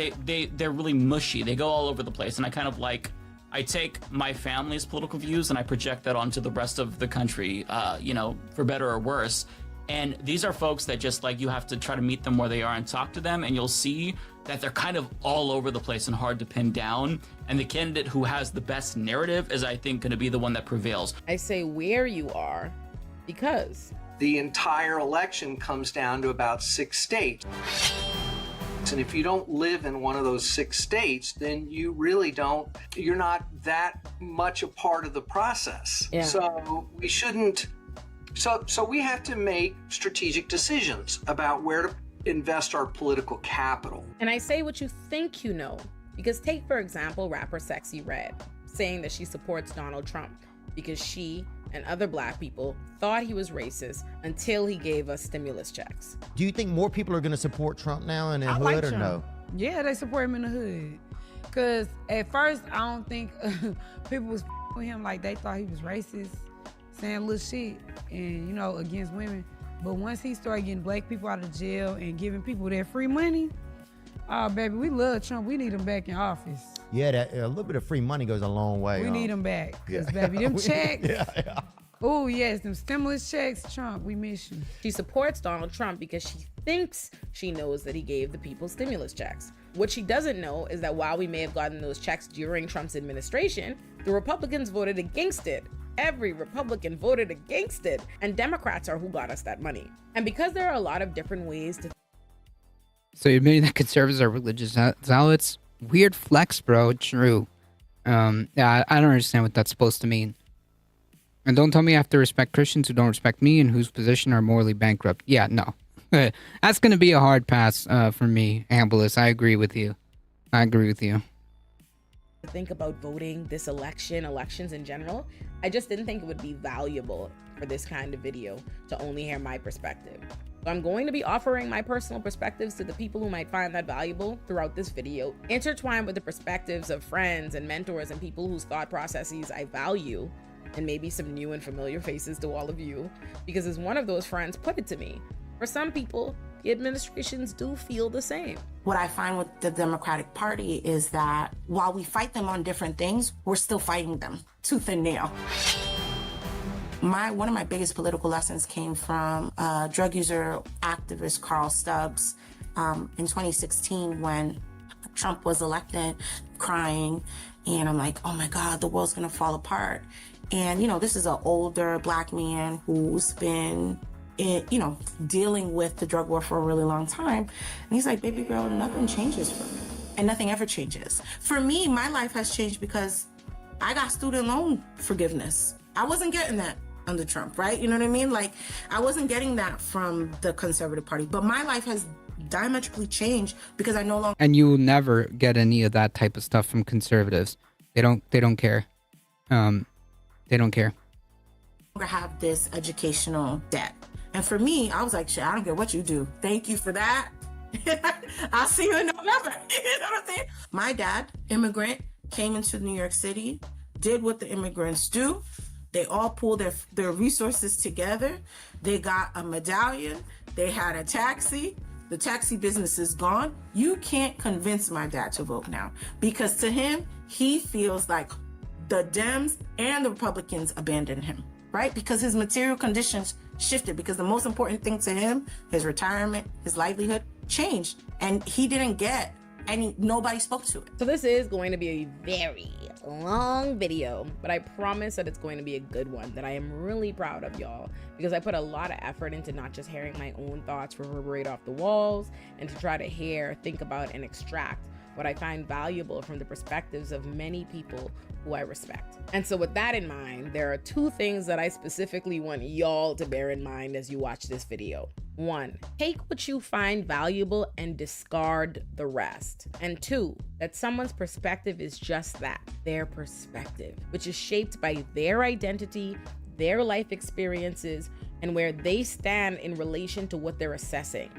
Speaker 3: they're really mushy. They go all over the place. And I kind of like, I take my family's political views and I project that onto the rest of the country, you know, for better or worse. And these are folks that just like, you have to try to meet them where they are and talk to them, and you'll see that they're kind of all over the place and hard to pin down. And the candidate who has the best narrative is, I think, going to be the one that prevails.
Speaker 7: I say where you are because
Speaker 10: the entire election comes down to about 6 states. And if you don't live in one of those 6 states, then you really don't, you're not that much a part of the process.
Speaker 7: Yeah.
Speaker 10: So we shouldn't, so we have to make strategic decisions about where to invest our political capital.
Speaker 7: And I say what you think you know, because take, for example, rapper Sexy Red, saying that she supports Donald Trump because she and other black people thought he was racist until he gave us stimulus checks.
Speaker 11: Do you think more people are going to support Trump now in the hood
Speaker 12: like
Speaker 11: or
Speaker 12: Trump.
Speaker 11: no?
Speaker 12: Yeah, they support him in the hood. Because at first, I don't think people was with him like they thought he was racist, saying little shit and, you know, against women. But once he started getting black people out of jail and giving people their free money, oh, baby, we love Trump. We need him back in office.
Speaker 11: Yeah, that a little bit of free money goes a long way.
Speaker 12: We need him back. Because,
Speaker 11: Yeah.
Speaker 12: baby, them checks.
Speaker 11: Yeah.
Speaker 12: Oh, yes, them stimulus checks. Trump, we miss you.
Speaker 7: She supports Donald Trump because she thinks she knows that he gave the people stimulus checks. What she doesn't know is that while we may have gotten those checks during Trump's administration, the Republicans voted against it. Every Republican voted against it, and Democrats are who got us that money. And because there are a lot of different ways to...
Speaker 2: So you're admitting that conservatives are religious zealots? Weird flex, bro. True. Yeah, I don't understand what that's supposed to mean. And don't tell me I have to respect Christians who don't respect me and whose position are morally bankrupt. Yeah, no. That's going to be a hard pass for me, Ambulis. I agree with you.
Speaker 7: think about voting this election, elections in general. I just didn't think it would be valuable for this kind of video to only hear my perspective. So I'm going to be offering my personal perspectives to the people who might find that valuable throughout this video, intertwined with the perspectives of friends and mentors and people whose thought processes I value, and maybe some new and familiar faces to all of you, because as one of those friends put it to me, for some people, the administrations do feel the same.
Speaker 13: What I find with the Democratic Party is that while we fight them on different things, we're still fighting them tooth and nail. One of my biggest political lessons came from drug user activist Carl Stubbs in 2016 when Trump was elected, crying, and I'm like, oh my God, the world's gonna fall apart. And, this is an older Black man who's been, dealing with the drug war for a really long time. And he's like, baby girl, nothing changes for me. And nothing ever changes. For me, my life has changed because I got student loan forgiveness. I wasn't getting that under Trump, right? You know what I mean? Like, I wasn't getting that from the Conservative Party. But my life has diametrically changed because I no longer...
Speaker 2: And you will never get any of that type of stuff from conservatives. They don't care. They don't care.
Speaker 13: Have this educational debt. And for me, I was like, shit, I don't care what you do. Thank you for that. I'll see you in November. You know what I'm saying? My dad, immigrant, came into New York City, did what the immigrants do. They all pulled their resources together. They got a medallion. They had a taxi. The taxi business is gone. You can't convince my dad to vote now because to him, he feels like the Dems and the Republicans abandoned him, right? Because his material conditions shifted because the most important thing to him, his retirement, his livelihood, changed. And he didn't get nobody spoke to it.
Speaker 7: So this is going to be a very long video, but I promise that it's going to be a good one that I am really proud of, y'all, because I put a lot of effort into not just hearing my own thoughts reverberate off the walls and to try to hear, think about, and extract what I find valuable from the perspectives of many people who I respect. And so with that in mind, there are two things that I specifically want y'all to bear in mind as you watch this video. 1, take what you find valuable and discard the rest. And 2, that someone's perspective is just that, their perspective, which is shaped by their identity, their life experiences, and where they stand in relation to what they're assessing.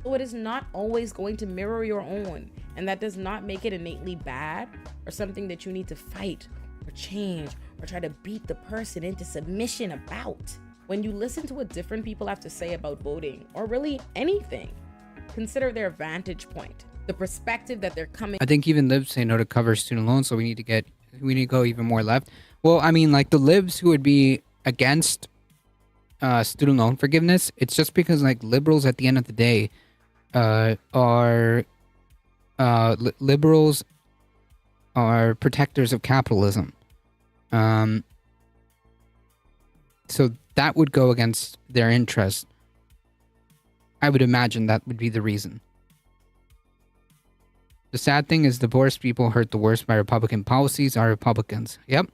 Speaker 7: So it is not always going to mirror your own, and that does not make it innately bad or something that you need to fight or change or try to beat the person into submission about. When you listen to what different people have to say about voting or really anything, consider their vantage point, the perspective that they're coming.
Speaker 2: I think even libs say no to cover student loans, so we need to go even more left. Well, I mean, like the libs who would be against student loan forgiveness, it's just because like liberals at the end of the day liberals are protectors of capitalism. So that would go against their interests. I would imagine that would be the reason. The sad thing is the poorest people hurt the worst by Republican policies are Republicans. Yep.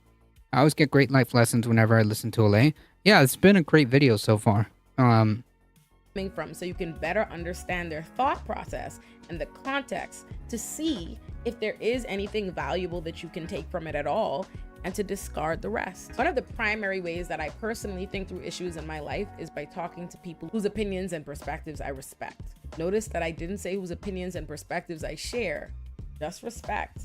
Speaker 2: I always get great life lessons whenever I listen to Olay. Yeah, it's been a great video so far.
Speaker 7: From, so you can better understand their thought process and the context to see if there is anything valuable that you can take from it at all and to discard the rest. One of the primary ways that I personally think through issues in my life is by talking to people whose opinions and perspectives I respect. Notice that I didn't say whose opinions and perspectives I share, just respect.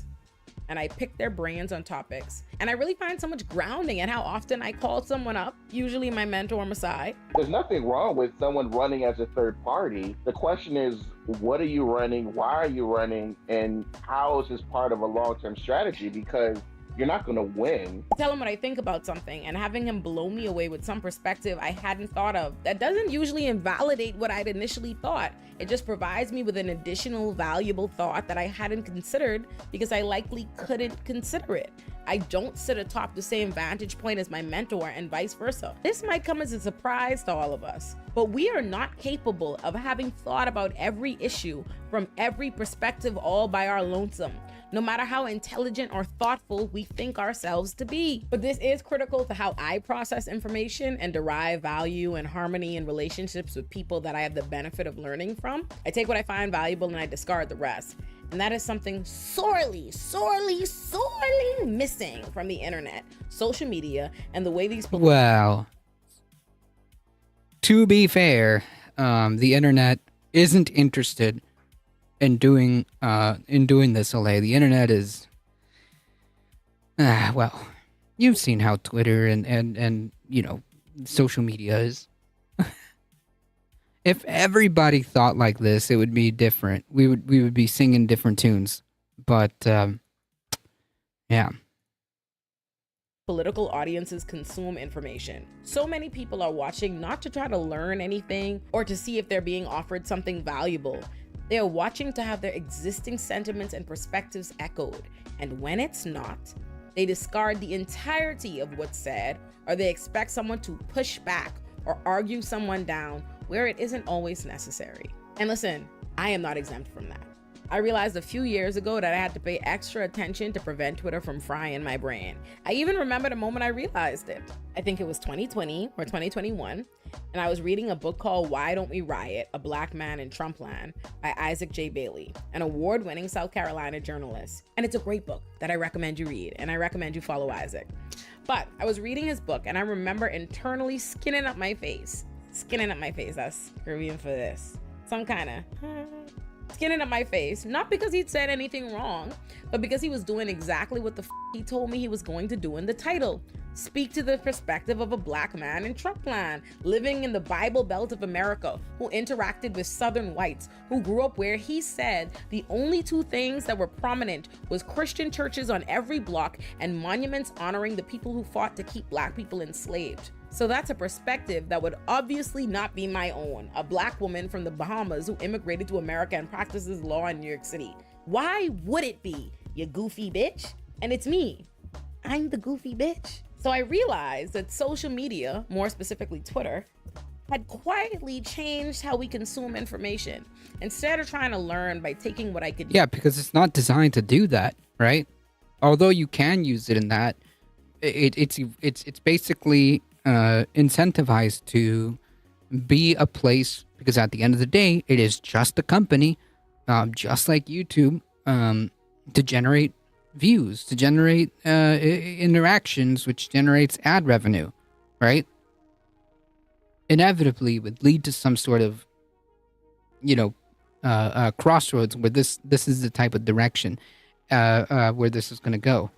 Speaker 7: And I pick their brains on topics. And I really find so much grounding in how often I call someone up, usually my mentor on my side.
Speaker 14: There's nothing wrong with someone running as a third party. The question is, what are you running? Why are you running? And how is this part of a long-term strategy? Because you're not going to win.
Speaker 7: Tell him what I think about something and having him blow me away with some perspective I hadn't thought of. That doesn't usually invalidate what I'd initially thought. It just provides me with an additional valuable thought that I hadn't considered because I likely couldn't consider it. I don't sit atop the same vantage point as my mentor and vice versa. This might come as a surprise to all of us, but we are not capable of having thought about every issue from every perspective all by our lonesome, no matter how intelligent or thoughtful we think ourselves to be. But this is critical to how I process information and derive value and harmony in relationships with people that I have the benefit of learning from. I take what I find valuable and I discard the rest. And that is something sorely missing from the internet, social media, and the way these people...
Speaker 2: Well, to be fair, the internet isn't interested in doing this, Olay. The internet is, well, you've seen how Twitter and you know, social media is. If everybody thought like this, it would be different. We would be singing different tunes. But yeah.
Speaker 7: Political audiences consume information. So many people are watching not to try to learn anything or to see if they're being offered something valuable. They are watching to have their existing sentiments and perspectives echoed. And when it's not, they discard the entirety of what's said, or they expect someone to push back or argue someone down where it isn't always necessary. And listen, I am not exempt from that. I realized a few years ago that I had to pay extra attention to prevent Twitter from frying my brain. I even remember the moment I realized it. I think it was 2020 or 2021, and I was reading a book called Why Don't We Riot? A Black Man in Trumpland by Isaac J. Bailey, an award-winning South Carolina journalist. And it's a great book that I recommend you read, and I recommend you follow Isaac. But I was reading his book, and I remember internally skinning up my face, that's Korean for this. Some kind of skinning up my face, not because he'd said anything wrong, but because he was doing exactly what the he told me he was going to do in the title. Speak to the perspective of a black man in Trumpland, living in the Bible Belt of America, who interacted with Southern whites, who grew up where he said the only two things that were prominent was Christian churches on every block and monuments honoring the people who fought to keep black people enslaved. So that's a perspective that would obviously not be my own, a black woman from the Bahamas who immigrated to America and practices law in New York City. Why would it be, you goofy bitch? And it's me. I'm the goofy bitch. So I realized that social media, more specifically Twitter, had quietly changed how we consume information. Instead of trying to learn by taking what I could.
Speaker 2: Yeah, because it's not designed to do that, right? Although you can use it in that, it's basically incentivized to be a place, because at the end of the day, it is just a company, just like YouTube, to generate views, to generate interactions, which generates ad revenue, right? Inevitably would lead to some sort of, crossroads where this is the type of direction where this is going to go.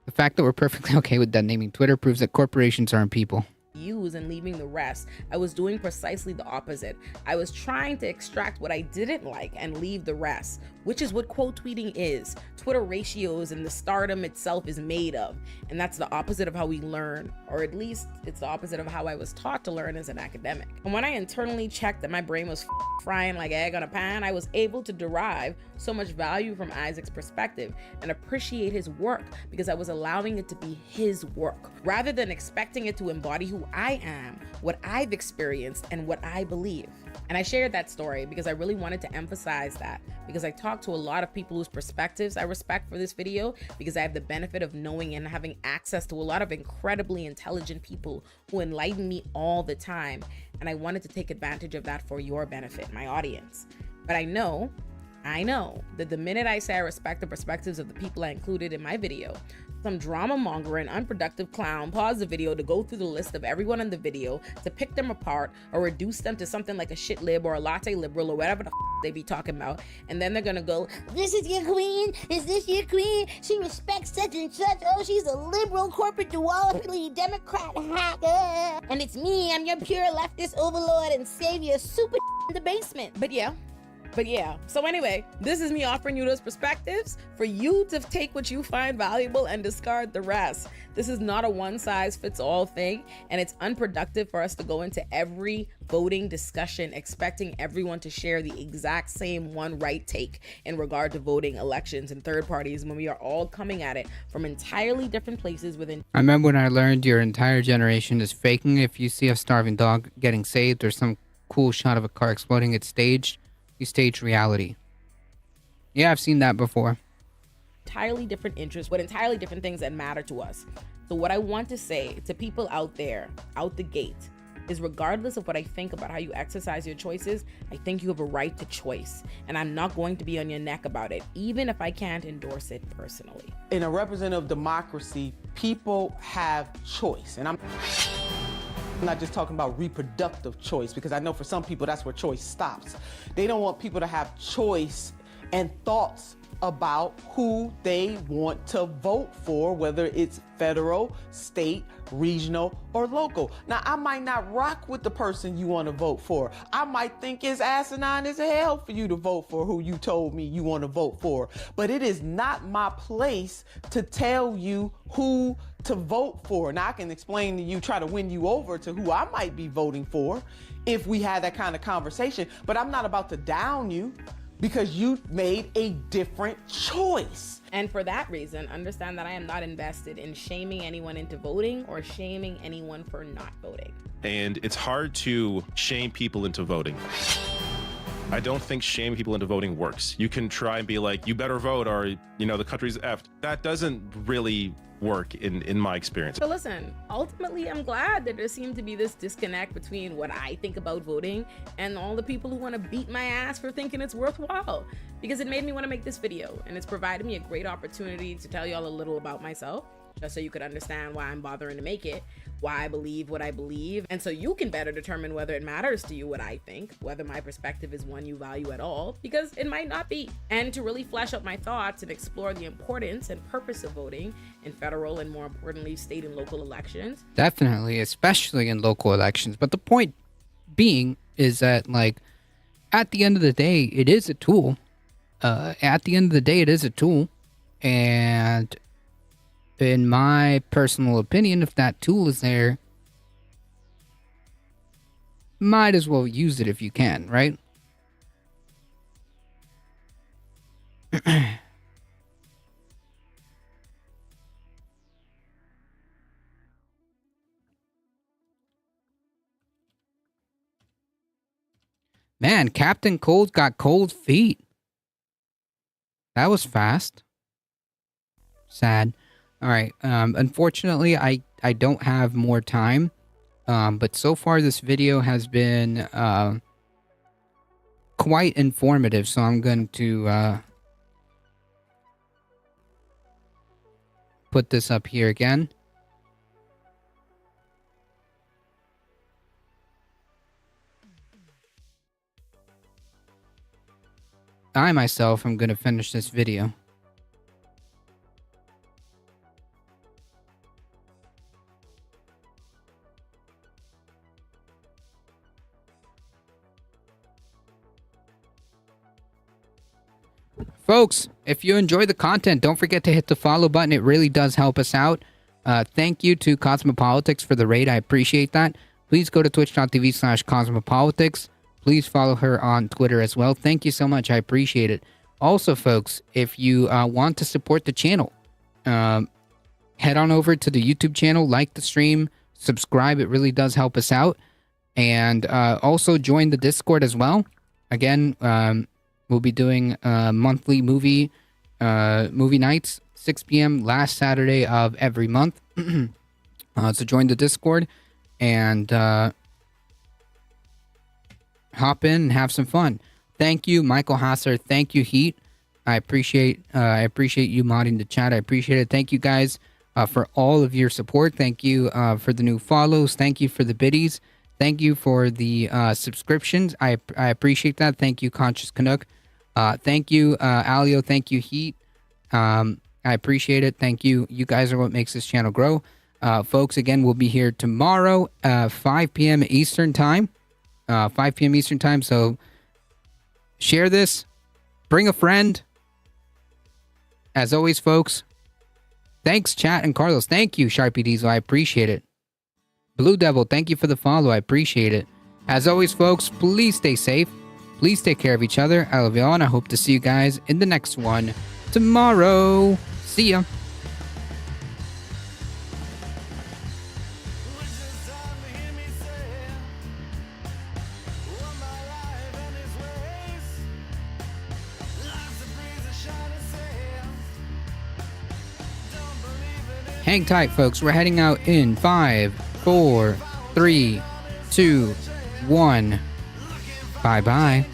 Speaker 2: The fact that we're perfectly okay with that naming Twitter proves that corporations aren't people.
Speaker 7: Use and leaving the rest. I was doing precisely the opposite. I was trying to extract what I didn't like and leave the rest, which is what quote tweeting is. Twitter ratios and the stardom itself is made of. And that's the opposite of how we learn, or at least it's the opposite of how I was taught to learn as an academic. And when I internally checked that my brain was frying like egg on a pan, I was able to derive so much value from Isaac's perspective and appreciate his work because I was allowing it to be his work rather than expecting it to embody who I am, what I've experienced, and what I believe. And I shared that story because I really wanted to emphasize that, because I talked to a lot of people whose perspectives I respect for this video, because I have the benefit of knowing and having access to a lot of incredibly intelligent people who enlighten me all the time. And I wanted to take advantage of that for your benefit, my audience. But I know that the minute I say I respect the perspectives of the people I included in my video, some drama monger and unproductive clown paused the video to go through the list of everyone in the video to pick them apart or reduce them to something like a shit lib or a latte liberal or whatever the they be talking about. And then they're gonna go,
Speaker 15: this is your queen? Is this your queen? She respects such and such. Oh, she's a liberal corporate duopoly Democrat hacker. And it's me, I'm your pure leftist overlord and savior, super in the basement.
Speaker 7: But yeah, so anyway, this is me offering you those perspectives for you to take what you find valuable and discard the rest. This is not a one-size-fits-all thing, and it's unproductive for us to go into every voting discussion expecting everyone to share the exact same one right take in regard to voting, elections, and third parties when we are all coming at it from entirely different places within.
Speaker 2: I remember when I learned your entire generation is faking. If you see a starving dog getting saved or some cool shot of a car exploding, it's staged. You stage reality. Yeah, I've seen that before.
Speaker 7: Entirely different interests with entirely different things that matter to us. So what I want to say to people out there, out the gate, is regardless of what I think about how you exercise your choices, I think you have a right to choice. And I'm not going to be on your neck about it, even if I can't endorse it personally.
Speaker 16: In a representative democracy, people have choice. And I'm not just talking about reproductive choice, because I know for some people that's where choice stops. They don't want people to have choice and thoughts about who they want to vote for, whether it's federal, state, regional, or local. Now, I might not rock with the person you want to vote for. I might think it's asinine as hell for you to vote for who you told me you want to vote for. But it is not my place to tell you who to vote for. Now, I can explain to you, try to win you over to who I might be voting for if we had that kind of conversation. But I'm not about to down you because you made a different choice.
Speaker 7: And for that reason, understand that I am not invested in shaming anyone into voting or shaming anyone for not voting.
Speaker 17: And it's hard to shame people into voting. I don't think shaming people into voting works. You can try and be like, you better vote or, you know, the country's effed. That doesn't really work in my experience.
Speaker 7: So listen, ultimately, I'm glad that there seemed to be this disconnect between what I think about voting and all the people who want to beat my ass for thinking it's worthwhile, because it made me want to make this video, and it's provided me a great opportunity to tell y'all a little about myself, just so you could understand why I'm bothering to make it, why I believe what I believe, and so you can better determine whether it matters to you what I think, whether my perspective is one you value at all, because it might not be. And to really flesh out my thoughts and explore the importance and purpose of voting in federal and, more importantly, state and local elections.
Speaker 2: Definitely, especially in local elections. But the point being is that, like, at the end of the day, it is a tool. And in my personal opinion, if that tool is there, might as well use it if you can, right? Man, Captain Cold got cold feet. That was fast. Sad. All right. Unfortunately, I don't have more time. But so far, this video has been quite informative. So I'm going to put this up here again. I myself am going to finish this video. Folks, if you enjoy the content, don't forget to hit the follow button. It really does help us out. Thank you to Cosmopolitics for the raid. I appreciate that. Please go to twitch.tv/Cosmopolitics. Please follow her on Twitter as well. Thank you so much. I appreciate it. Also, folks, if you want to support the channel, head on over to the YouTube channel, like the stream, subscribe. It really does help us out. And also join the Discord as well. Again, we'll be doing monthly movie nights, 6 p.m. last Saturday of every month. So join the Discord and hop in and have some fun. Thank you, Michael Hasser. Thank you, Heat. I appreciate you modding the chat. I appreciate it. Thank you guys for all of your support. Thank you for the new follows. Thank you for the biddies. Thank you for the subscriptions. I appreciate that. Thank you, Conscious Canuck. Thank you, Alio. Thank you, Heat. I appreciate it. Thank you. You guys are what makes this channel grow. Folks, again, we'll be here tomorrow, 5 p.m. Eastern time. 5 p.m. Eastern time. So share this. Bring a friend. As always, folks, thanks, chat and Carlos. Thank you, Sharpie Diesel. I appreciate it. Blue Devil, thank you for the follow. I appreciate it. As always, folks, please stay safe. Please take care of each other. I love you all, and I hope to see you guys in the next one tomorrow. See ya. Hang tight, folks. We're heading out in 5, 4, 3, 2, 1. Bye-bye.